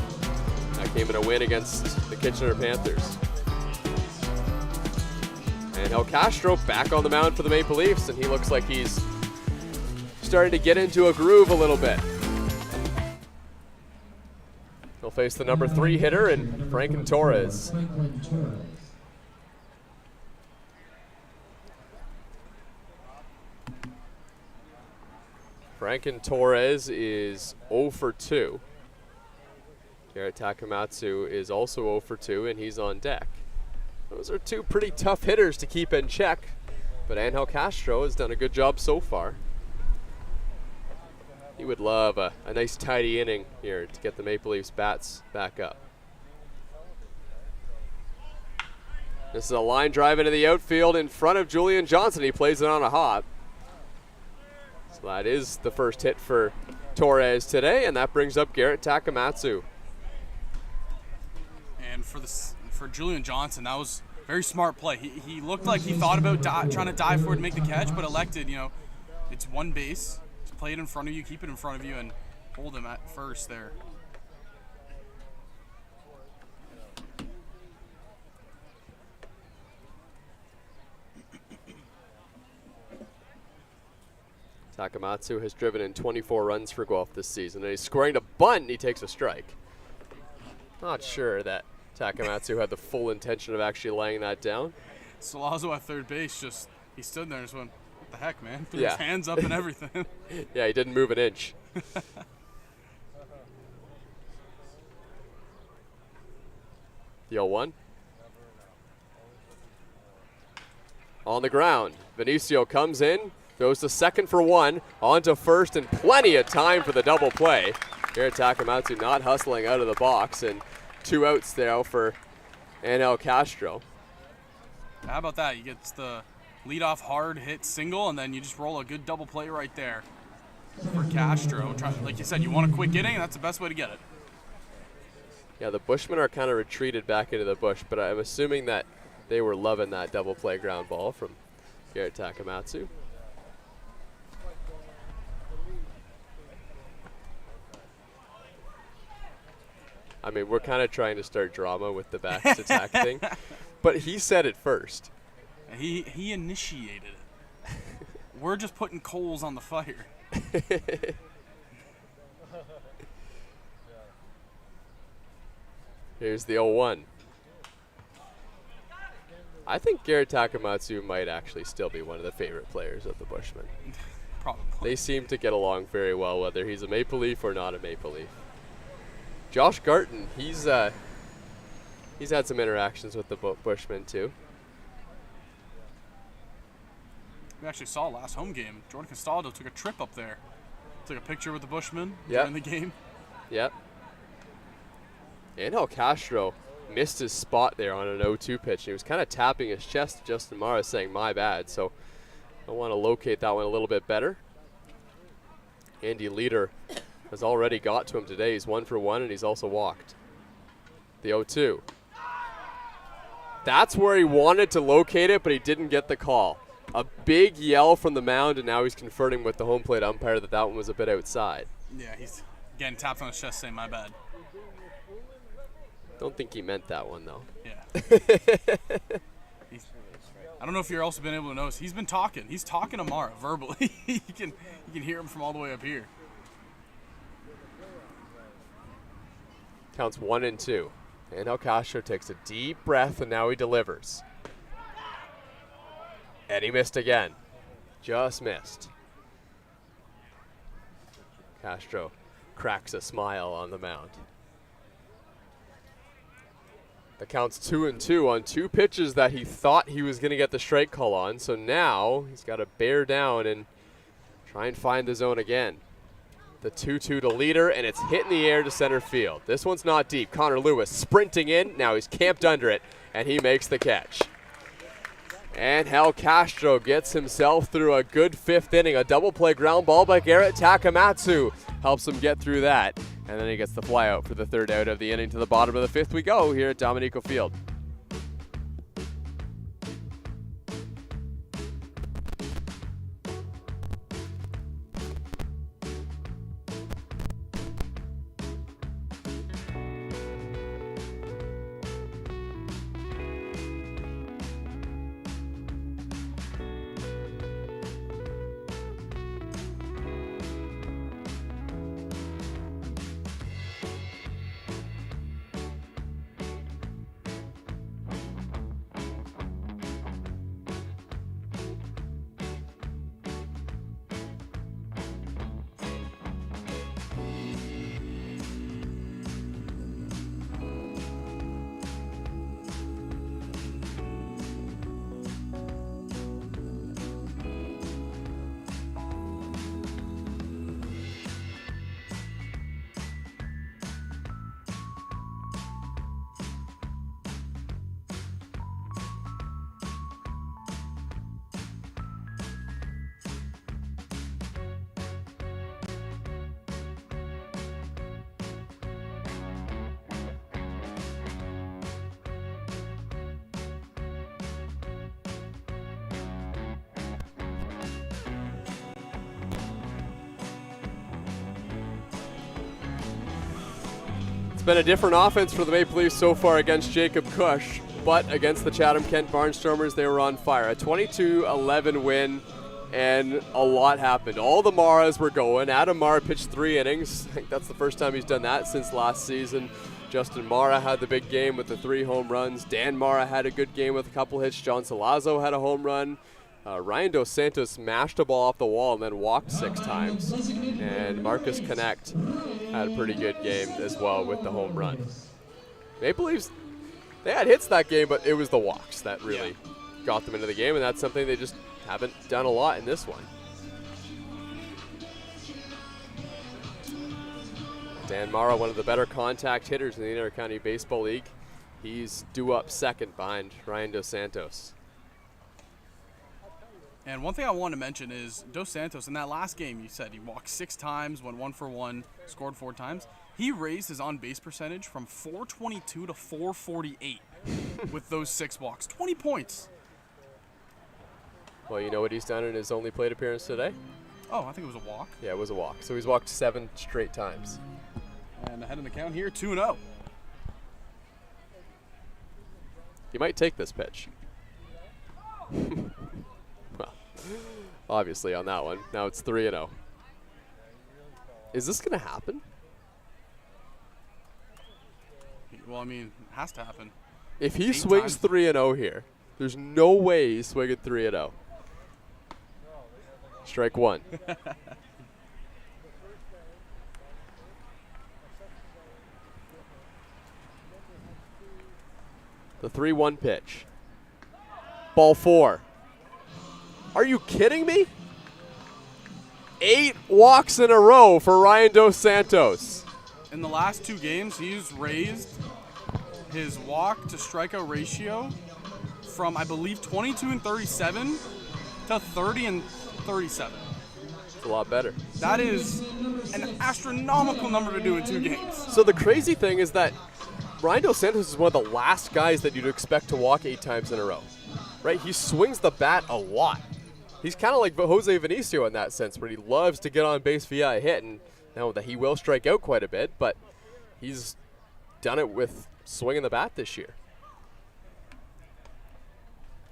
That came in a win against the Kitchener Panthers. And El Castro back on the mound for the Maple Leafs, and he looks like he's starting to get into a groove a little bit. He'll face the number 3 hitter in Franklin Torres. Franklin Torres is 0 for 2. Garrett Takamatsu is also 0 for 2, and he's on deck. Those are 2 pretty tough hitters to keep in check, but Angel Castro has done a good job so far. He would love a nice tidy inning here to get the Maple Leafs bats back up. This is a line drive into the outfield in front of Julian Johnson. He plays it on a hop. So that is the first hit for Torres today, and that brings up Garrett Takamatsu. And for Julian Johnson, that was a very smart play. He looked like he thought about trying to dive for it to make the catch, but elected, it's one base. Just play it in front of you, keep it in front of you, and hold him at first there. Takamatsu has driven in 24 runs for Guelph this season, and he's scoring a bunt, and he takes a strike. Not sure that Takamatsu had the full intention of actually laying that down. Salazzo at third base, he stood there and just went, what the heck, man? Threw his hands up and everything. Yeah, he didn't move an inch. The 0-1. On the ground, Benicio comes in, goes to second for 1, on to first, and plenty of time for the double play. Garrett Takamatsu not hustling out of the box, and 2 outs now for Angel Castro. How about that? You get the leadoff hard hit single, and then you just roll a good double play right there for Castro. Like you said, you want a quick inning, that's the best way to get it. Yeah, the Bushmen are kind of retreated back into the bush, but I'm assuming that they were loving that double play ground ball from Garrett Takamatsu. I mean, we're kind of trying to start drama with the backs attack thing, but he said it first. He initiated it. We're just putting coals on the fire. Here's the 0-1. I think Garrett Takamatsu might actually still be one of the favorite players of the Bushmen. Probably. They seem to get along very well, whether he's a Maple Leaf or not a Maple Leaf. Josh Garton, he's had some interactions with the Bushmen too. We actually saw last home game. Jordan Castaldo took a trip up there. Took a picture with the Bushmen Yep. during the game. Yep. Angel Castro missed his spot there on an 0-2 pitch. He was kind of tapping his chest to Justin Mara saying, "My bad." So I want to locate that one a little bit better. Andy Leader has already got to him today. He's 1 for 1, and he's also walked. The 0-2. That's where he wanted to locate it, but he didn't get the call. A big yell from the mound, and now he's conferring with the home plate umpire that that one was a bit outside. Yeah, he's getting tapped on his chest saying, "My bad." Don't think he meant that one, though. Yeah. I don't know if you've also been able to notice, he's been talking. He's talking to Mara verbally. you can hear him from all the way up here. Counts 1-2. Angel Castro takes a deep breath, and now he delivers. And he missed again. Just missed. Castro cracks a smile on the mound. The count's 2-2 on 2 pitches that he thought he was going to get the strike call on. So now he's got to bear down and try and find the zone again. The 2-2 to Leader, and it's hit in the air to center field. This one's not deep. Connor Lewis sprinting in. Now he's camped under it, and he makes the catch. And Angel Castro gets himself through a good 5th inning. A double play ground ball by Garrett Takamatsu helps him get through that. And then he gets the fly out for the 3rd out of the inning. To the bottom of the 5th we go here at Dominico Field. It's been a different offense for the Maple Leafs so far against Jacob Cush, but against the Chatham-Kent Barnstormers, they were on fire. A 22-11 win, and a lot happened. All the Maras were going. Adam Mara pitched 3 innings. I think that's the first time he's done that since last season. Justin Mara had the big game with the 3 home runs. Dan Mara had a good game with a couple hits. John Salazzo had a home run. Ryan Dos Santos smashed a ball off the wall and then walked 6 times. And Marcus Connect had a pretty good game as well with the home run. Maple Leafs, they had hits that game, but it was the walks that really got them into the game, and that's something they just haven't done a lot in this one. Dan Mara, one of the better contact hitters in the Inter-County Baseball League. He's due up second behind Ryan Dos Santos. And one thing I want to mention is Dos Santos, in that last game, you said he walked 6 times, went 1 for 1, scored 4 times. He raised his on-base percentage from 422 to 448 with those 6 walks. 20 points. Well, you know what he's done in his only plate appearance today? Oh, I think it was a walk. Yeah, it was a walk. So he's walked 7 straight times. And ahead in the count here, 2-0. He might take this pitch. Well, obviously on that one. Now it's 3-0. Is this going to happen? Well, I mean, it has to happen. If he swings 3-0 here, there's no way he's swinging 3-0. Strike 1. The 3-1 pitch. Ball 4. Are you kidding me? 8 walks in a row for Ryan Dos Santos. In the last 2 games, he's raised his walk to strikeout ratio from, I believe, 22 and 37 to 30 and 37. It's a lot better. That is an astronomical number to do in 2 games. So the crazy thing is that Ryan Dos Santos is one of the last guys that you'd expect to walk 8 times in a row, right? He swings the bat a lot. He's kind of like Jose Vinicio in that sense, where he loves to get on base via a hit, and now that he will strike out quite a bit, but he's done it with swinging the bat this year.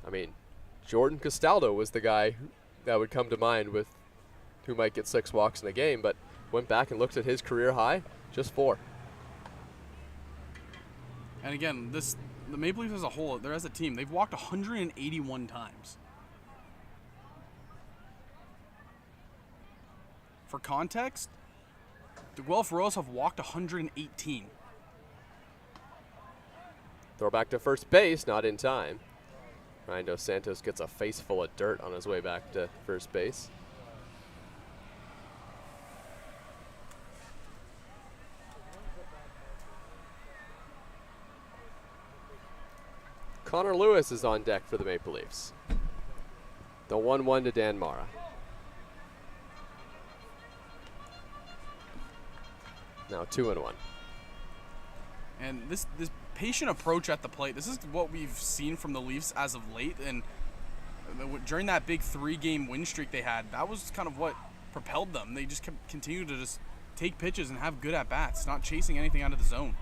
I mean, Jordan Castaldo was the guy that would come to mind with who might get 6 walks in a game, but went back and looked at his career high, just 4. And again, the Maple Leafs as a whole, they're as a team, they've walked 181 times. For context, the Guelph Royals have walked 118. Throw back to first base, not in time. Ryan Dos Santos gets a face full of dirt on his way back to first base. Connor Lewis is on deck for the Maple Leafs. The 1-1 to Dan Mara. Now 2-1. And this patient approach at the plate, this is what we've seen from the Leafs as of late. And during that big 3-game win streak they had, that was kind of what propelled them. They just continued to just take pitches and have good at-bats, not chasing anything out of the zone.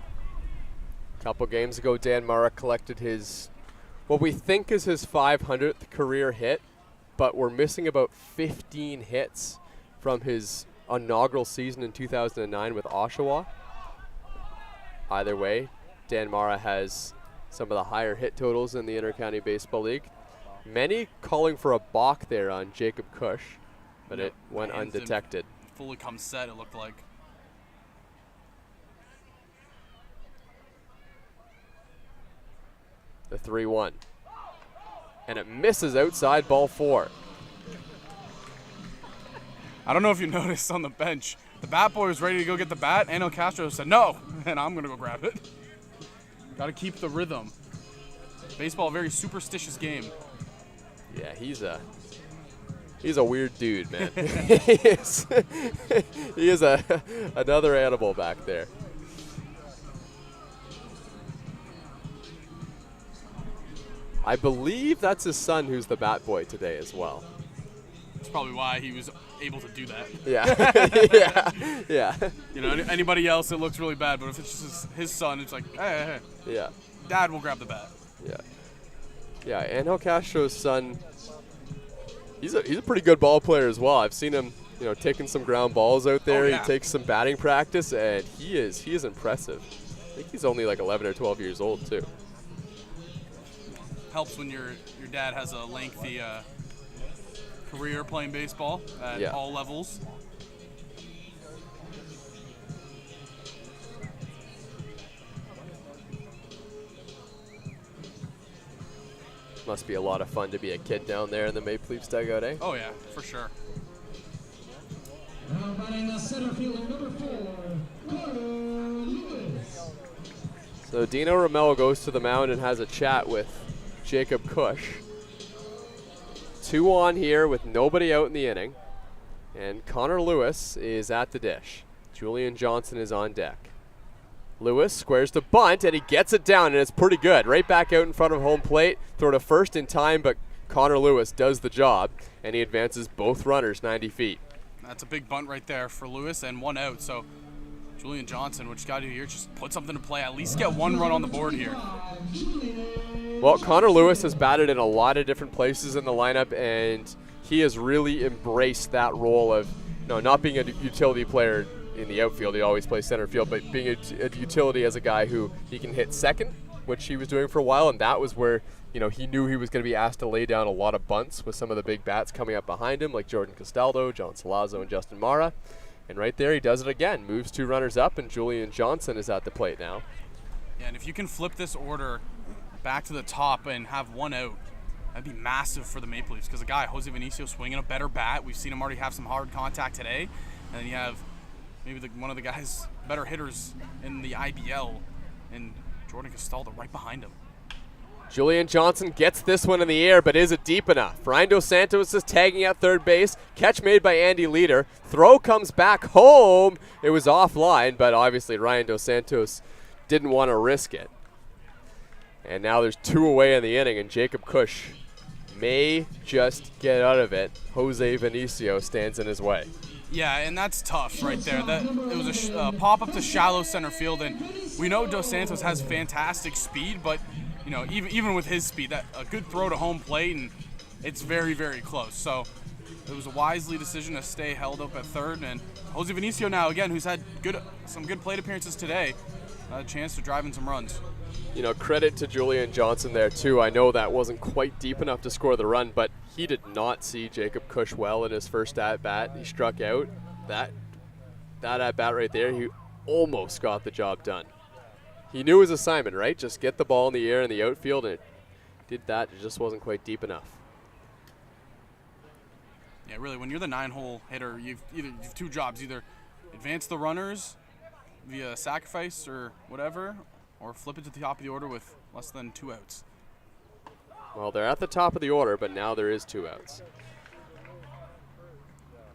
A couple games ago, Dan Mara collected his, what we think is his 500th career hit, but we're missing about 15 hits from his inaugural season in 2009 with Oshawa. Either way, Dan Mara has some of the higher hit totals in the Inter-County Baseball League. Many calling for a balk there on Jacob Cush, but it went undetected. Fully come set, it looked like. The 3-1. And it misses outside, ball 4. I don't know if you noticed on the bench, the bat boy was ready to go get the bat. Anel Castro said no, and I'm going to go grab it. Got to keep the rhythm. Baseball, a very superstitious game. Yeah, he's a weird dude, man. he is another animal back there. I believe that's his son who's the bat boy today as well. That's probably why he was able to do that. Yeah. yeah. You know, anybody else, it looks really bad, but if it's just his son, it's like, hey. Yeah. Dad will grab the bat. Yeah. Yeah, Angel Castro's son, he's a pretty good ball player as well. I've seen him, taking some ground balls out there. Oh, yeah. He takes some batting practice, and he is impressive. I think he's only like 11 or 12 years old too. Helps when your dad has a lengthy career playing baseball at all levels. Must be a lot of fun to be a kid down there in the Maple Leafs dugout, eh? Oh yeah, for sure. Now batting the center fielder, number 4, So Dino Ramel goes to the mound and has a chat with Jacob Cush. 2 on here with nobody out in the inning. And Connor Lewis is at the dish. Julian Johnson is on deck. Lewis squares the bunt, and he gets it down, and it's pretty good. Right back out in front of home plate. Throw to first in time, but Connor Lewis does the job, and he advances both runners 90 feet. That's a big bunt right there for Lewis, and 1 out. So Julian Johnson, what you got to do here, just put something to play. At least get 1 run on the board here. Well, Connor Lewis has batted in a lot of different places in the lineup, and he has really embraced that role of not being a utility player in the outfield. He always plays center field, but being a utility as a guy who he can hit second, which he was doing for a while, and that was where he knew he was going to be asked to lay down a lot of bunts with some of the big bats coming up behind him, like Jordan Castaldo, John Salazzo, and Justin Mara. And right there, he does it again. Moves 2 runners up, and Julian Johnson is at the plate now. Yeah, and if you can flip this order back to the top and have 1 out, that'd be massive for the Maple Leafs, because the guy, Jose Vinicio, swinging a better bat. We've seen him already have some hard contact today. And then you have maybe one of the guys, better hitters in the IBL, and Jordan Castaldo right behind him. Julian Johnson gets this one in the air, but is it deep enough? Ryan Dos Santos is tagging at third base. Catch made by Andy Leader. Throw comes back home. It was offline, but obviously Ryan Dos Santos didn't want to risk it. And now there's 2 away in the inning, and Jacob Cush may just get out of it. Jose Vinicio stands in his way. Yeah, and that's tough right there. It was a pop-up to shallow center field, and we know Dos Santos has fantastic speed, but even with his speed, that a good throw to home plate, and it's very, very close. So it was a wisely decision to stay held up at third, and Jose Vinicio now, again, who's had some good plate appearances today, a chance to drive in some runs. Credit to Julian Johnson there, too. I know that wasn't quite deep enough to score the run, but he did not see Jacob Cush well in his first at-bat. He struck out. That at-bat right there, he almost got the job done. He knew his assignment, right? Just get the ball in the air in the outfield, and it did that. It just wasn't quite deep enough. Yeah, really, when you're the 9-hole hitter, you've 2 jobs. Either advance the runners via sacrifice or whatever, or flip it to the top of the order with less than 2 outs. Well, they're at the top of the order, but now there is 2 outs.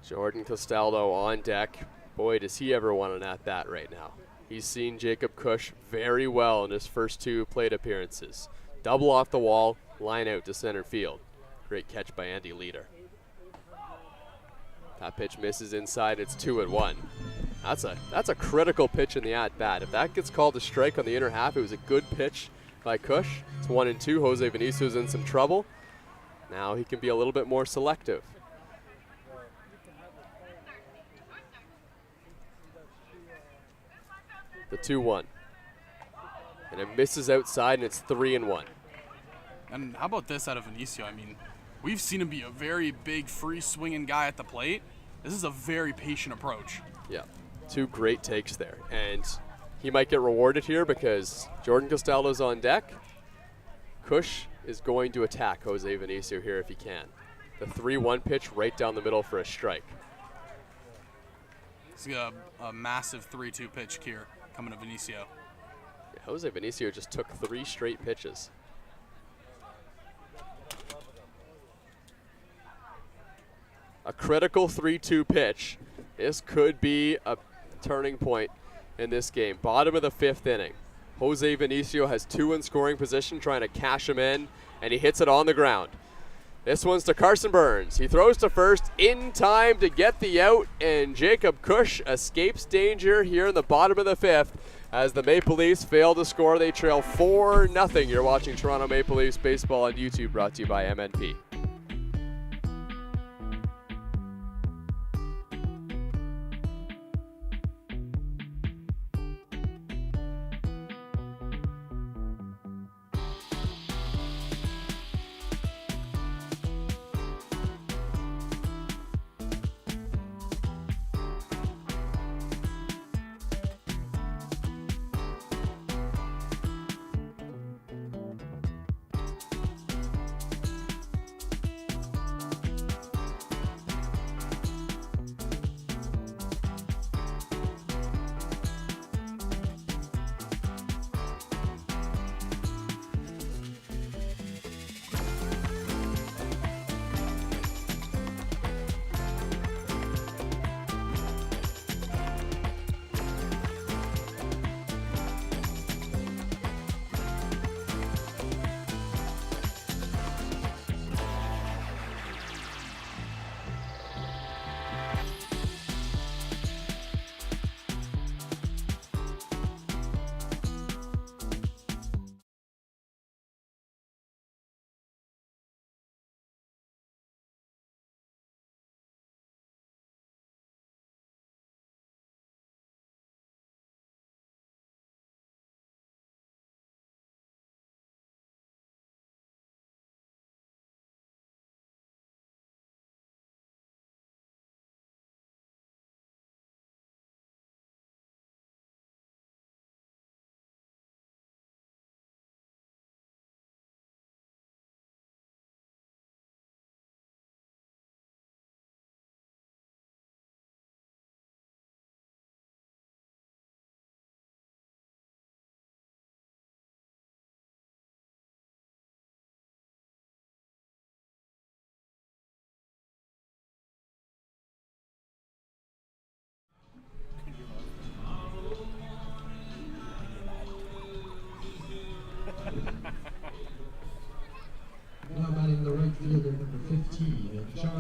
Jordan Castaldo on deck. Boy, does he ever want an at-bat right now. He's seen Jacob Cush very well in his first 2 plate appearances. Double off the wall, line out to center field. Great catch by Andy Leader. That pitch misses inside. It's 2-1. That's a critical pitch in the at-bat. If that gets called a strike on the inner half, it was a good pitch by Cush. It's 1-2. Jose Vinicio's in some trouble. Now he can be a little bit more selective. The 2-1. And it misses outside, and it's 3-1. And how about this out of Vinicio? I mean, we've seen him be a very big, free-swinging guy at the plate. This is a very patient approach. Yeah, 2 great takes there. And he might get rewarded here because Jordan Castaldo's on deck. Cush is going to attack Jose Vinicio here if he can. The 3-1 pitch right down the middle for a strike. It's a massive 3-2 pitch here coming to Vinicio. Yeah, Jose Vinicio just took 3 straight pitches. A critical 3-2 pitch. This could be a turning point in this game. Bottom of the 5th inning. Jose Vinicio has 2 in scoring position, trying to cash him in, and he hits it on the ground. This one's to Carson Burns. He throws to first in time to get the out, and Jacob Cush escapes danger here in the bottom of the 5th as the Maple Leafs fail to score. They trail 4-0. You're watching Toronto Maple Leafs baseball on YouTube, brought to you by MNP.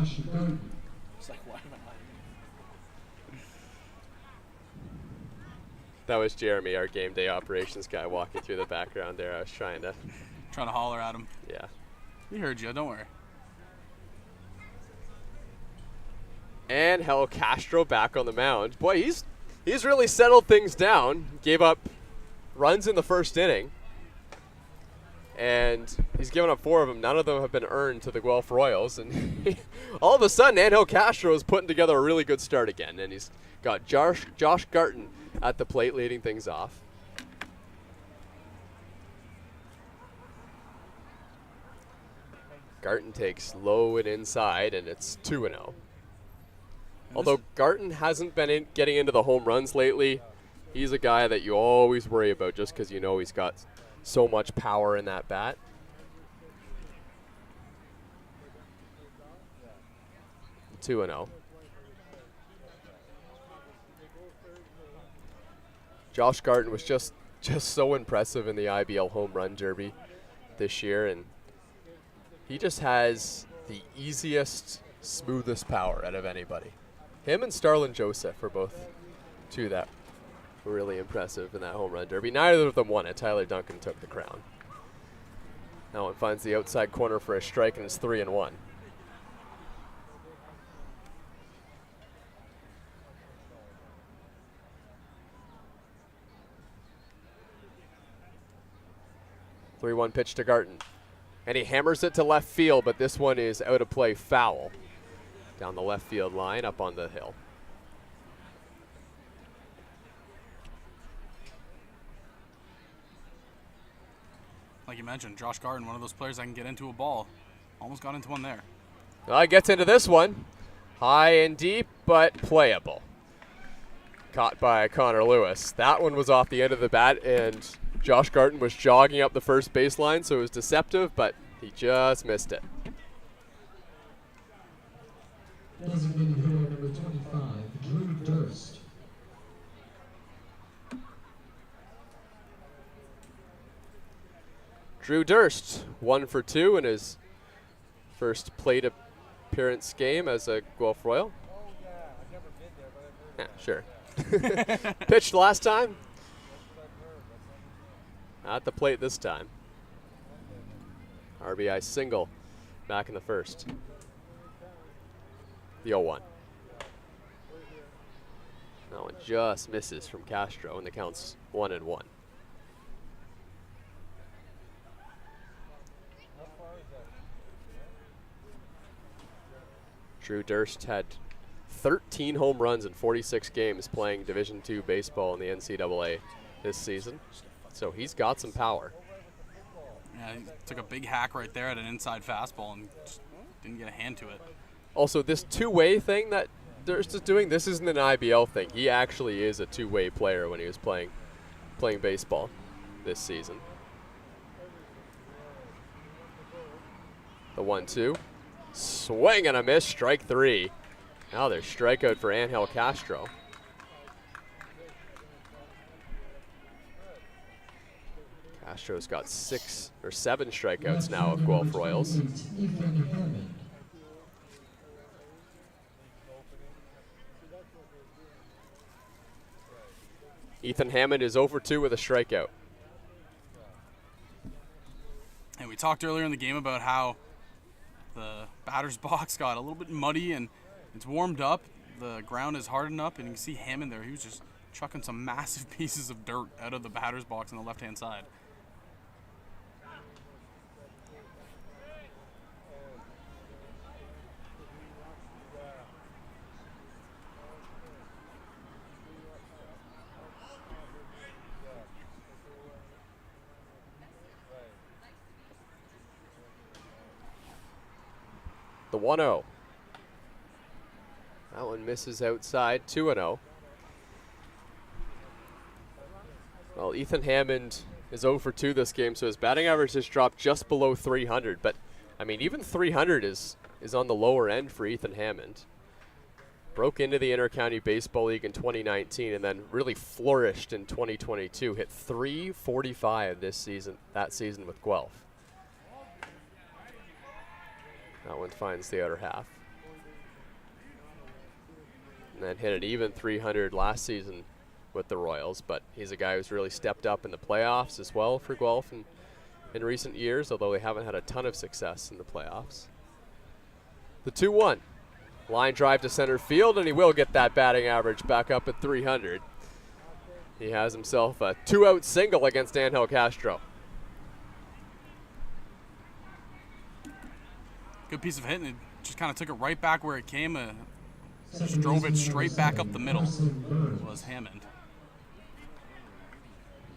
Josh Garden. It's like, why am I? That was Jeremy, our game day operations guy, walking through the background there. I was trying to Holler at him. Yeah. He heard you, don't worry. And Hel Castro back on the mound. Boy, he's really settled things down. Gave up runs in the first inning. And he's given up 4 of them. None of them have been earned to the Guelph Royals. And all of a sudden, Angel Castro is putting together a really good start again. And he's got Josh Garton at the plate leading things off. Garton takes low and inside, and it's 2-0. Although Garton hasn't been getting into the home runs lately, he's a guy that you always worry about just because you know he's got so much power in that bat. Two and 0. Josh Garton was just so impressive in the IBL home run derby this year, and he just has the easiest, smoothest power out of anybody. Him and Starlin Joseph were both two that were really impressive in that home run derby. Neither of them won it. Tyler Duncan took the crown. That one finds the outside corner for a strike, and it's 3-1. Three-one pitch to Garton. And he hammers it to left field, but this one is out of play, foul. Down the left field line, up on the hill. Like you mentioned, Josh Garton, one of those players that can get into a ball. Almost got into one there. Well, he gets into this one. High and deep, but playable. Caught by Connor Lewis. That one was off the end of the bat, and Josh Garton was jogging up the first baseline, so it was deceptive, but he just missed it. Designated hitter number 25, Drew Durst. Drew Durst, 1 for 2 in his first plate appearance game as a Guelph Royal. Yeah, sure. Pitched last time. At the plate this time. RBI single back in the first. The 0-1. That one just misses from Castro, and the count's 1-1. Drew Durst had 13 home runs in 46 games playing Division II baseball in the NCAA this season. So he's got some power. Yeah, he took a big hack right there at an inside fastball and just didn't get a hand to it. Also, this two-way thing that Durst is doing, this isn't an IBL thing. He actually is a two-way player when he was playing baseball this season. The 1-2. Swing and a miss, strike 3. Now there's strikeout for Angel Castro. Castro's got 6 or 7 strikeouts now of Guelph Royals. Ethan Hammond. Ethan Hammond is 0 for 2 with a strikeout. And we talked earlier in the game about how the batter's box got a little bit muddy and it's warmed up. The ground is hardened up, and you can see Hammond there. He was just chucking some massive pieces of dirt out of the batter's box on the left-hand side. The 1-0. That one misses outside, 2-0. Well, Ethan Hammond is 0 for 2 this game, so his batting average has dropped just below 300. But, I mean, even 300 is on the lower end for Ethan Hammond. Broke into the Inter-County Baseball League in 2019 and then really flourished in 2022. Hit .345 that season with Guelph. That one finds the outer half. and then hit an even .300 last season with the Royals. But he's a guy who's really stepped up in the playoffs as well for Guelph in recent years, although they haven't had a ton of success in the playoffs. The 2-1. Line drive to center field, and he will get that batting average back up at .300. He has himself a 2-out single against Angel Castro. Good piece of hitting. It just kind of took it right back where it came. Just drove it straight back up the middle. Was Hammond.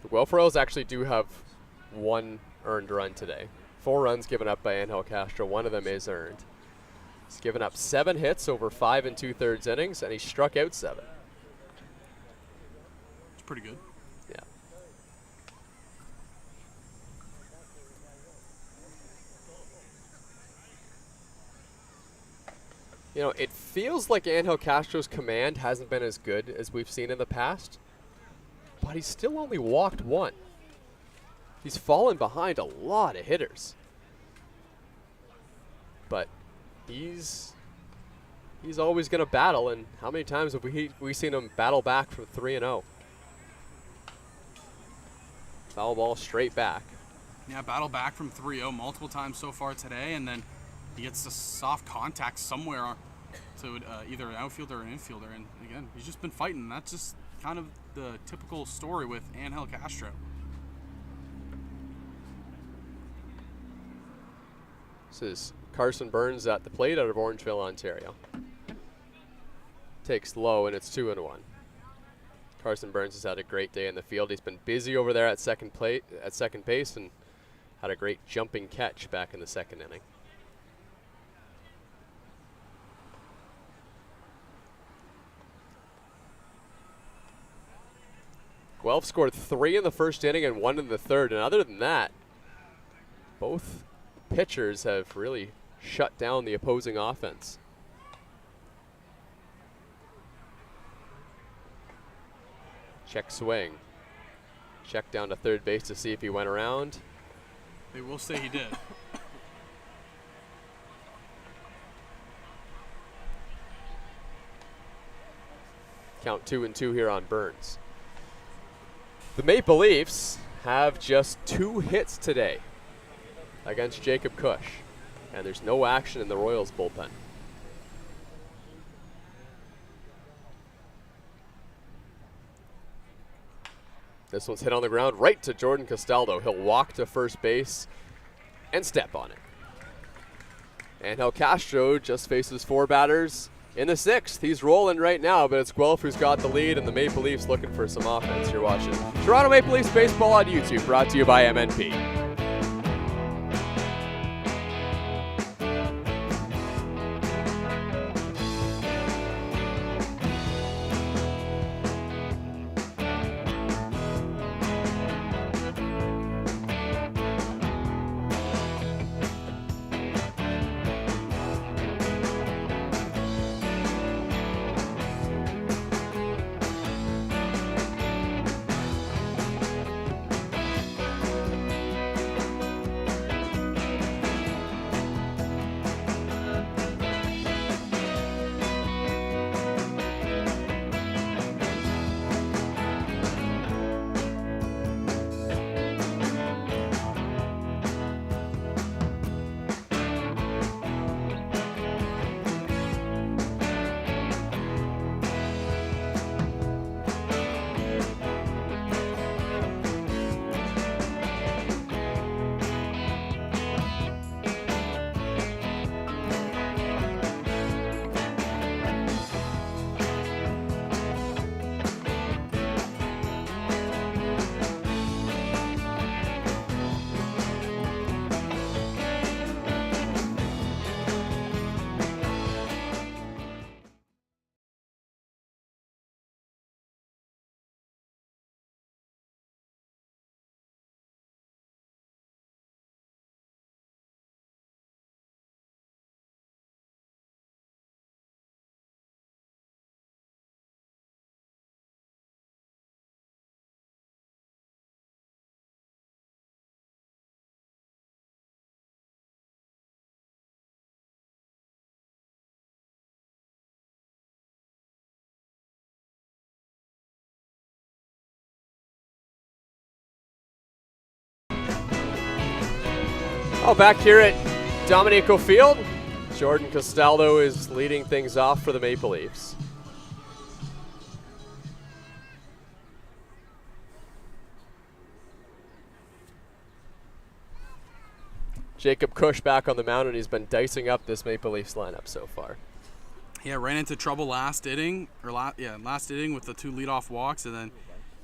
The Guelph Royals actually do have one earned run today. 4 runs given up by Angel Castro. One of them is earned. He's given up 7 hits over 5 2/3 innings, and he struck out 7. It's pretty good. Yeah. You know, it feels like Angel Castro's command hasn't been as good as we've seen in the past, but he's still only walked 1. He's fallen behind a lot of hitters. But he's always going to battle, and how many times have we seen him battle back from 3-0? Foul ball straight back. Yeah, battle back from 3-0 multiple times so far today, and then he gets a soft contact somewhere to either an outfielder or an infielder, and again, he's just been fighting. That's just kind of the typical story with Angel Castro. This is Carson Burns at the plate out of Orangeville, Ontario. Takes low, and it's 2-1. Carson Burns has had a great day in the field. He's been busy over there at second base, and had a great jumping catch back in the 2nd inning. Guelph scored 3 in the 1st inning and 1 in the 3rd, and other than that, both pitchers have really shut down the opposing offense. Check swing. Check down to 3rd base to see if he went around. They will say he did. Count 2-2 here on Burns. The Maple Leafs have just 2 hits today against Jacob Cush, and there's no action in the Royals bullpen. This one's hit on the ground right to Jordan Castaldo. He'll walk to first base and step on it. Angel Castro just faces 4 batters in the 6th. He's rolling right now, but it's Guelph who's got the lead, and the Maple Leafs looking for some offense. You're watching Toronto Maple Leafs Baseball on YouTube, brought to you by MNP. Oh, back here at Dominico Field, Jordan Castaldo is leading things off for the Maple Leafs. Jacob Cush back on the mound, and he's been dicing up this Maple Leafs lineup so far. Yeah, ran into trouble last inning with the 2 leadoff walks, and then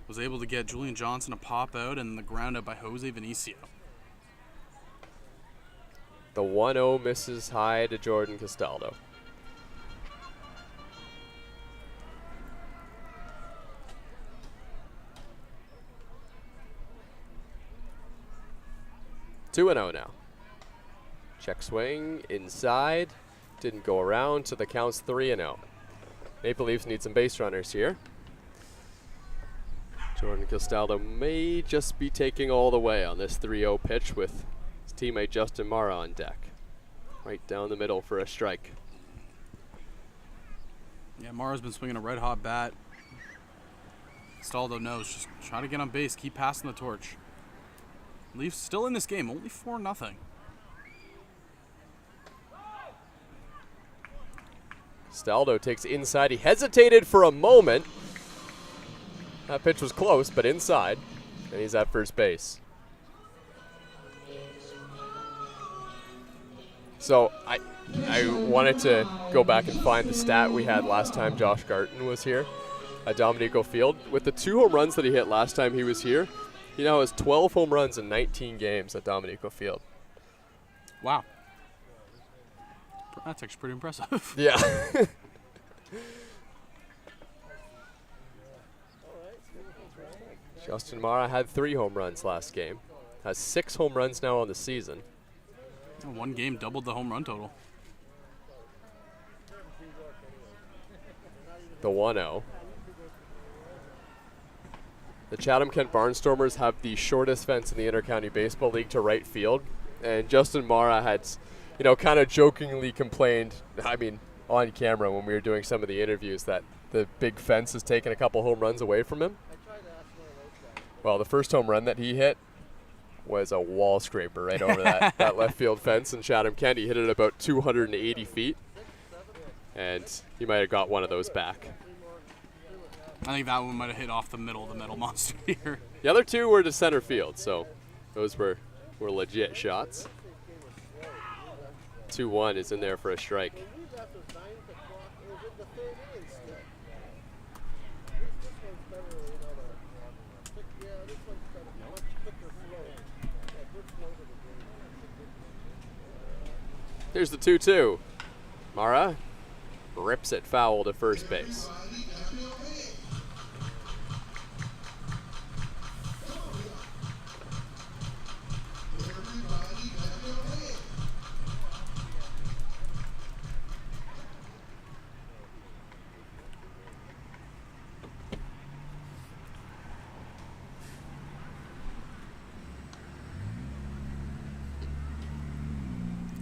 was able to get Julian Johnson to pop out and the ground out by Jose Vinicio. The 1-0 misses high to Jordan Castaldo. Two and 0 now. Check swing inside. Didn't go around, so the count's 3-0. Maple Leafs need some base runners here. Jordan Castaldo may just be taking all the way on this 3-0 pitch with his teammate Justin Mara on deck. Right down the middle for a strike. Yeah, Mara's been swinging a red-hot bat. Castaldo knows, just try to get on base, keep passing the torch. Leafs still in this game, only 4-0. Castaldo takes inside. He hesitated for a moment. That pitch was close, but inside. And he's at first base. So I wanted to go back and find the stat we had last time Josh Garton was here at Dominico Field. With the 2 home runs that he hit last time he was here, he now has 12 home runs in 19 games at Dominico Field. Wow. That's actually pretty impressive. Yeah. Justin Mara had 3 home runs last game. Has 6 home runs now on the season. One game doubled the home run total. The 1-0. The Chatham-Kent Barnstormers have the shortest fence in the Intercounty Baseball League to right field. And Justin Mara had, kind of jokingly complained, on camera when we were doing some of the interviews, that the big fence has taken a couple home runs away from him. Well, the first home run that he hit was a wall scraper right over that left field fence in Chatham-Kent. He hit it about 280 feet, and he might have got one of those back. I think that one might have hit off the middle of the metal monster here. The other 2 were to center field, so those were legit shots. 2-1 is in there for a strike. Here's the 2-2. Mara rips it foul to first base.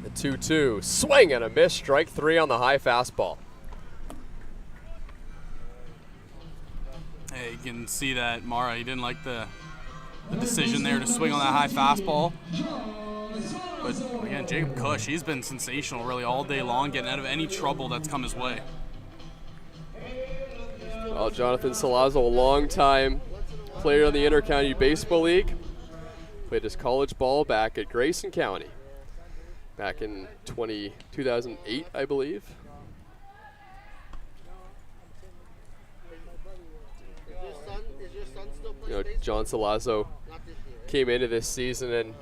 The 2-2, swing and a miss, strike 3 on the high fastball. Hey, you can see that Mara, he didn't like the decision there to swing on that high fastball. But again, Jacob Cush, he's been sensational really all day long, getting out of any trouble that's come his way. Well, Jonathan Salazzo, a long-time player in the Intercounty Baseball League, played his college ball back at Grayson County back in 2008, I believe. Is your son still playing baseball? John Salazzo came into this season, and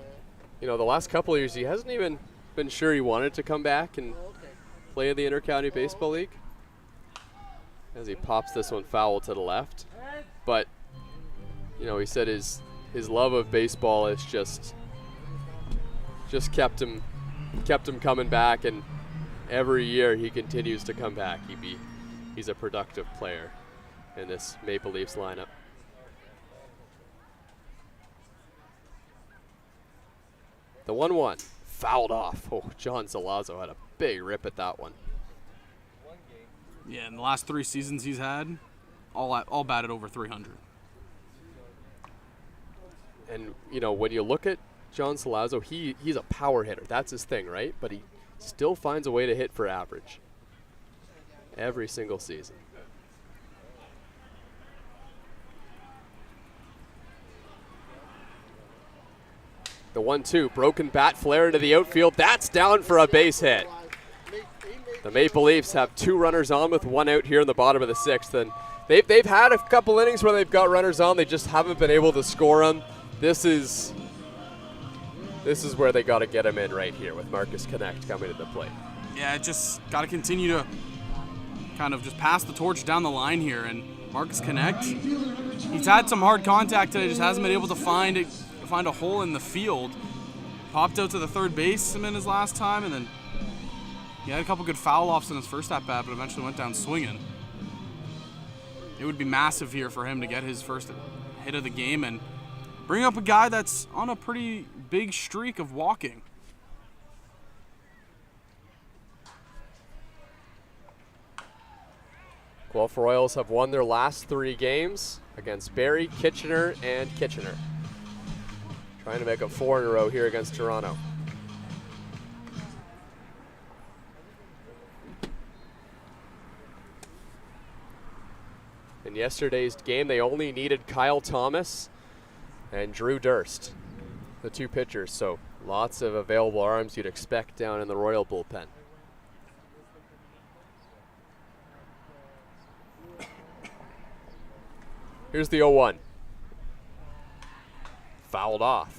the last couple of years he hasn't even been sure he wanted to come back and play in the Intercounty Baseball League, as he pops this one foul to the left. But he said his love of baseball has just kept him coming back, and every year he continues to come back. He's a productive player in this Maple Leafs lineup. The 1-1 fouled off. Oh, John Salazzo had a big rip at that one. Yeah, in the last 3 seasons he's had, all batted over 300. And when you look at John Salazzo, he's a power hitter. That's his thing, right? But he still finds a way to hit for average every single season. The 1-2, broken bat flare into the outfield. That's down for a base hit. The Maple Leafs have 2 runners on with 1 out here in the bottom of the 6th. And they've had a couple innings where they've got runners on. They just haven't been able to score them. This is where they got to get him in right here with Marcus Connect coming to the plate. Yeah, just got to continue to kind of just pass the torch down the line here. And Marcus Connect, he's had some hard contact today, just hasn't been able to find a hole in the field. Popped out to the third baseman his last time, and then he had a couple good foul offs in his first at bat, but eventually went down swinging. It would be massive here for him to get his first hit of the game and bring up a guy that's on a pretty big streak of walking. Guelph Royals have won their last 3 games against Barrie, Kitchener, and Kitchener. Trying to make it 4 in a row here against Toronto. In yesterday's game, they only needed Kyle Thomas and Drew Durst, the 2 pitchers, so lots of available arms you'd expect down in the Royal bullpen. Here's the 0-1. Fouled off.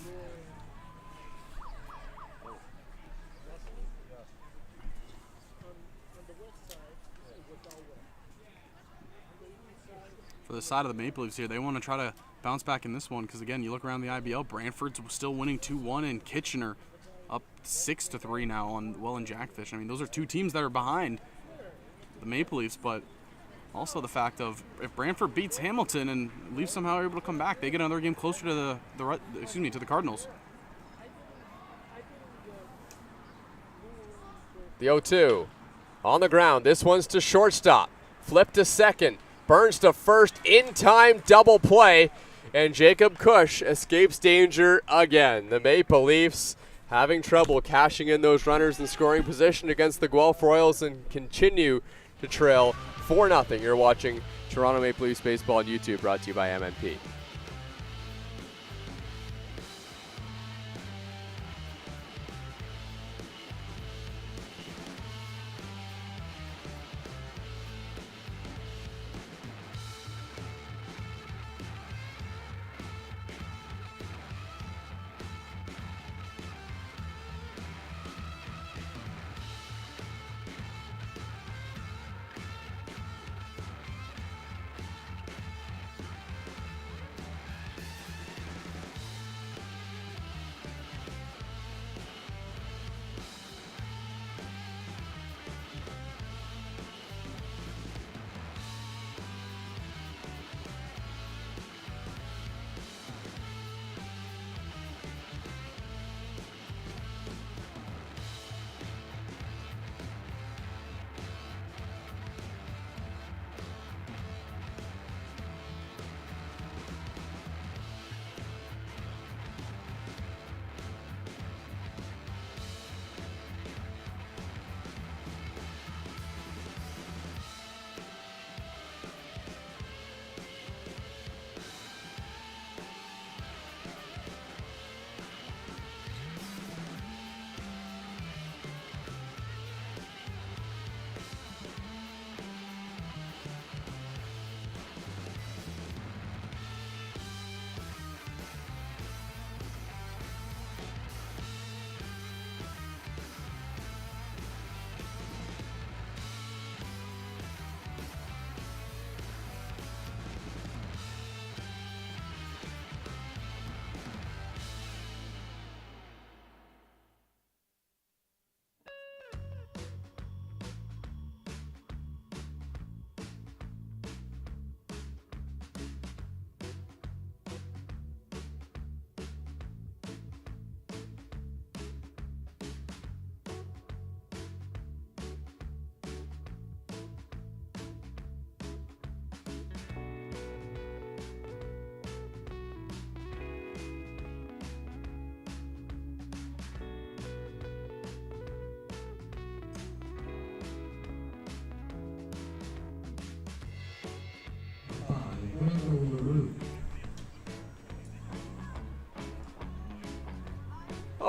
For the side of the Maple Leafs here, they want to try to bounce back in this one because, again, you look around the IBL, Brantford's still winning 2-1, and Kitchener up 6-3 now on Welland Jackfish. I mean, those are 2 teams that are behind the Maple Leafs, but also the fact of if Brantford beats Hamilton and Leafs somehow are able to come back, they get another game closer to the Cardinals. The 0-2 on the ground. This one's to shortstop. Flip to second. Burns to first. In time double play. And Jacob Cush escapes danger again. The Maple Leafs having trouble cashing in those runners in scoring position against the Guelph Royals and continue to trail 4-0. You're watching Toronto Maple Leafs baseball on YouTube, brought to you by MNP.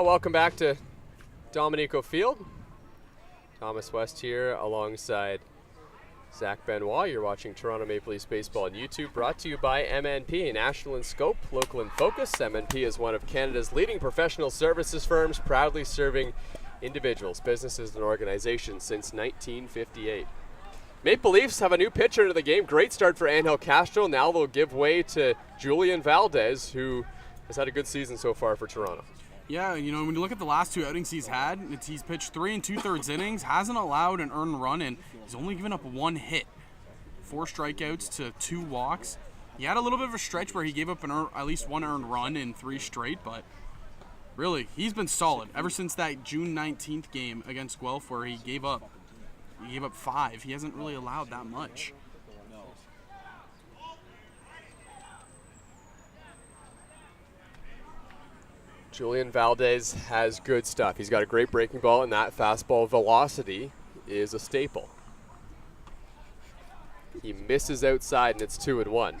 Well, welcome back to Dominico Field. Thomas West here alongside Zach Benoit. You're watching Toronto Maple Leafs Baseball on YouTube, brought to you by MNP, national in scope, local in focus. MNP is one of Canada's leading professional services firms, proudly serving individuals, businesses, and organizations since 1958. Maple Leafs have a new pitcher into the game. Great start for Angel Castro. Now they'll give way to Julian Valdez, who has had a good season so far for Toronto. Yeah, you know, when you look at the last 2 outings he's had, he's pitched 3 2/3 innings, hasn't allowed an earned run, and he's only given up 1 hit. 4 strikeouts to 2 walks. He had a little bit of a stretch where he gave up at least 1 earned run in 3 straight, but really, he's been solid ever since that June 19th game against Guelph where he gave up 5. He hasn't really allowed that much. Julian Valdez has good stuff. He's got a great breaking ball, and that fastball velocity is a staple. He misses outside, and it's 2-1.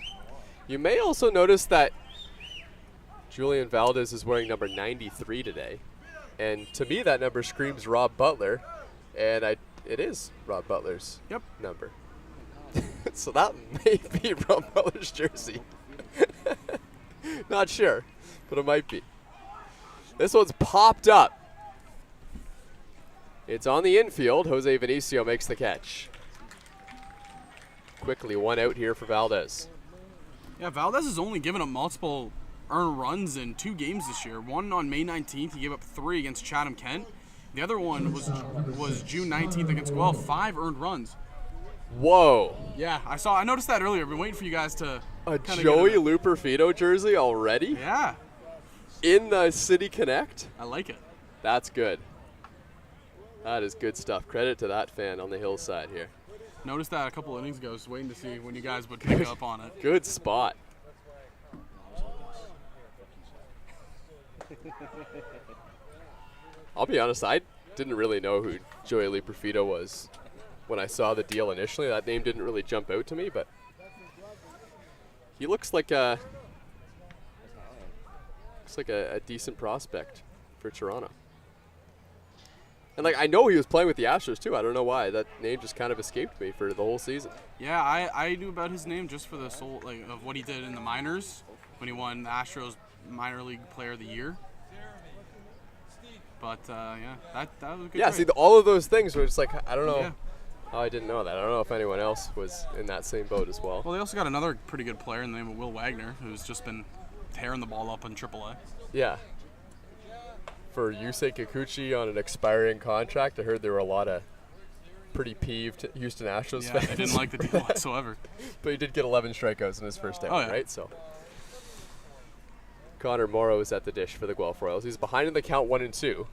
You may also notice that Julian Valdez is wearing number 93 today, and to me that number screams Rob Butler, and it is Rob Butler's number. So that may be Rob Butler's jersey. Not sure, but it might be. This one's popped up. It's on the infield. Jose Vinicio makes the catch. Quickly, 1 out here for Valdez. Yeah, Valdez has only given up multiple earned runs in 2 games this year. One on May 19th, he gave up 3 against Chatham-Kent. The other one was June 19th against Guelph, 5 earned runs. Whoa. Yeah, I noticed that earlier. I've been waiting for you guys to A Joey Luperfido jersey already? Yeah. In the City Connect? I like it. That's good. That is good stuff. Credit to that fan on the hillside here. Noticed that a couple innings ago. I was waiting to see when you guys would pick up on it. Good spot. I'll be honest, I didn't really know who Joey Luperfido was when I saw the deal initially. That name didn't really jump out to me, but he looks like a decent prospect for Toronto. And I know he was playing with the Astros too. I don't know why that name just kind of escaped me for the whole season. Yeah, I knew about his name just for the soul of what he did in the minors when he won the Astros minor league player of the year. But yeah, that was a good. Yeah, trade. see, all of those things were just I don't know. Yeah. Oh, I didn't know that. I don't know if anyone else was in that same boat as well. Well, they also got another pretty good player in the name of Will Wagner, who's just been tearing the ball up in AAA. Yeah. For Yusei Kikuchi on an expiring contract, I heard there were a lot of pretty peeved Houston Astros fans. They didn't like the deal whatsoever. But he did get 11 strikeouts in his first outing, right? So Connor Morrow is at the dish for the Guelph Royals. He's behind in the count 1-2.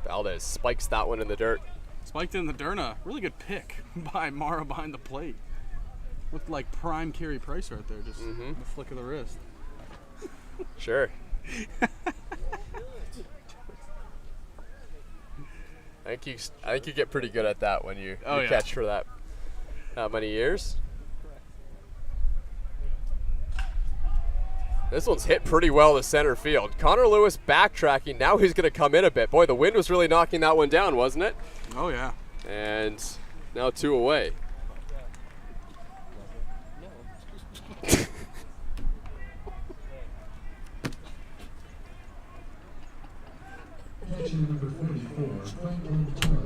Valdez spikes that one in the dirt. Spiked in the dirt. A really good pick by Morrow behind the plate. Looked like prime Carey Price right there, just the flick of the wrist. Sure. I think you get pretty good at that when you catch for that many years. This one's hit pretty well to center field. Connor Lewis backtracking. Now he's going to come in a bit. Boy, the wind was really knocking that one down, wasn't it? Oh, yeah. And now 2 away. Catcher number 44, Franklin Torres.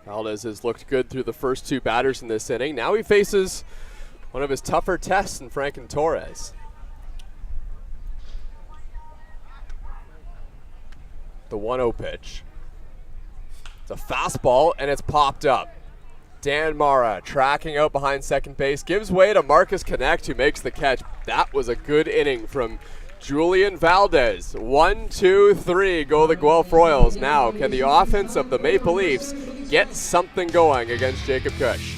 Valdez has looked good through the first 2 batters in this inning. Now he faces one of his tougher tests in Franklin Torres. The 1-0 pitch. It's a fastball, and it's popped up. Dan Mara tracking out behind second base, gives way to Marcus Connect, who makes the catch. That was a good inning from Julian Valdez. 1, 2, 3 go the Guelph Royals. Now, can the offense of the Maple Leafs get something going against Jacob Cush?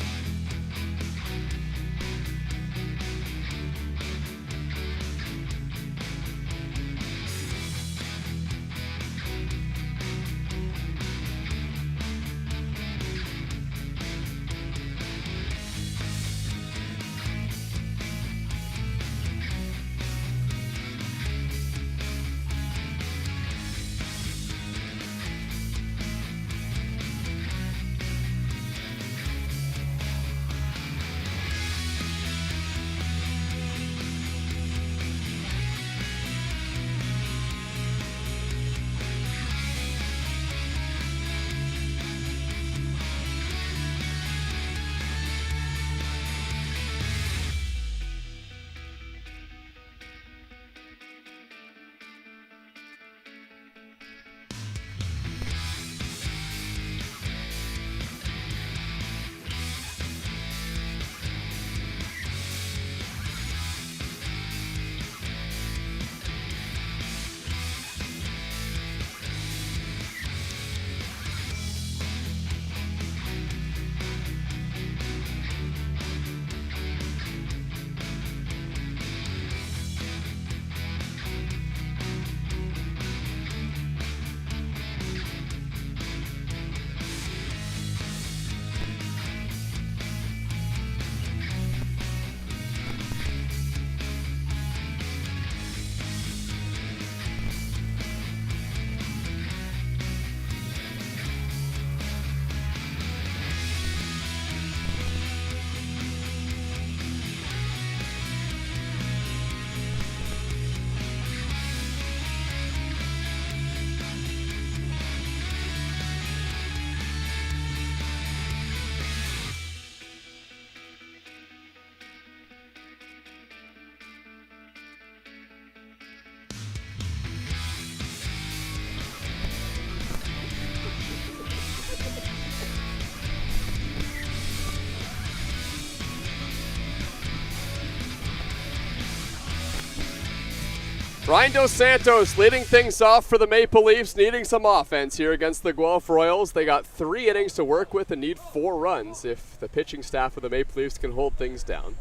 Ryan Dos Santos leading things off for the Maple Leafs, needing some offense here against the Guelph Royals. They got 3 innings to work with and need 4 runs if the pitching staff of the Maple Leafs can hold things down.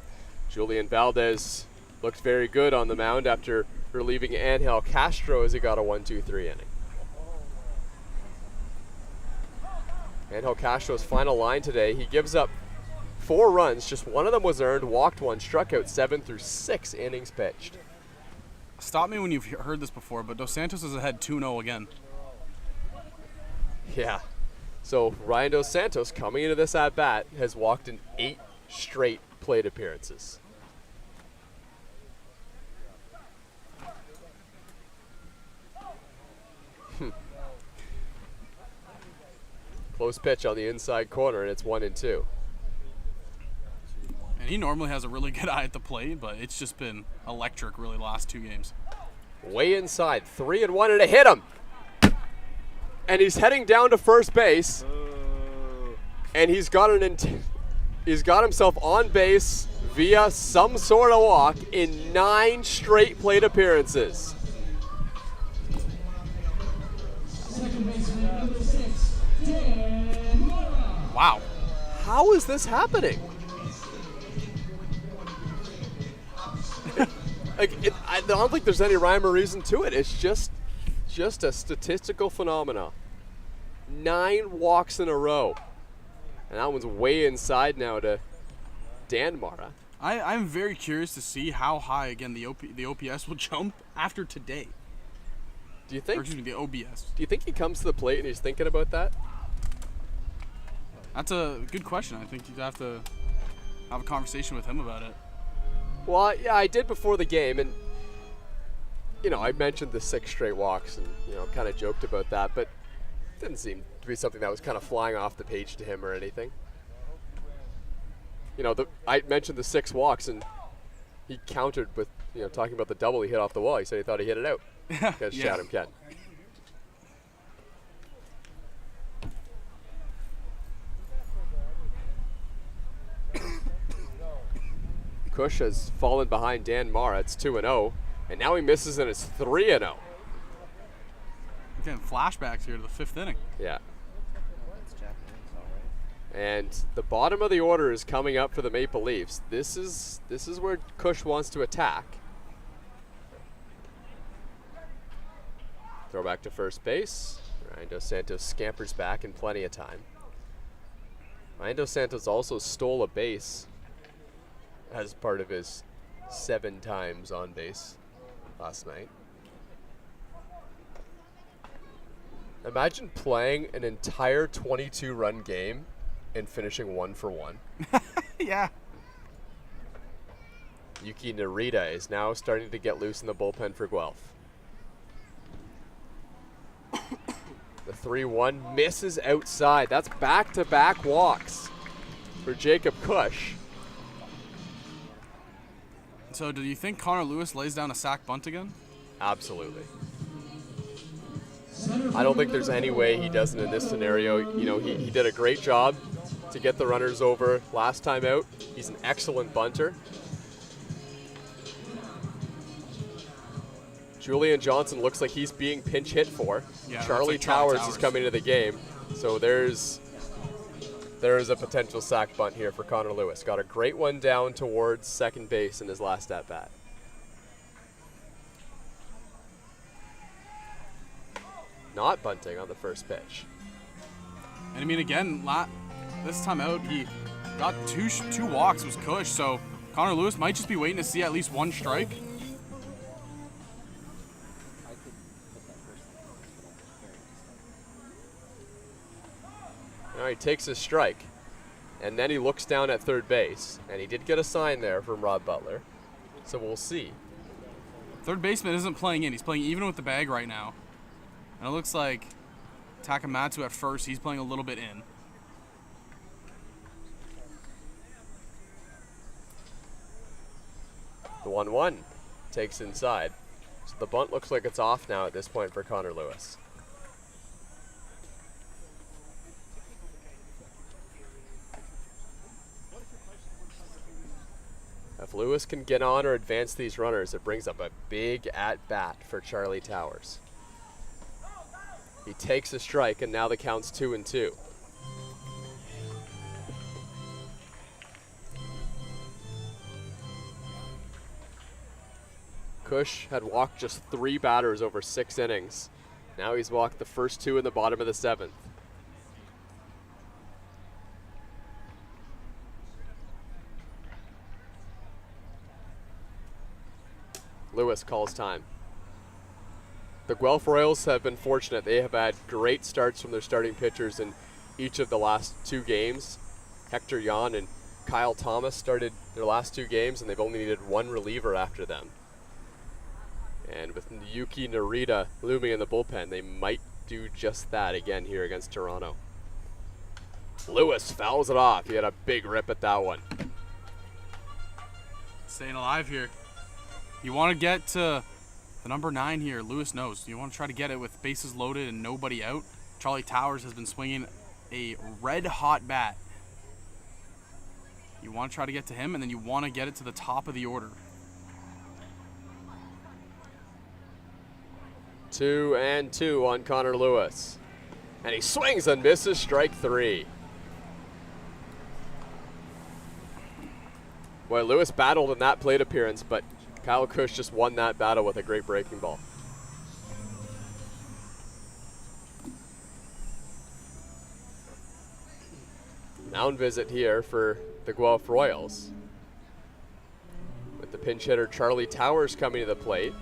Julian Valdez looked very good on the mound after relieving Angel Castro as he got a 1-2-3 inning. Angel Castro's final line today, he gives up 4 runs, just 1 of them was earned, walked 1, struck out 7 through 6 innings pitched. Stop me when you've heard this before, but Dos Santos is ahead 2-0 again. Yeah. So Ryan Dos Santos, coming into this at-bat, has walked in 8 straight plate appearances. Close pitch on the inside corner, and it's 1-2. And he normally has a really good eye at the plate, but it's just been electric really last 2 games. Way inside, 3-1, and it hit him. And he's heading down to first base, and he's got himself on base via some sort of walk in 9 straight plate appearances. Wow. How is this happening? I don't think there's any rhyme or reason to it. It's just a statistical phenomenon. 9 walks in a row. And that one's way inside now to Dan Mara. I'm very curious to see how high, again, the OPS will jump after today. Do you think? Or excuse me, the OBS. Do you think he comes to the plate and he's thinking about that? That's a good question. I think you'd have to have a conversation with him about it. Well, yeah, I did before the game, and, I mentioned the 6 straight walks and, kind of joked about that, but it didn't seem to be something that was kind of flying off the page to him or anything. I mentioned the 6 walks, and he countered with, talking about the double he hit off the wall. He said he thought he hit it out against Chatham Kent. Kush has fallen behind Dan Marr. It's 2-0, and now he misses and it's 3-0. Getting flashbacks here to the 5th inning. Yeah. And the bottom of the order is coming up for the Maple Leafs. This is where Kush wants to attack. Throw back to first base. Ryan Dos Santos scampers back in plenty of time. Ryan Dos Santos also stole a base as part of his 7 times on base last night. Imagine playing an entire 22-run game and finishing 1 for 1. Yeah. Yuki Narita is now starting to get loose in the bullpen for Guelph. The 3-1 misses outside. That's back-to-back walks for Jacob Kush. So do you think Connor Lewis lays down a sack bunt again? Absolutely. I don't think there's any way he doesn't in this scenario. You know, he did a great job to get the runners over last time out. He's an excellent bunter. Julian Johnson looks like he's being pinch hit for. Yeah, Charlie like Towers is coming to the game. So there is a potential sack bunt here for Connor Lewis. Got a great one down towards second base in his last at-bat. Not bunting on the first pitch. And I mean, again, this time out, he got two walks, was Kush, so Connor Lewis might just be waiting to see at least 1 strike. Now he takes his strike, and then he looks down at third base, and he did get a sign there from Rob Butler, so we'll see. Third baseman isn't playing in. He's playing even with the bag right now. And it looks like Takamatsu at first, he's playing a little bit in. The 1-1 takes inside. So the bunt looks like it's off now at this point for Connor Lewis. If Lewis can get on or advance these runners, it brings up a big at-bat for Charlie Towers. He takes a strike, and now the count's 2-2. Kush had walked just 3 batters over 6 innings. Now he's walked the first 2 in the bottom of the 7th. Lewis calls time. The Guelph Royals have been fortunate. They have had great starts from their starting pitchers in each of the last 2 games. Hector Yan and Kyle Thomas started their last 2 games, and they've only needed 1 reliever after them. And with Yuki Narita looming in the bullpen, they might do just that again here against Toronto. Lewis fouls it off. He had a big rip at that one. Staying alive here. You want to get to the number 9 here. Lewis knows. You want to try to get it with bases loaded and nobody out. Charlie Towers has been swinging a red-hot bat. You want to try to get to him, and then you want to get it to the top of the order. 2-2 on Connor Lewis. And he swings and misses, strike 3. Boy, Lewis battled in that plate appearance, but Kyle Kush just won that battle with a great breaking ball. Mound visit here for the Guelph Royals, with the pinch hitter Charlie Towers coming to the plate.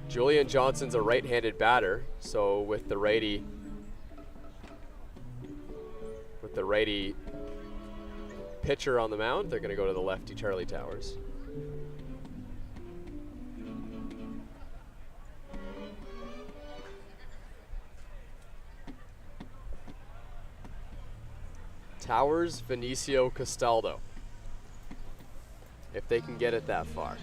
Julian Johnson's a right-handed batter, so with the righty pitcher on the mound, they're going to go to the lefty Charlie Towers. Towers, Vinicio, Castaldo, if they can get it that far.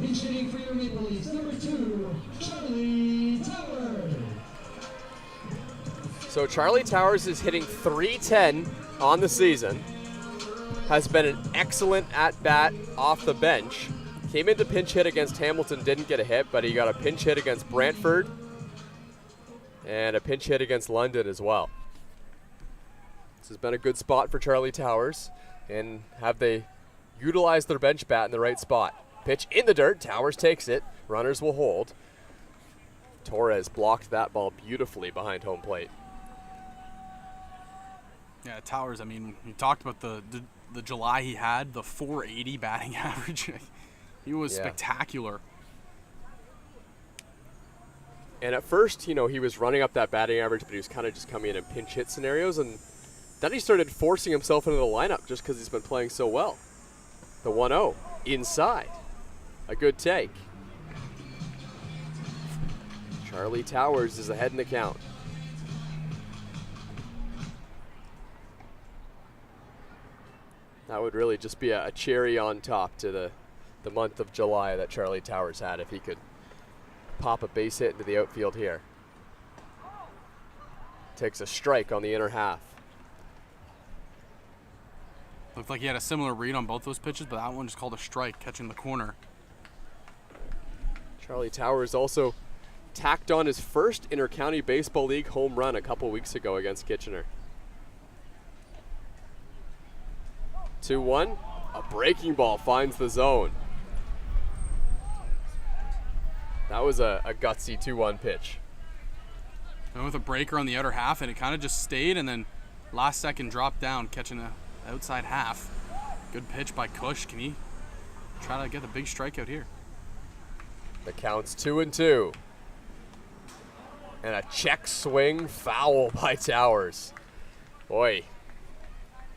Pinch hitting for your Maple Leafs, number 2, Charlie Towers. So Charlie Towers is hitting .310 on the season. Has been an excellent at-bat off the bench. Came into pinch hit against Hamilton, didn't get a hit, but he got a pinch hit against Brantford and a pinch hit against London as well. This has been a good spot for Charlie Towers, and have they utilized their bench bat in the right spot. Pitch in the dirt, Towers takes it, runners will hold. Torres blocked that ball beautifully behind home plate. Yeah, Towers, I mean, we talked about the July he had, the .480 batting average. He was spectacular. And at first, you know, he was running up that batting average, but he was kind of just coming in pinch hit scenarios, and then he started forcing himself into the lineup just because he's been playing so well. The 1-0 inside. A good take. Charlie Towers is ahead in the count. That would really just be a cherry on top to the month of July that Charlie Towers had if he could pop a base hit into the outfield here. Takes a strike on the inner half. Looked like he had a similar read on both those pitches, but that one just called a strike, catching the corner. Charlie Towers also tacked on his first Inter-County Baseball League home run a couple weeks ago against Kitchener. 2-1, a breaking ball finds the zone. That was a gutsy 2-1 pitch. And with a breaker on the outer half, and it kind of just stayed, and then last second dropped down, catching the outside half. Good pitch by Cush. Can he try to get a big strikeout here? The count's 2-2. And a check swing foul by Towers. Boy,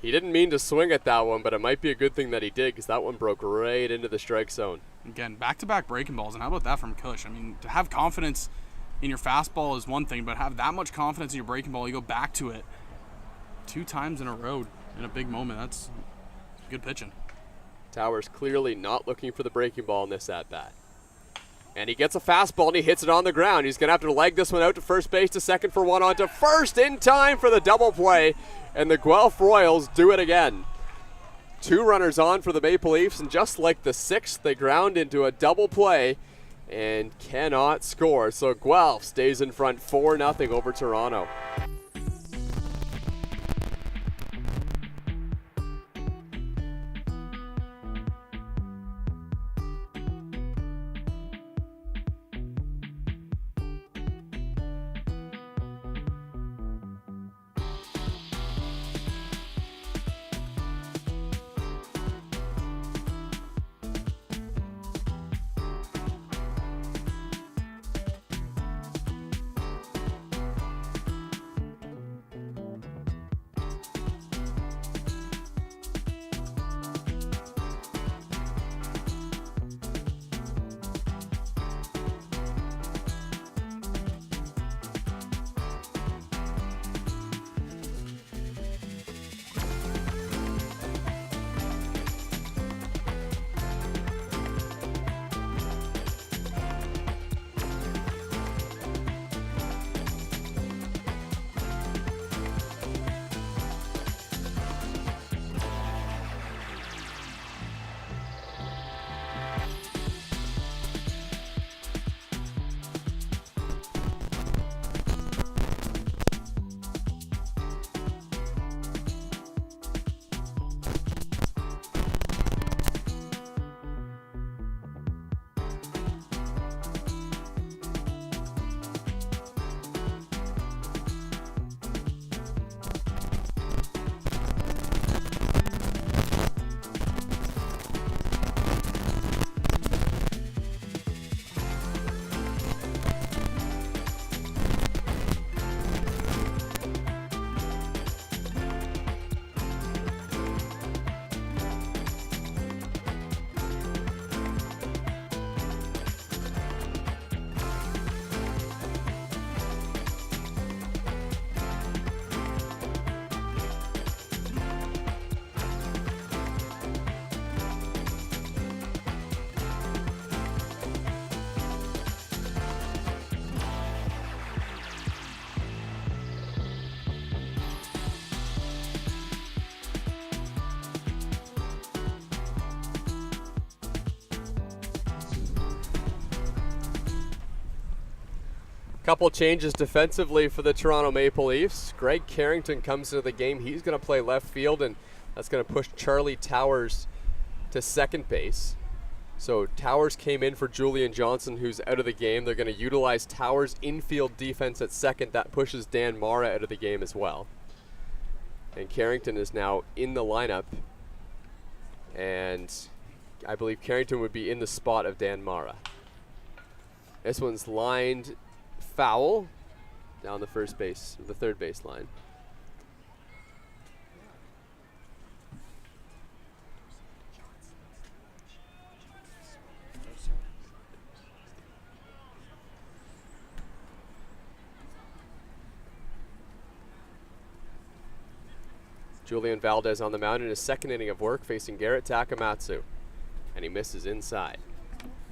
he didn't mean to swing at that one, but it might be a good thing that he did, because that one broke right into the strike zone. Again, back-to-back breaking balls, and how about that from Cush? I mean, to have confidence in your fastball is one thing, but have that much confidence in your breaking ball, you go back to it 2 times in a row in a big moment. That's good pitching. Towers clearly not looking for the breaking ball in this at-bat. And he gets a fastball and he hits it on the ground. He's going to have to leg this one out to first base, to second for one, on to first in time for the double play. And the Guelph Royals do it again. 2 runners on for the Maple Leafs, and just like the 6th, they ground into a double play and cannot score. So Guelph stays in front 4-0 over Toronto. Couple changes defensively for the Toronto Maple Leafs. Greg Carrington comes into the game. He's going to play left field, and that's going to push Charlie Towers to second base. So Towers came in for Julian Johnson, who's out of the game. They're going to utilize Towers' infield defense at second. That pushes Dan Mara out of the game as well. And Carrington is now in the lineup. And I believe Carrington would be in the spot of Dan Mara. This one's lined foul down the third base line. Julian Valdez on the mound in his second inning of work facing Garrett Takamatsu. And he misses inside.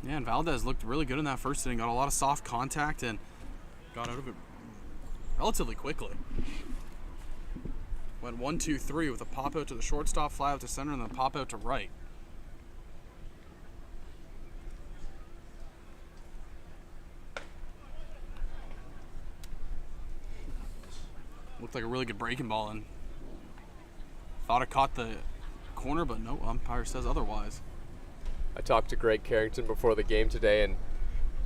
Yeah, and Valdez looked really good in that first inning. Got a lot of soft contact and got out of it relatively quickly. Went 1-2-3 with a pop out to the shortstop, fly out to center, and then pop out to right. Looked like a really good breaking ball, and thought it caught the corner, but no, umpire says otherwise. I talked to Greg Carrington before the game today, and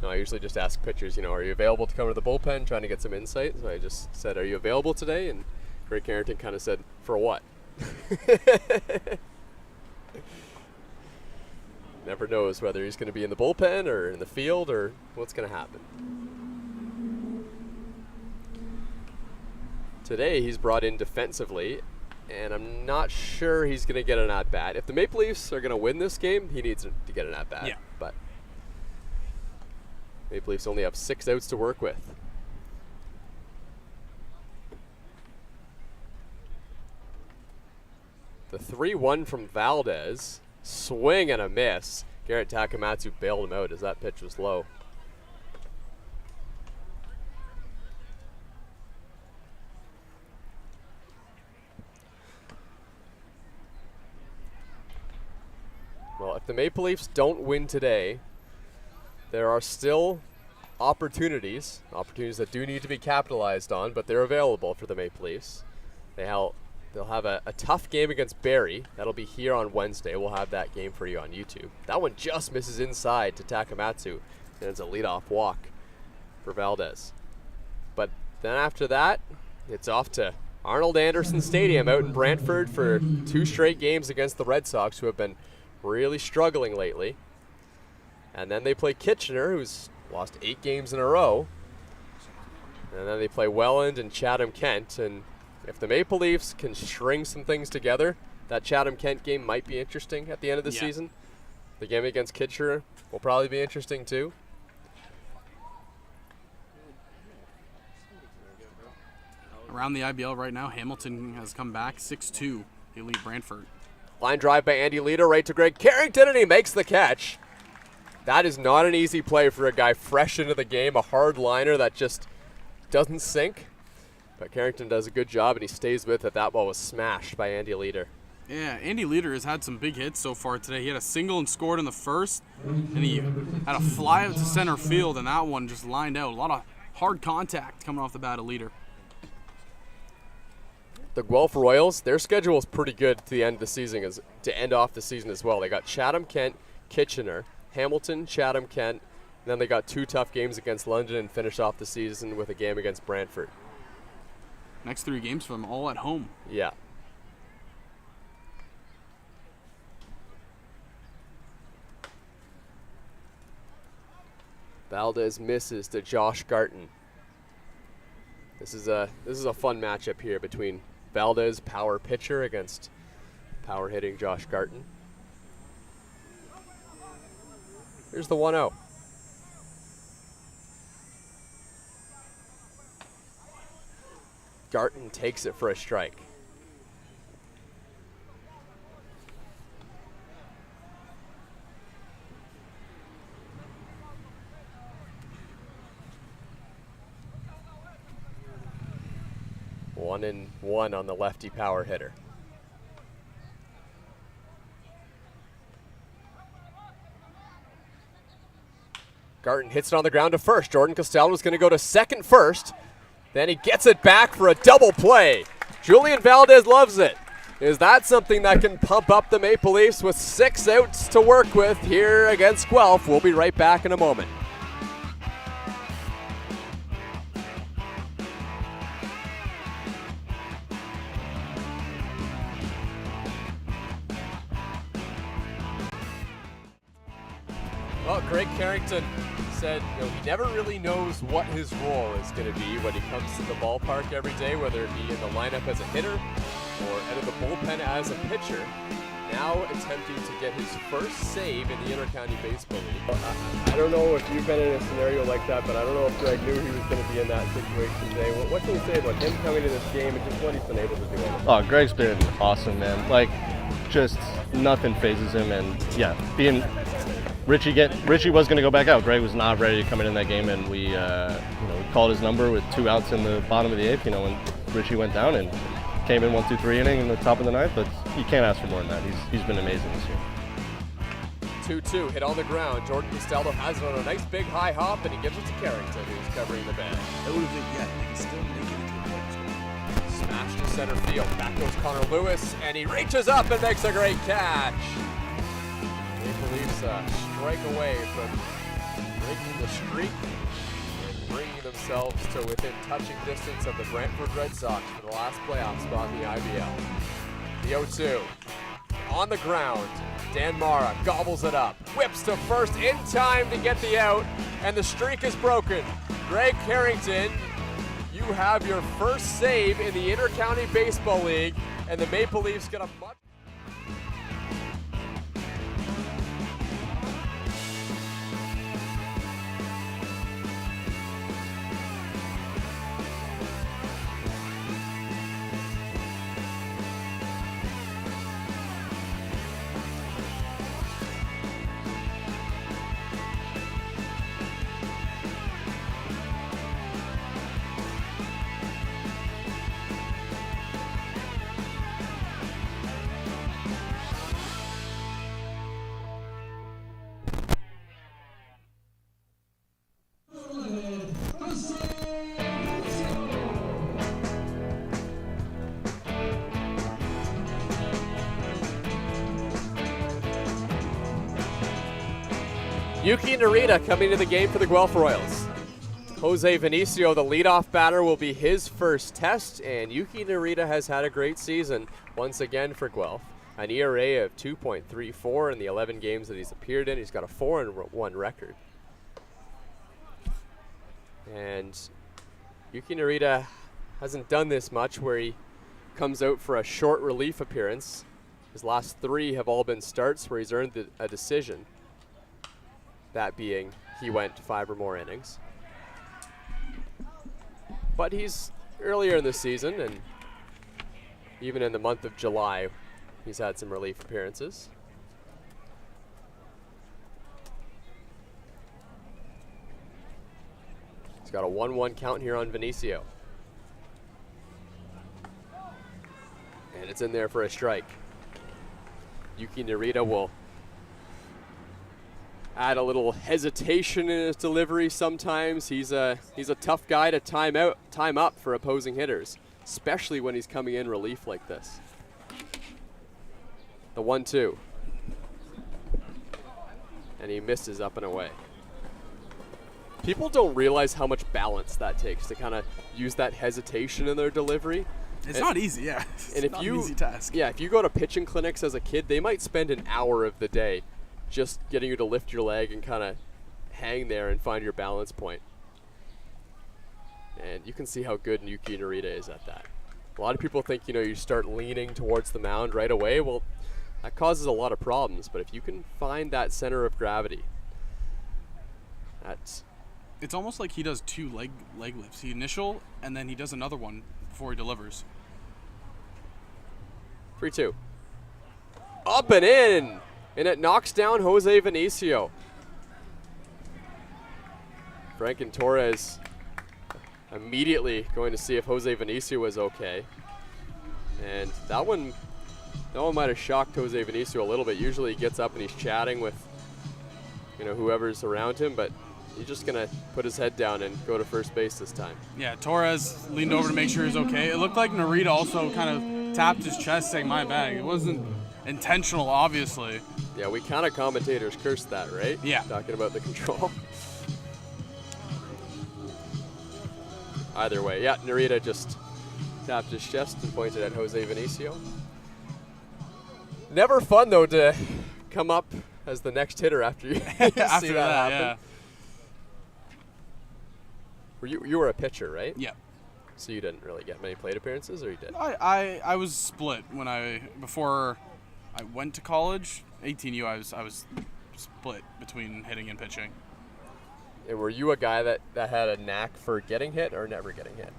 I usually just ask pitchers, are you available to come to the bullpen, trying to get some insight? So I just said, are you available today? And Greg Carrington kind of said, for what? Never knows whether he's going to be in the bullpen or in the field or what's going to happen. Today he's brought in defensively, and I'm not sure he's going to get an at-bat. If the Maple Leafs are going to win this game, he needs to get an at-bat. Yeah. But Maple Leafs only have 6 outs to work with. The 3-1 from Valdez. Swing and a miss. Garrett Takamatsu bailed him out as that pitch was low. Well, if the Maple Leafs don't win today, there are still opportunities that do need to be capitalized on, but they're available for the Maple Leafs. They'll have a tough game against Barrie. That'll be here on Wednesday. We'll have that game for you on YouTube. That one just misses inside to Takamatsu, and it's a leadoff walk for Valdez. But then after that, it's off to Arnold Anderson Stadium out in Brantford for 2 straight games against the Red Sox, who have been really struggling lately. And then they play Kitchener, who's lost 8 games in a row. And then they play Welland and Chatham-Kent. And if the Maple Leafs can string some things together, that Chatham-Kent game might be interesting at the end of the season. The game against Kitchener will probably be interesting too. Around the IBL right now, Hamilton has come back 6-2. They lead Brantford. Line drive by Andy Leader right to Greg Carrington, and he makes the catch. That is not an easy play for a guy fresh into the game, a hard liner that just doesn't sink. But Carrington does a good job, and he stays with it. That ball was smashed by Andy Leader. Yeah, Andy Leader has had some big hits so far today. He had a single and scored in the first, and he had a fly out to center field, and that one just lined out. A lot of hard contact coming off the bat of Leader. The Guelph Royals, their schedule is pretty good to the end of the season, to end off the season as well. They got Chatham-Kent, Kitchener, Hamilton, Chatham-Kent, and then they got 2 tough games against London and finish off the season with a game against Brantford. Next 3 games for them all at home. Yeah. Valdez misses to Josh Garton. This is a fun matchup here between Valdez, power pitcher, against power hitting Josh Garton. Here's the 1-0. Garton takes it for a strike. One and one on the lefty power hitter. Garten hits it on the ground to first. Jordan Costello is going to go to second first. Then he gets it back for a double play. Julian Valdez loves it. Is that something that can pump up the Maple Leafs with 6 outs to work with here against Guelph? We'll be right back in a moment. Well, Greg Carrington said he never really knows what his role is going to be when he comes to the ballpark every day, whether it be in the lineup as a hitter or out of the bullpen as a pitcher. Now attempting to get his first save in the Intercounty Baseball League. I don't know if you've been in a scenario like that, but I don't know if Greg knew he was going to be in that situation today. What can you say about him coming to this game and just what he's been able to do? Oh, Greg's been awesome, man. Like, just nothing phases him, and yeah, being Richie was going to go back out. Greg was not ready to come in that game, and we called his number with 2 outs in the bottom of the 8th. When Richie went down and came in 1-2-3 inning in the top of the 9th, but you can't ask for more than that. He's been amazing this year. 2-2 hit on the ground. Jordan Costello has it on a nice big high hop, and he gives it to Carrington, who's covering the bag. That would have been, he can still make it into the Smash to center field. Back goes Connor Lewis, and he reaches up and makes a great catch. Maple Leafs strike away from breaking the streak and bringing themselves to within touching distance of the Brantford Red Sox for the last playoff spot in the IBL. The 0-2 on the ground. Dan Mara gobbles it up, whips to first in time to get the out, and the streak is broken. Greg Carrington, you have your first save in the Intercounty Baseball League, and the Maple Leafs get a much... Yuki Narita coming to the game for the Guelph Royals. Jose Vinicio, the leadoff batter, will be his first test, and Yuki Narita has had a great season once again for Guelph. An ERA of 2.34 in the 11 games that he's appeared in. He's got a 4-1 record. And Yuki Narita hasn't done this much where he comes out for a short relief appearance. His last 3 have all been starts where he's earned a decision. That being, he went 5 or more innings. But he's earlier in the season, and even in the month of July, he's had some relief appearances. He's got a 1-1 count here on Vinicio. And it's in there for a strike. Yuki Narita will add a little hesitation in his delivery sometimes. He's a tough guy to time up for opposing hitters, especially when he's coming in relief like this. The 1-2. And he misses up and away. People don't realize how much balance that takes to kind of use that hesitation in their delivery. It's not easy, yeah. It's not an easy task. Yeah, if you go to pitching clinics as a kid, they might spend an hour of the day just getting you to lift your leg and kind of hang there and find your balance point. And you can see how good Yuki Narita is at that. A lot of people think, you start leaning towards the mound right away. Well, that causes a lot of problems. But if you can find that center of gravity, that's... It's almost like he does 2 leg lifts. He initial, and then he does another one before he delivers. 3-2. Up and in! And it knocks down Jose Vinicio. Franken Torres immediately going to see if Jose Vinicio was okay. And that one might have shocked Jose Vinicio a little bit. Usually he gets up and he's chatting with whoever's around him, but he's just going to put his head down and go to first base this time. Yeah, Torres leaned over to make sure he's okay. It looked like Narita also kind of tapped his chest saying, my bad. It wasn't intentional, obviously. Yeah, we kind of commentators cursed that, right? Yeah. Talking about the control. Either way, yeah, Narita just tapped his chest and pointed at Jose Vinicio. Never fun, though, to come up as the next hitter after you see that happen. Yeah. You were a pitcher, right? Yeah. So you didn't really get many plate appearances, or you did? I was split before I went to college. 18U, I was split between hitting and pitching. And were you a guy that had a knack for getting hit or never getting hit?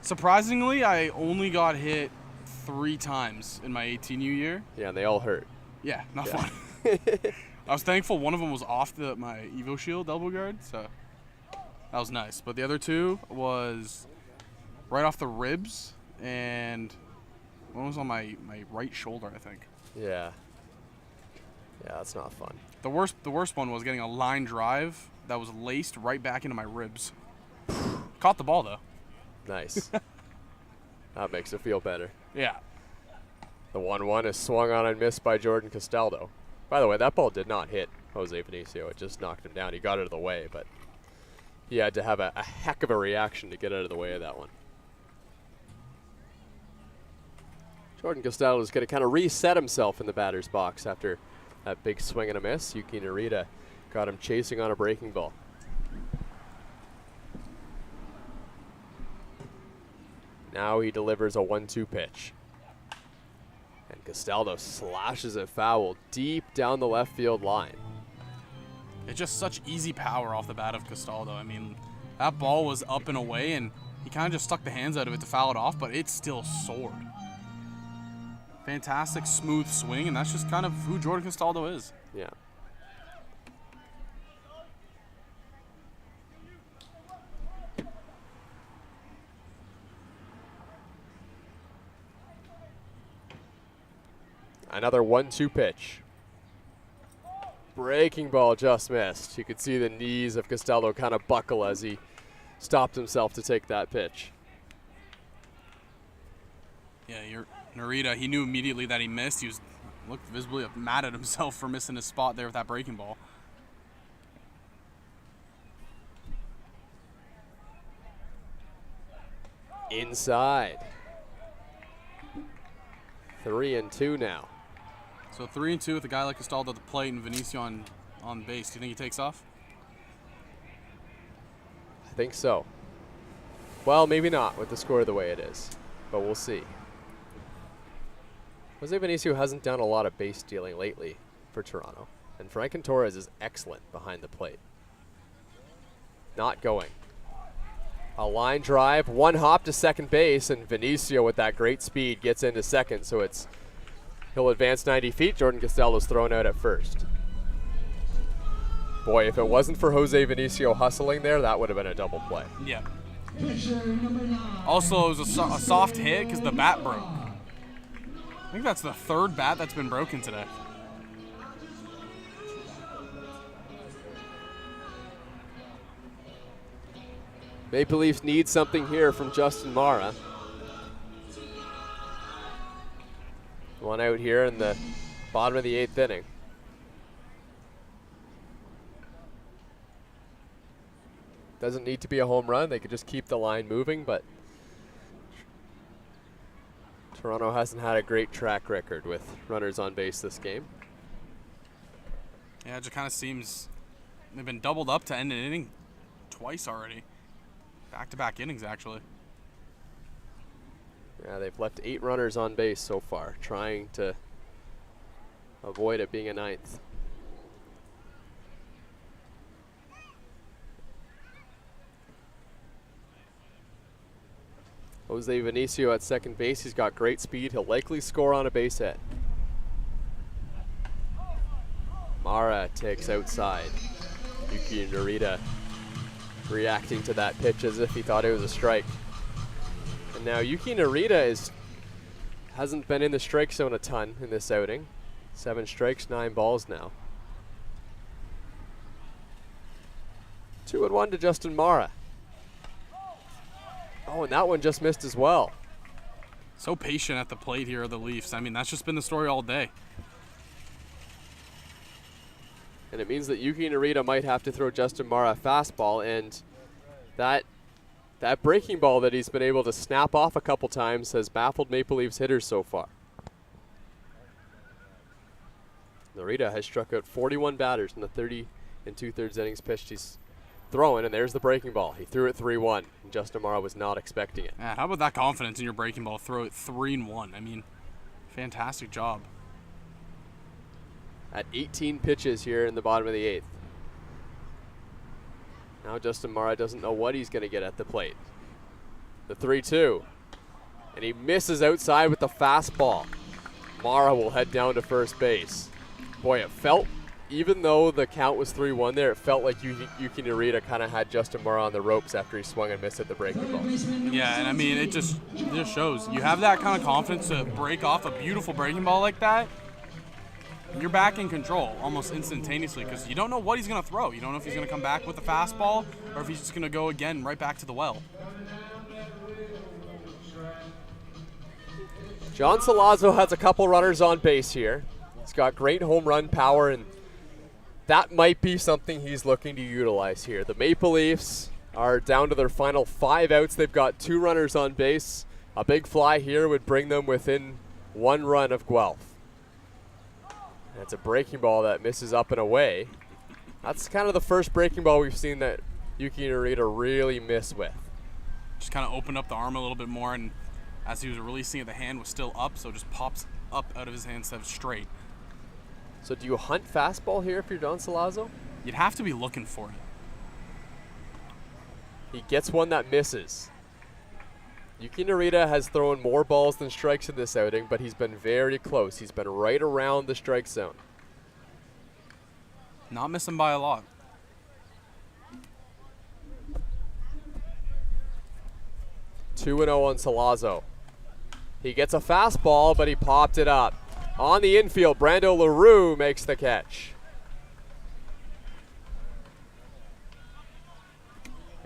Surprisingly, I only got hit 3 times in my 18U year. Yeah, and they all hurt. Yeah, not fun. I was thankful one of them was off my Evo Shield elbow guard, so that was nice. But the other 2 was right off the ribs, and one was on my right shoulder, I think. Yeah. Yeah, that's not fun. The worst one was getting a line drive that was laced right back into my ribs. Caught the ball, though. Nice. That makes it feel better. Yeah. The 1-1 is swung on and missed by Jordan Castaldo. By the way, that ball did not hit Jose Vinicio. It just knocked him down. He got out of the way, but he had to have a heck of a reaction to get out of the way of that one. Jordan Castaldo is going to kind of reset himself in the batter's box after that big swing and a miss. Yuki Narita got him chasing on a breaking ball. Now he delivers a 1-2 pitch. And Castaldo slashes it foul deep down the left field line. It's just such easy power off the bat of Castaldo. I mean, that ball was up and away, and he kind of just stuck the hands out of it to foul it off, but it still soared. Fantastic, smooth swing, and that's just kind of who Jordan Castaldo is. Yeah. Another 1-2 pitch. Breaking ball just missed. You could see the knees of Castaldo kind of buckle as he stopped himself to take that pitch. Yeah, Narita, he knew immediately that he missed. He looked visibly mad at himself for missing his spot there with that breaking ball. Inside. 3-2 now. So 3-2 with a guy like Castaldo at the plate and Vinicio on base. Do you think he takes off? I think so. Well, maybe not with the score the way it is, but we'll see. Jose Vinicio hasn't done a lot of base stealing lately for Toronto, and Franken Torres is excellent behind the plate. Not going. A line drive, 1 hop to second base, and Vinicio with that great speed gets into second, so he'll advance 90 feet. Jordan Castaldo's thrown out at first. Boy, if it wasn't for Jose Vinicio hustling there, that would have been a double play. Yeah. Also, it was a soft hit because the bat broke. I think that's the 3rd bat that's been broken today. Maple Leafs need something here from Justin Mara. One out here in the bottom of the 8th inning. Doesn't need to be a home run. They could just keep the line moving, but Toronto hasn't had a great track record with runners on base this game. Yeah, it just kind of seems they've been doubled up to end an inning twice already. Back-to-back innings, actually. Yeah, they've left 8 runners on base so far, trying to avoid it being a 9th. Jose Vinicio at second base. He's got great speed. He'll likely score on a base hit. Mara takes outside. Yuki Narita reacting to that pitch as if he thought it was a strike. And now Yuki Narita hasn't been in the strike zone a ton in this outing. 7 strikes, 9 balls now. 2-1 to Justin Mara. Oh, and that one just missed as well. So patient at the plate here are the Leafs. I mean, that's just been the story all day. And it means that Yuki Narita might have to throw Justin Mara a fastball, and that breaking ball that he's been able to snap off a couple times has baffled Maple Leafs hitters so far. Narita has struck out 41 batters in the 30 and 2/3 innings pitched. He's throwing, and there's the breaking ball. He threw it 3-1, and Justin Mara was not expecting it. Yeah, how about that confidence in your breaking ball? Throw it 3-1. I mean, fantastic job. At 18 pitches here in the bottom of the 8th. Now Justin Mara doesn't know what he's going to get at the plate. The 3-2. And he misses outside with the fastball. Mara will head down to first base. Boy, it felt, even though the count was 3-1 there, it felt like Yuki Narita kind of had Justin Mara on the ropes after he swung and missed at the breaking ball. Yeah, and I mean, it just shows. You have that kind of confidence to break off a beautiful breaking ball like that, you're back in control almost instantaneously because you don't know what he's going to throw. You don't know if he's going to come back with a fastball or if he's just going to go again right back to the well. John Salazzo has a couple runners on base here. He's got great home run power, and that might be something he's looking to utilize here. The Maple Leafs are down to their final 5 outs. They've got 2 runners on base. A big fly here would bring them within 1 run of Guelph. That's a breaking ball that misses up and away. That's kind of the first breaking ball we've seen that Yuki Narita really miss with. Just kind of opened up the arm a little bit more, and as he was releasing it, the hand was still up, so it just pops up out of his hand instead of straight. So do you hunt fastball here if you're Don Salazzo? You'd have to be looking for it. He gets one that misses. Yuki Narita has thrown more balls than strikes in this outing, but he's been very close. He's been right around the strike zone. Not missing by a lot. Two 2-0 on Salazzo. He gets a fastball, but he popped it up. On the infield, Brando LaRue makes the catch.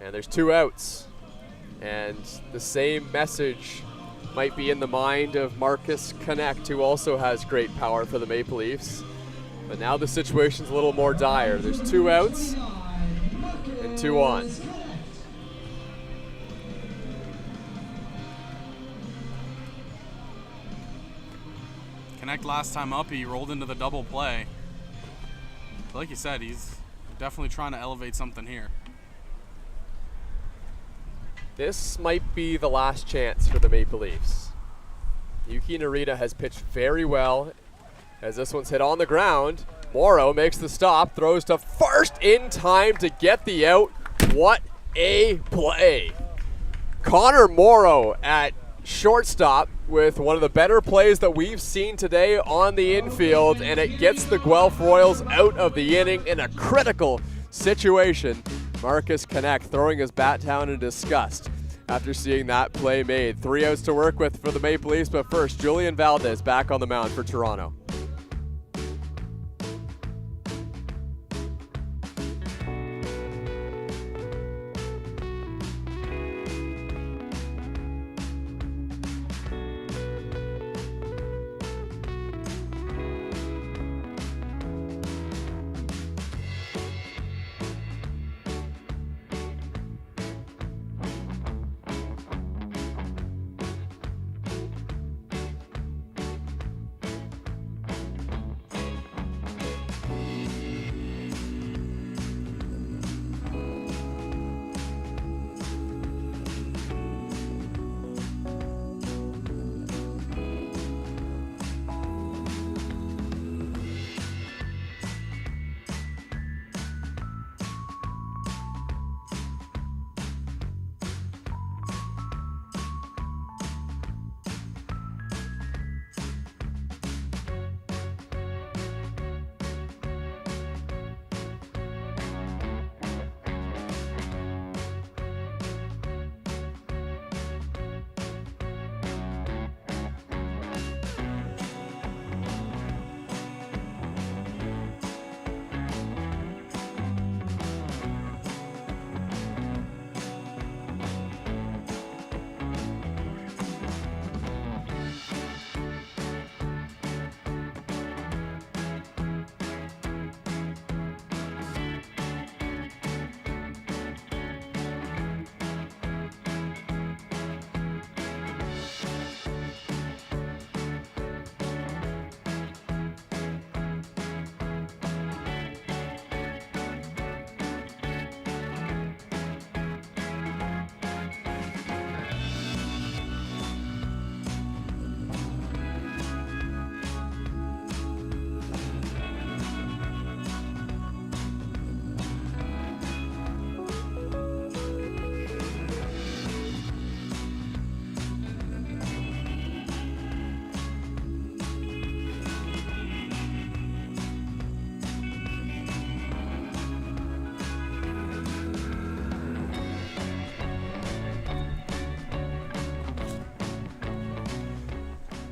And there's 2 outs. And the same message might be in the mind of Marcus Connect, who also has great power for the Maple Leafs. But now the situation's a little more dire. There's 2 outs and 2 on. Connect last time up, he rolled into the double play. But like you said, he's definitely trying to elevate something here. This might be the last chance for the Maple Leafs. Yuki Narita has pitched very well as this one's hit on the ground. Morrow makes the stop, throws to first in time to get the out. What a play. Connor Morrow at shortstop with one of the better plays that we've seen today on the infield, and it gets the Guelph Royals out of the inning in a critical situation. Marcus Connect throwing his bat down in disgust after seeing that play made. 3 outs to work with for the Maple Leafs, but first, Julian Valdez back on the mound for Toronto.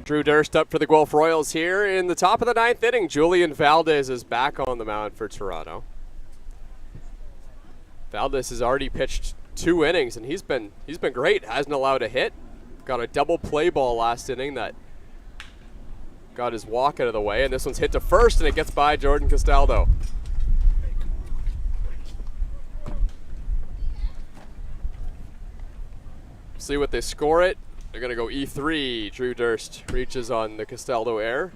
Drew Durst up for the Guelph Royals here in the top of the 9th inning. Julian Valdez is back on the mound for Toronto. Valdez has already pitched 2 innings, and he's been great. Hasn't allowed a hit. Got a double play ball last inning that got his walk out of the way, and this one's hit to first, and it gets by Jordan Castaldo. See what they score it. They're going to go E3. Drew Durst reaches on the Castaldo air.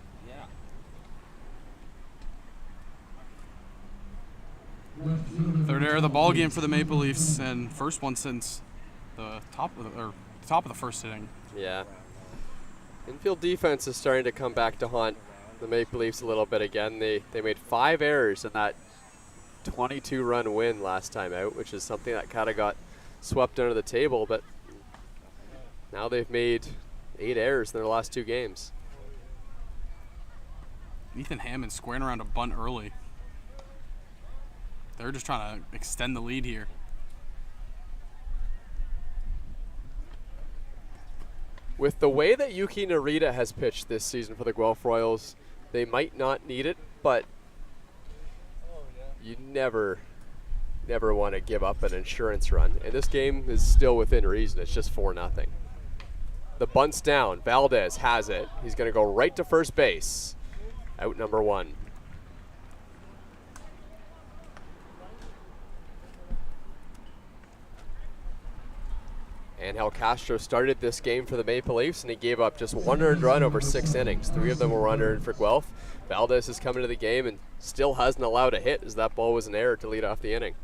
Third error of the ball game for the Maple Leafs, and first one since the top of the first inning. Yeah. Infield defense is starting to come back to haunt the Maple Leafs a little bit again. They made 5 errors in that 22-run win last time out, which is something that kind of got swept under the table, but now they've made 8 errors in their last 2 games. Ethan Hammond squaring around a bunt early. They're just trying to extend the lead here. With the way that Yuki Narita has pitched this season for the Guelph Royals, they might not need it, but you never want to give up an insurance run. And this game is still within reason. It's just 4-0. The bunt's down. Valdez has it. He's going to go right to first base. Out number 1. Angel Castro started this game for the Maple Leafs, and he gave up just 1 earned run over 6 innings. 3 of them were unearned for Guelph. Valdez has come into the game and still hasn't allowed a hit, as that ball was an error to lead off the inning.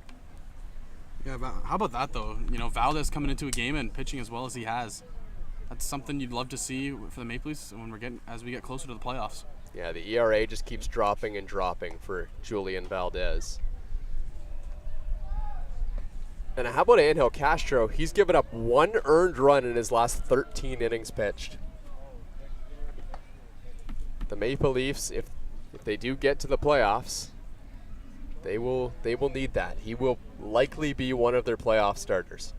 Yeah, but how about that though? You know, Valdez coming into a game and pitching as well as he has. That's something you'd love to see for the Maple Leafs as we get closer to the playoffs. Yeah, the ERA just keeps dropping and dropping for Julian Valdez. And how about Angel Castro? He's given up 1 earned run in his last 13 innings pitched. The Maple Leafs, if they do get to the playoffs, they will need that. He will likely be one of their playoff starters.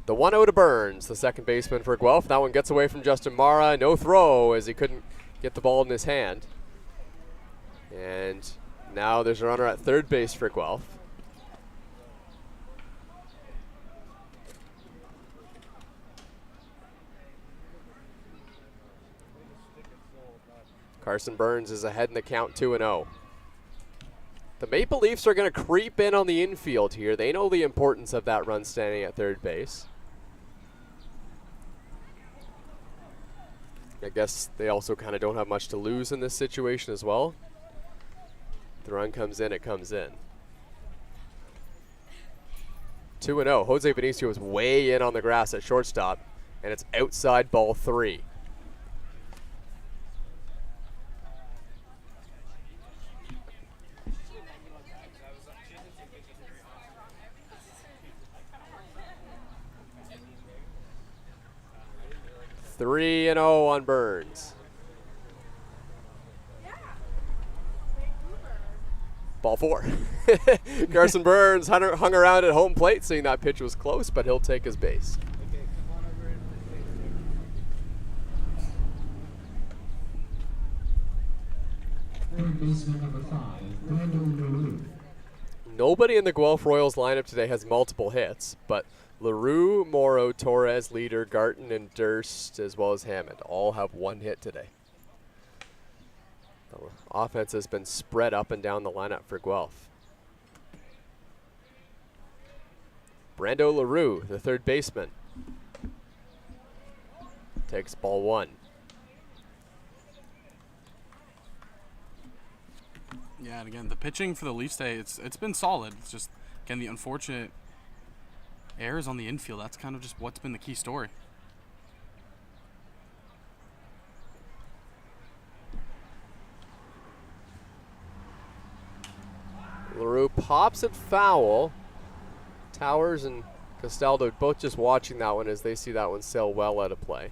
The 1-0 to Burns, the second baseman for Guelph. That one gets away from Justin Mara. No throw, as he couldn't get the ball in his hand. And now there's a runner at third base for Guelph. Carson Burns is ahead in the count, 2-0. The Maple Leafs are going to creep in on the infield here. They know the importance of that run standing at third base. I guess they also kind of don't have much to lose in this situation as well. The run comes in, it comes in. 2-0. Jose Benicio is way in on the grass at shortstop, and it's outside ball 3. Three and 0 on Burns. Ball 4. Carson Burns hung around at home plate, seeing that pitch was close, but he'll take his base. Third baseman number 5, Brandon LaRue. Nobody in the Guelph Royals lineup today has multiple hits, but LaRue, Morrow, Torres, Leader, Garton, and Durst, as well as Hammond, all have 1 hit today. The offense has been spread up and down the lineup for Guelph. Brando LaRue, the third baseman, takes ball 1. Yeah, and again, the pitching for the Leafs today, it's been solid. It's just, again, the unfortunate errors on the infield. That's kind of just what's been the key story. LaRue pops it foul. Towers and Castaldo both just watching that one as they see that one sail well out of play.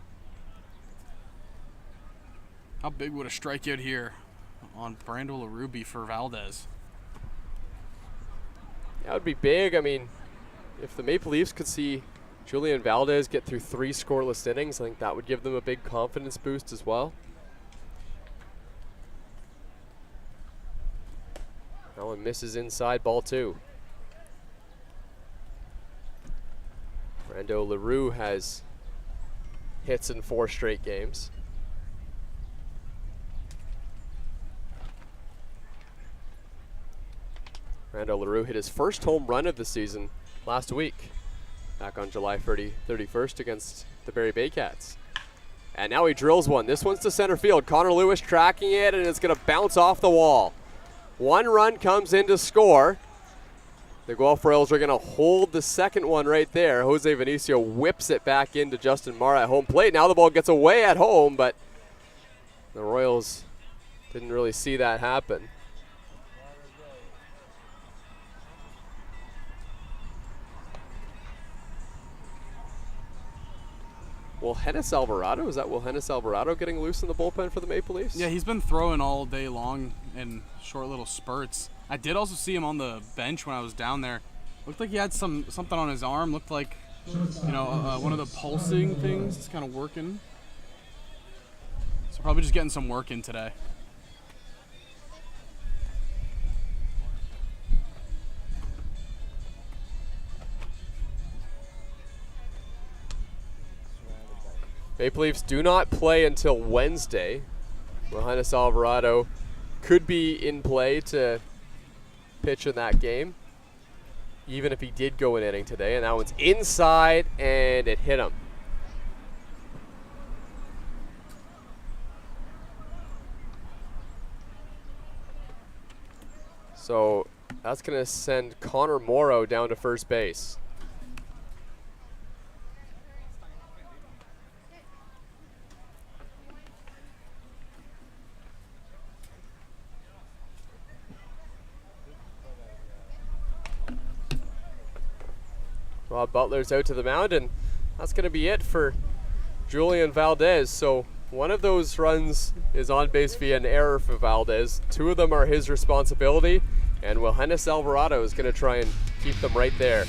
How big would a strikeout here on Brando LaRue be for Valdez? That would be big. I mean, if the Maple Leafs could see Julian Valdez get through 3 scoreless innings. I think that would give them a big confidence boost as well. That one misses inside, ball 2. Brando LaRue has hits in 4 straight games. Brando LaRue hit his first home run of the season last week, back on July 31st against the Barrie Baycats. And now he drills one. This one's to center field. Connor Lewis tracking it, and it's going to bounce off the wall. 1 run comes in to score. The Guelph Royals are going to hold the second one right there. Jose Vinicio whips it back into Justin Mara at home plate. Now the ball gets away at home, but the Royals didn't really see that happen. Wilhenis Alvarado, is that Wilhenis Alvarado getting loose in the bullpen for the Maple Leafs? Yeah, he's been throwing all day long in short little spurts. I did also see him on the bench when I was down there. Looked like he had something on his arm. Looked like, one of the pulsing things is kind of working. So probably just getting some work in today. Maple Leafs do not play until Wednesday. Wilhenis Alvarado could be in play to pitch in that game, even if he did go an inning today. And that one's inside, and it hit him. So that's going to send Connor Morrow down to first base. Rob Butler's out to the mound, and that's going to be it for Julian Valdez. So one of those runs is on base via an error for Valdez. 2 of them are his responsibility, and Wilhenis Alvarado is going to try and keep them right there.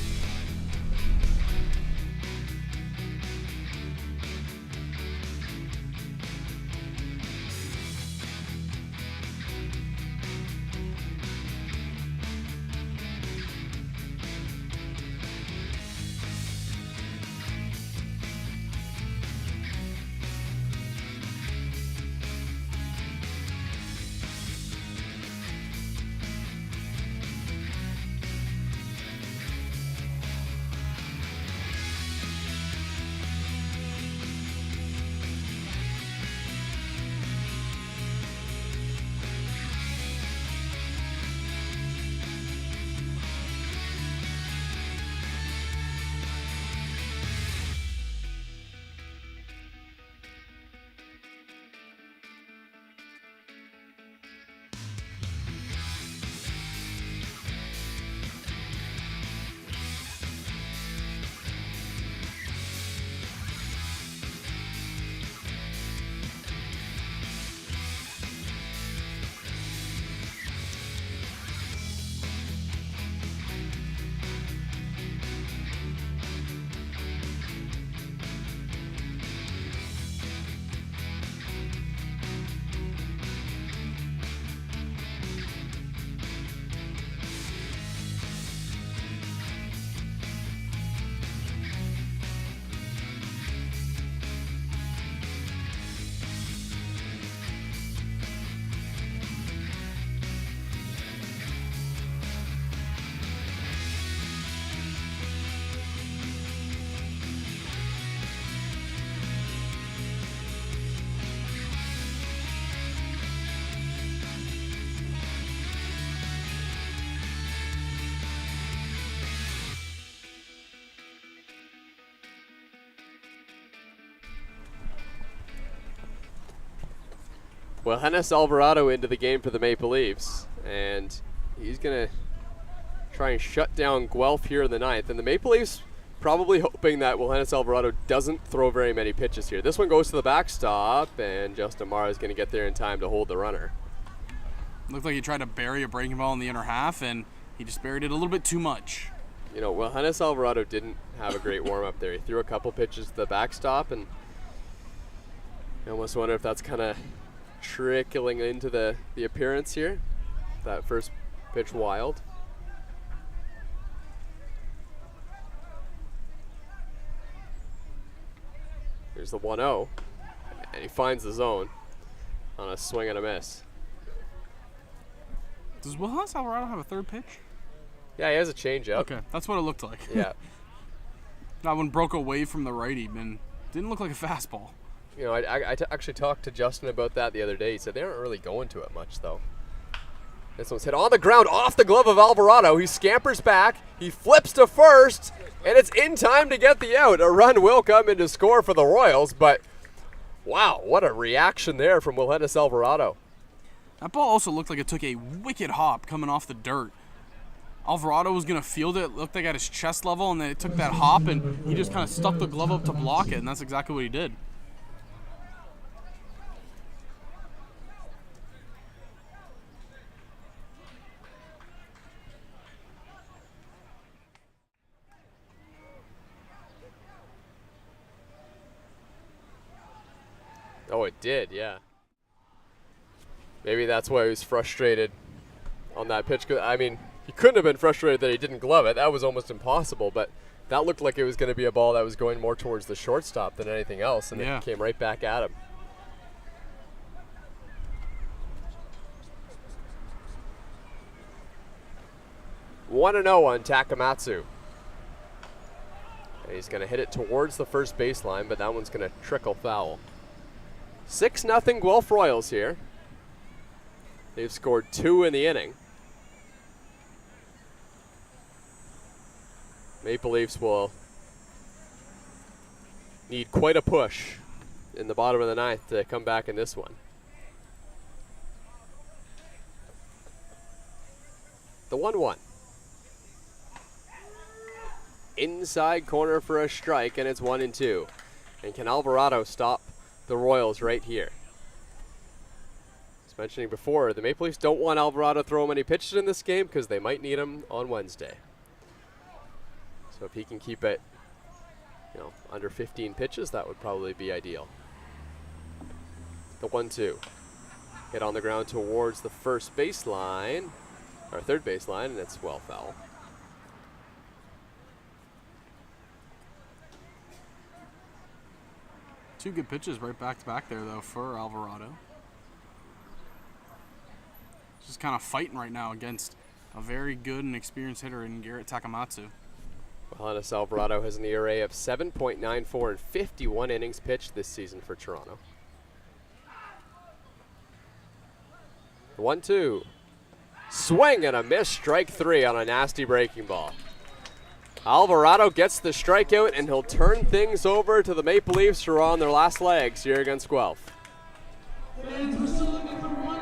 Wilhenis Alvarado into the game for the Maple Leafs, and he's going to try and shut down Guelph here in the 9th. And the Maple Leafs probably hoping that Wilhenis Alvarado doesn't throw very many pitches here. This one goes to the backstop, and Justin Mara is going to get there in time to hold the runner. Looked like he tried to bury a breaking ball in the inner half, and he just buried it a little bit too much. You know, well, Johannes Alvarado didn't have a great warm-up there. He threw a couple pitches to the backstop, and you almost wonder if that's kind of trickling into the appearance here. That first pitch wild. Here's the 1-0, and he finds the zone on a swing and a miss. Does Johannes Alvarado have a third pitch? Yeah, he has a changeup. Okay, that's what it looked like. Yeah. That one broke away from the righty, and didn't look like a fastball. You know, I actually talked to Justin about that the other day. He said they aren't really going to it much, though. This one's hit on the ground off the glove of Alvarado. He scampers back. He flips to first, and it's in time to get the out. A run will come in to score for the Royals, but wow, what a reaction there from Johannes Alvarado. That ball also looked like it took a wicked hop coming off the dirt. Alvarado was going to field it. It looked like at his chest level, and then it took that hop, and he just kind of stuck the glove up to block it, and that's exactly what he did. Oh, it did, yeah. Maybe that's why he was frustrated on that pitch. I mean, he couldn't have been frustrated that he didn't glove it. That was almost impossible, but that looked like it was going to be a ball that was going more towards the shortstop than anything else, and Yeah. it came right back at him. One and 0 on Takamatsu. And he's going to hit it towards the first baseline, but that one's going to trickle foul. 6-0 Guelph Royals here. They've scored 2 in the inning. Maple Leafs will need quite a push in the bottom of the ninth to come back in this one. The 1-1. Inside corner for a strike, and it's 1-2. And can Alvarado stop the Royals right here? As mentioning before, the Maple Leafs don't want Alvarado to throw many pitches in this game because they might need him on Wednesday. So if he can keep it, under 15 pitches, that would probably be ideal. The 1-2. Hit on the ground towards the first baseline, or third baseline, and it's well foul. Two good pitches right back to back there, though, for Alvarado. Just kind of fighting right now against a very good and experienced hitter in Garrett Takamatsu. Johannes Alvarado has an ERA of 7.94 and 51 innings pitched this season for Toronto. 1-2. Swing and a miss, strike 3 on a nasty breaking ball. Alvarado gets the strikeout, and he'll turn things over to the Maple Leafs, who are on their last legs here against Guelph. Fans, we're still looking for one.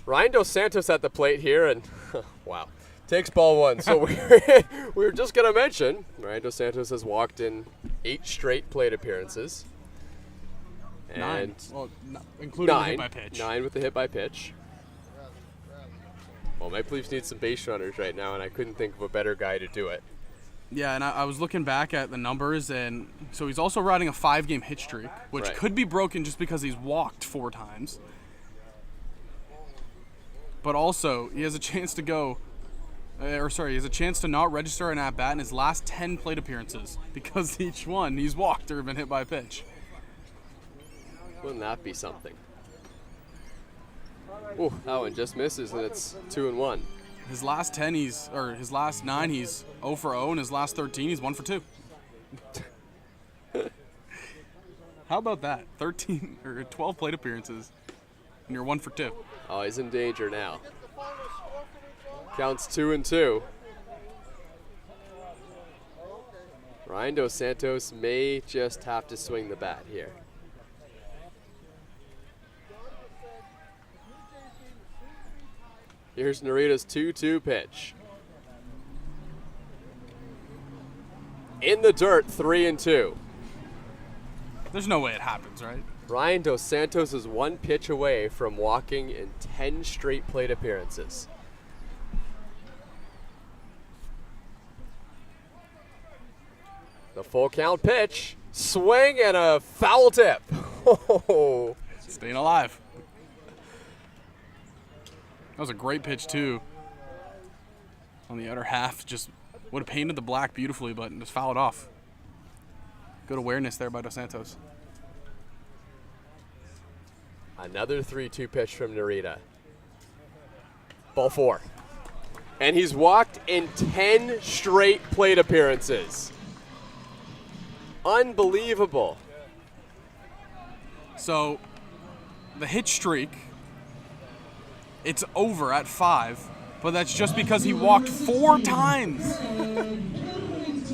Ryan Dos Santos at the plate here, and wow, takes ball one. So we were just going to mention, Ryan Dos Santos has walked in 8 straight plate appearances. And 9. Well, including the hit by pitch. 9 with the hit by pitch. Well, Maple Leafs need some base runners right now, and I couldn't think of a better guy to do it. Yeah, and I was looking back at the numbers, and so he's also riding a 5-game hit streak, which Right. could be broken just because he's walked 4 times. But also, he has a chance to go, he has a chance to not register an at-bat in his last 10 plate appearances because each one he's walked or been hit by a pitch. Wouldn't that be something? Ooh, that one just misses, and it's 2-1. His last 9 he's 0 for 0, and his last 13 he's 1 for 2. How about that? 13 or 12 plate appearances, and you're 1 for 2. Oh, he's in danger now. Counts 2-2. Ryan Dos Santos may just have to swing the bat here. Here's Narita's 2-2 pitch. In the dirt, 3-2. There's no way it happens, right? Ryan Dos Santos is 1 pitch away from walking in 10 straight plate appearances. The full count pitch, swing and a foul tip. Oh. Staying alive. That was a great pitch too. On the outer half, just would have painted the black beautifully, but just fouled off. Good awareness there by Dos Santos. Another 3-2 pitch from Narita. Ball 4. And he's walked in 10 straight plate appearances. Unbelievable. So, the hit streak, it's over at 5, but that's just because he walked 4 times.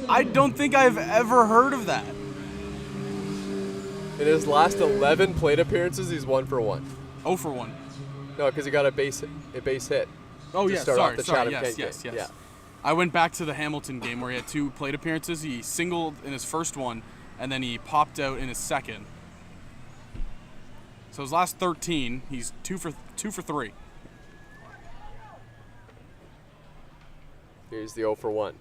I don't think I've ever heard of that. In his last 11 plate appearances, he's 1 for 1. 0 for 1. No, because he got a base hit. Oh, to yeah, start off the sorry, Chatham Kent yes. game. Yeah. I went back to the Hamilton game where he had 2 plate appearances. He singled in his first one, and then he popped out in his second. So his last 13, he's 2 for 3. Here's the 0 for 1.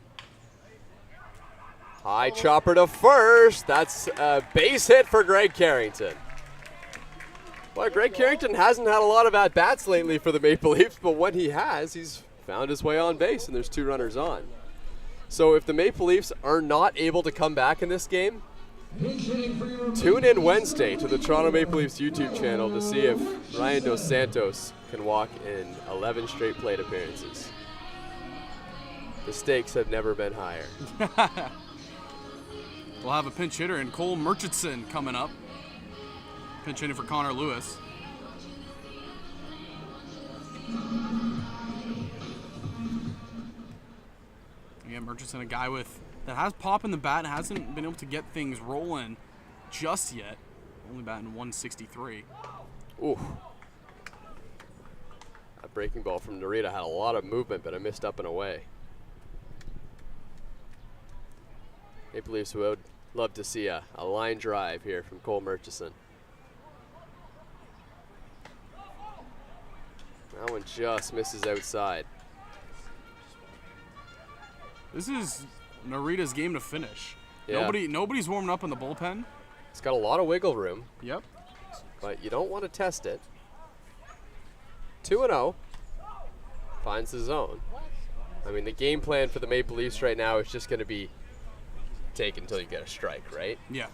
High chopper to first. That's a base hit for Greg Carrington. Well, Greg Carrington hasn't had a lot of at-bats lately for the Maple Leafs, but when he has, he's found his way on base, and there's 2 runners on. So if the Maple Leafs are not able to come back in this game, tune in Wednesday to the Toronto Maple Leafs YouTube channel to see if Ryan Dos Santos can walk in 11 straight plate appearances. The stakes have never been higher. We'll have a pinch hitter in Cole Murchison coming up. Pinch hitting for Connor Lewis. Yeah, Murchison, a guy that has pop in the bat and hasn't been able to get things rolling just yet. Only batting 163. Ooh. That breaking ball from Narita had a lot of movement, but it missed up and away. Maple Leafs would love to see a line drive here from Cole Murchison. That one just misses outside. This is Narita's game to finish. Yeah. Nobody's warming up in the bullpen. It's got a lot of wiggle room. Yep. But you don't want to test it. 2-0. Finds the zone. I mean, the game plan for the Maple Leafs right now is just going to be take until you get a strike, right? Yeah.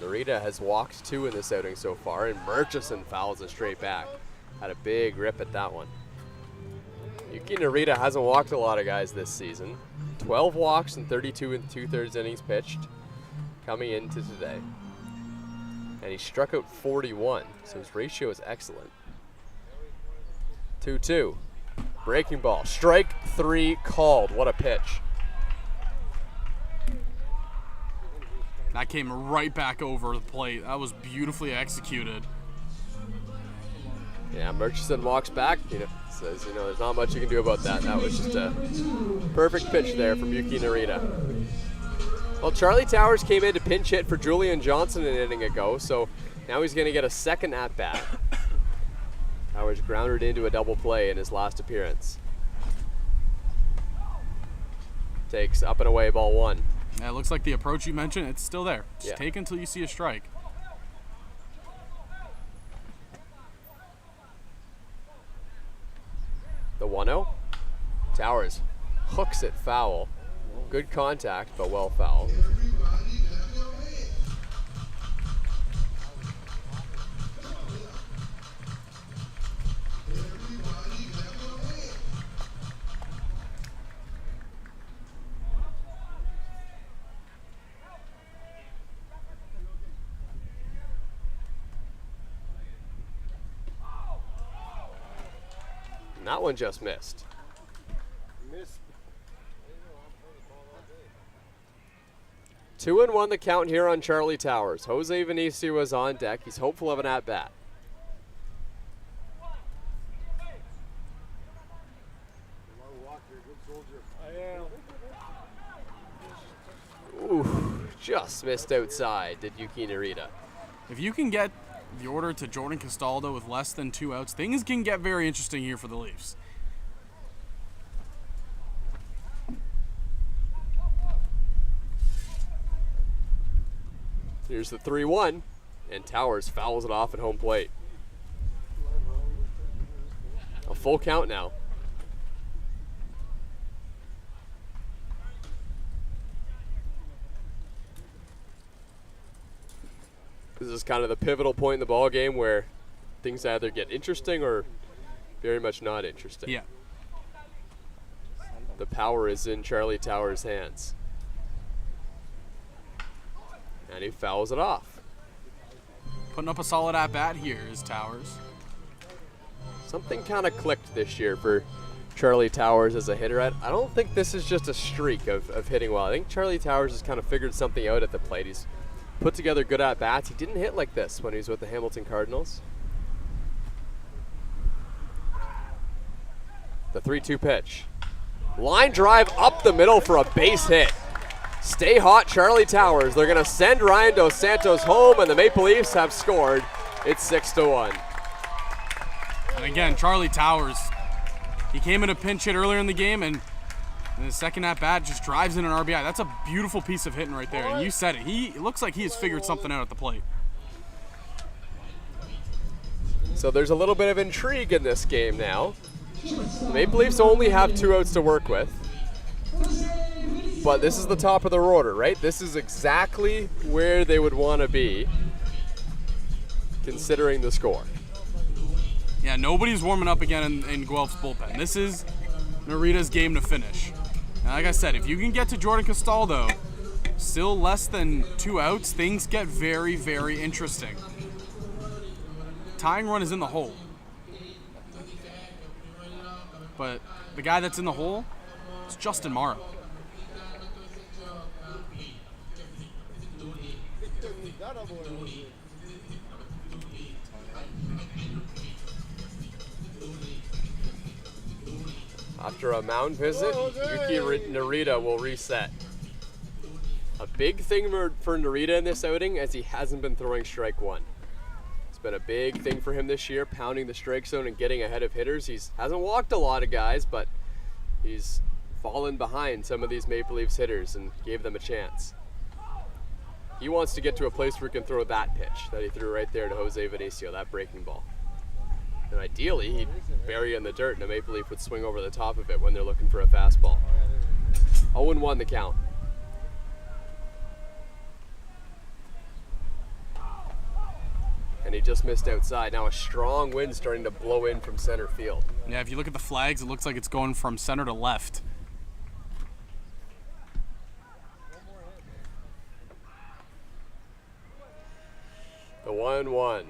Narita has walked 2 in this outing so far, and Murchison fouls it straight back. Had a big rip at that one. Yuki Narita hasn't walked a lot of guys this season. 12 walks and 32 2/3 innings pitched coming into today. And he struck out 41, so his ratio is excellent. 2-2. Breaking ball. Strike 3 called. What a pitch. Now That came right back over the plate. That was beautifully executed. Yeah, Murchison walks back, says, there's not much you can do about that. That was just a perfect pitch there from Yuki Narita. Well, Charlie Towers came in to pinch hit for Julian Johnson an inning ago, so now he's going to get a second at-bat. Towers grounded into a double play in his last appearance. Takes up and away, ball 1. Yeah, it looks like the approach you mentioned, it's still there. Just Yeah. take until you see a strike. The 1-0. Towers hooks it foul. Good contact, but well foul. And that one just missed. 2-1 the count here on Charlie Towers. Jose Vinicio is on deck. He's hopeful of an at-bat. Ooh, just missed outside, did Yuki Narita. If you can get the order to Jordan Castaldo with less than 2 outs, things can get very interesting here for the Leafs. Here's the 3-1, and Towers fouls it off at home plate. A full count now. This is kind of the pivotal point in the ball game where things either get interesting or very much not interesting. Yeah. The power is in Charlie Towers' hands. And he fouls it off. Putting up a solid at-bat here is Towers. Something kind of clicked this year for Charlie Towers as a hitter. I don't think this is just a streak of hitting well. I think Charlie Towers has kind of figured something out at the plate. He's put together good at-bats. He didn't hit like this when he was with the Hamilton Cardinals. The 3-2 pitch. Line drive up the middle for a base hit. Stay hot, Charlie Towers. They're going to send Ryan Dos Santos home, and the Maple Leafs have scored. It's 6-1. And again, Charlie Towers, he came in a pinch hit earlier in the game, and in the second at-bat just drives in an RBI. That's a beautiful piece of hitting right there, and you said it. It looks like he has figured something out at the plate. So there's a little bit of intrigue in this game now. The Maple Leafs only have 2 outs to work with. But this is the top of their order, right? This is exactly where they would want to be, considering the score. Yeah, nobody's warming up again in Guelph's bullpen. This is Narita's game to finish. And like I said, if you can get to Jordan Castaldo, still less than 2 outs, things get very, very interesting. Tying run is in the hole. But the guy that's in the hole is Justin Morrow. After a mound visit, Yuki Narita will reset. A big thing for Narita in this outing as he hasn't been throwing strike 1. It's been a big thing for him this year, pounding the strike zone and getting ahead of hitters. He hasn't walked a lot of guys, but he's fallen behind some of these Maple Leafs hitters and gave them a chance. He wants to get to a place where he can throw that pitch that he threw right there to Jose Vinicio, that breaking ball. And ideally, he'd bury it in the dirt and a Maple Leaf would swing over the top of it when they're looking for a fastball. 0-1 the count. And he just missed outside. Now a strong wind starting to blow in from center field. Yeah, if you look at the flags, it looks like it's going from center to left. The 1-1.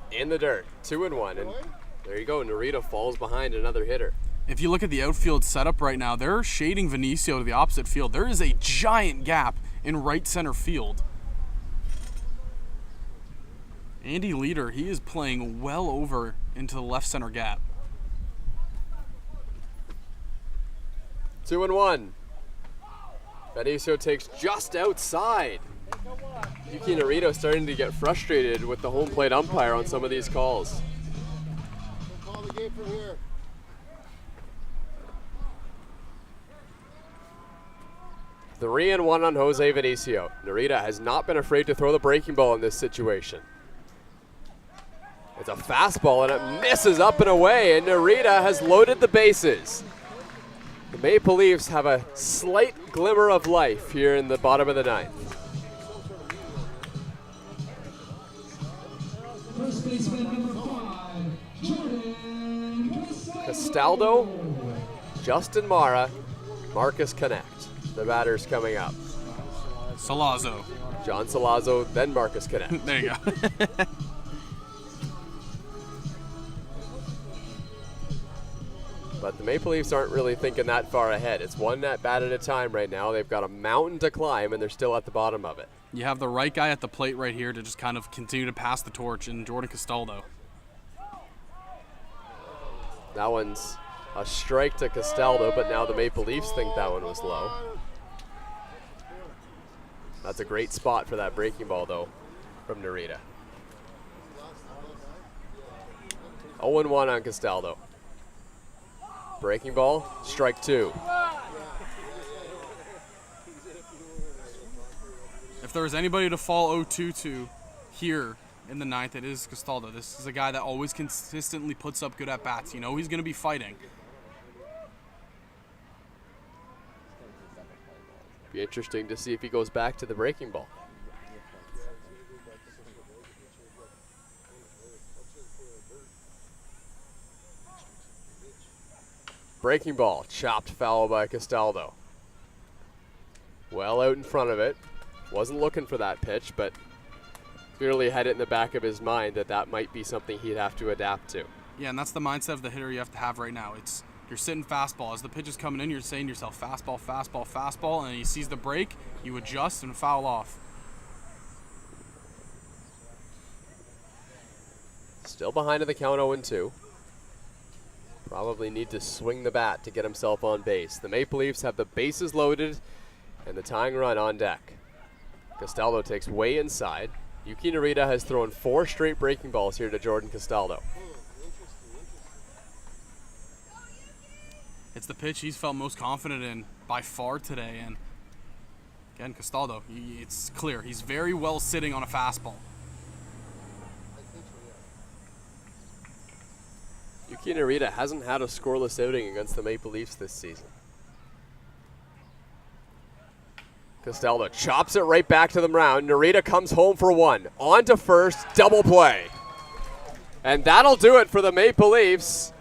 In the dirt, 2-1, and there you go. Narita falls behind another hitter. If you look at the outfield setup right now, they're shading Vinicio to the opposite field. There is a giant gap in right center field. Andy Leader, he is playing well over into the left center gap. 2-1. Vinicio takes just outside. Yuki Narita starting to get frustrated with the home plate umpire on some of these calls. Call the game from here. 3-1 on Jose Vinicio. Narita has not been afraid to throw the breaking ball in this situation. It's a fastball and it misses up and away, and Narita has loaded the bases. The Maple Leafs have a slight glimmer of life here in the bottom of the ninth. First baseman number 5, Jordan Castaldo, Justin Mara, Marcus Connect. The batters coming up. Salazzo. John Salazzo, then Marcus Connect. There you go. But the Maple Leafs aren't really thinking that far ahead. It's one at bat at a time right now. They've got a mountain to climb, and they're still at the bottom of it. You have the right guy at the plate right here to just kind of continue to pass the torch in Jordan Castaldo. That one's a strike to Castaldo, but now the Maple Leafs think that one was low. That's a great spot for that breaking ball, though, from Narita. 0-1 on Castaldo. Breaking ball, strike 2. If there was anybody to fall 0-2 to here in the ninth, it is Castaldo. This is a guy that always consistently puts up good at-bats. You know he's going to be fighting. Be interesting to see if he goes back to the breaking ball. Breaking ball, chopped foul by Castaldo. Well out in front of it. Wasn't looking for that pitch, but clearly had it in the back of his mind that that might be something he'd have to adapt to. Yeah, and that's the mindset of the hitter you have to have right now. It's you're sitting fastball. As the pitch is coming in, you're saying to yourself, fastball, fastball, fastball, and he sees the break, you adjust and foul off. Still behind in the count 0-2. Probably need to swing the bat to get himself on base. The Maple Leafs have the bases loaded and the tying run on deck. Castaldo takes way inside. Yuki Narita has thrown 4 straight breaking balls here to Jordan Castaldo. It's the pitch he's felt most confident in by far today, and again, Castaldo, it's clear he's very well sitting on a fastball. Yuki Narita hasn't had a scoreless outing against the Maple Leafs this season. Castaldo chops it right back to the mound. Narita comes home for 1. On to first, double play. And that'll do it for the Maple Leafs.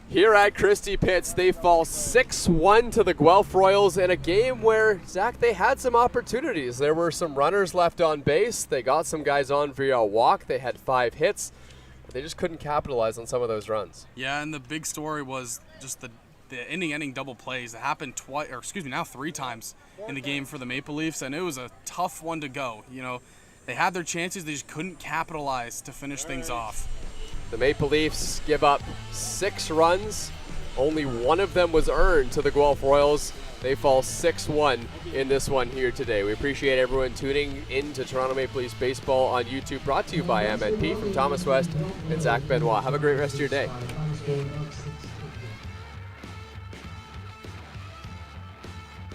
Here at Christie Pitts, they fall 6-1 to the Guelph Royals in a game where, Zach, they had some opportunities. There were some runners left on base. They got some guys on via a walk. They had 5 hits. They just couldn't capitalize on some of those runs. Yeah, and the big story was just the inning-ending double plays. It happened now 3 times in the game for the Maple Leafs, and it was a tough one to go. You know, they had their chances. They just couldn't capitalize to finish things off. The Maple Leafs give up 6 runs. Only 1 of them was earned to the Guelph Royals. They fall 6-1 in this one here today. We appreciate everyone tuning in to Toronto Maple Leafs Baseball on YouTube, brought to you by MNP from Thomas West and Zach Benoit. Have a great rest of your day.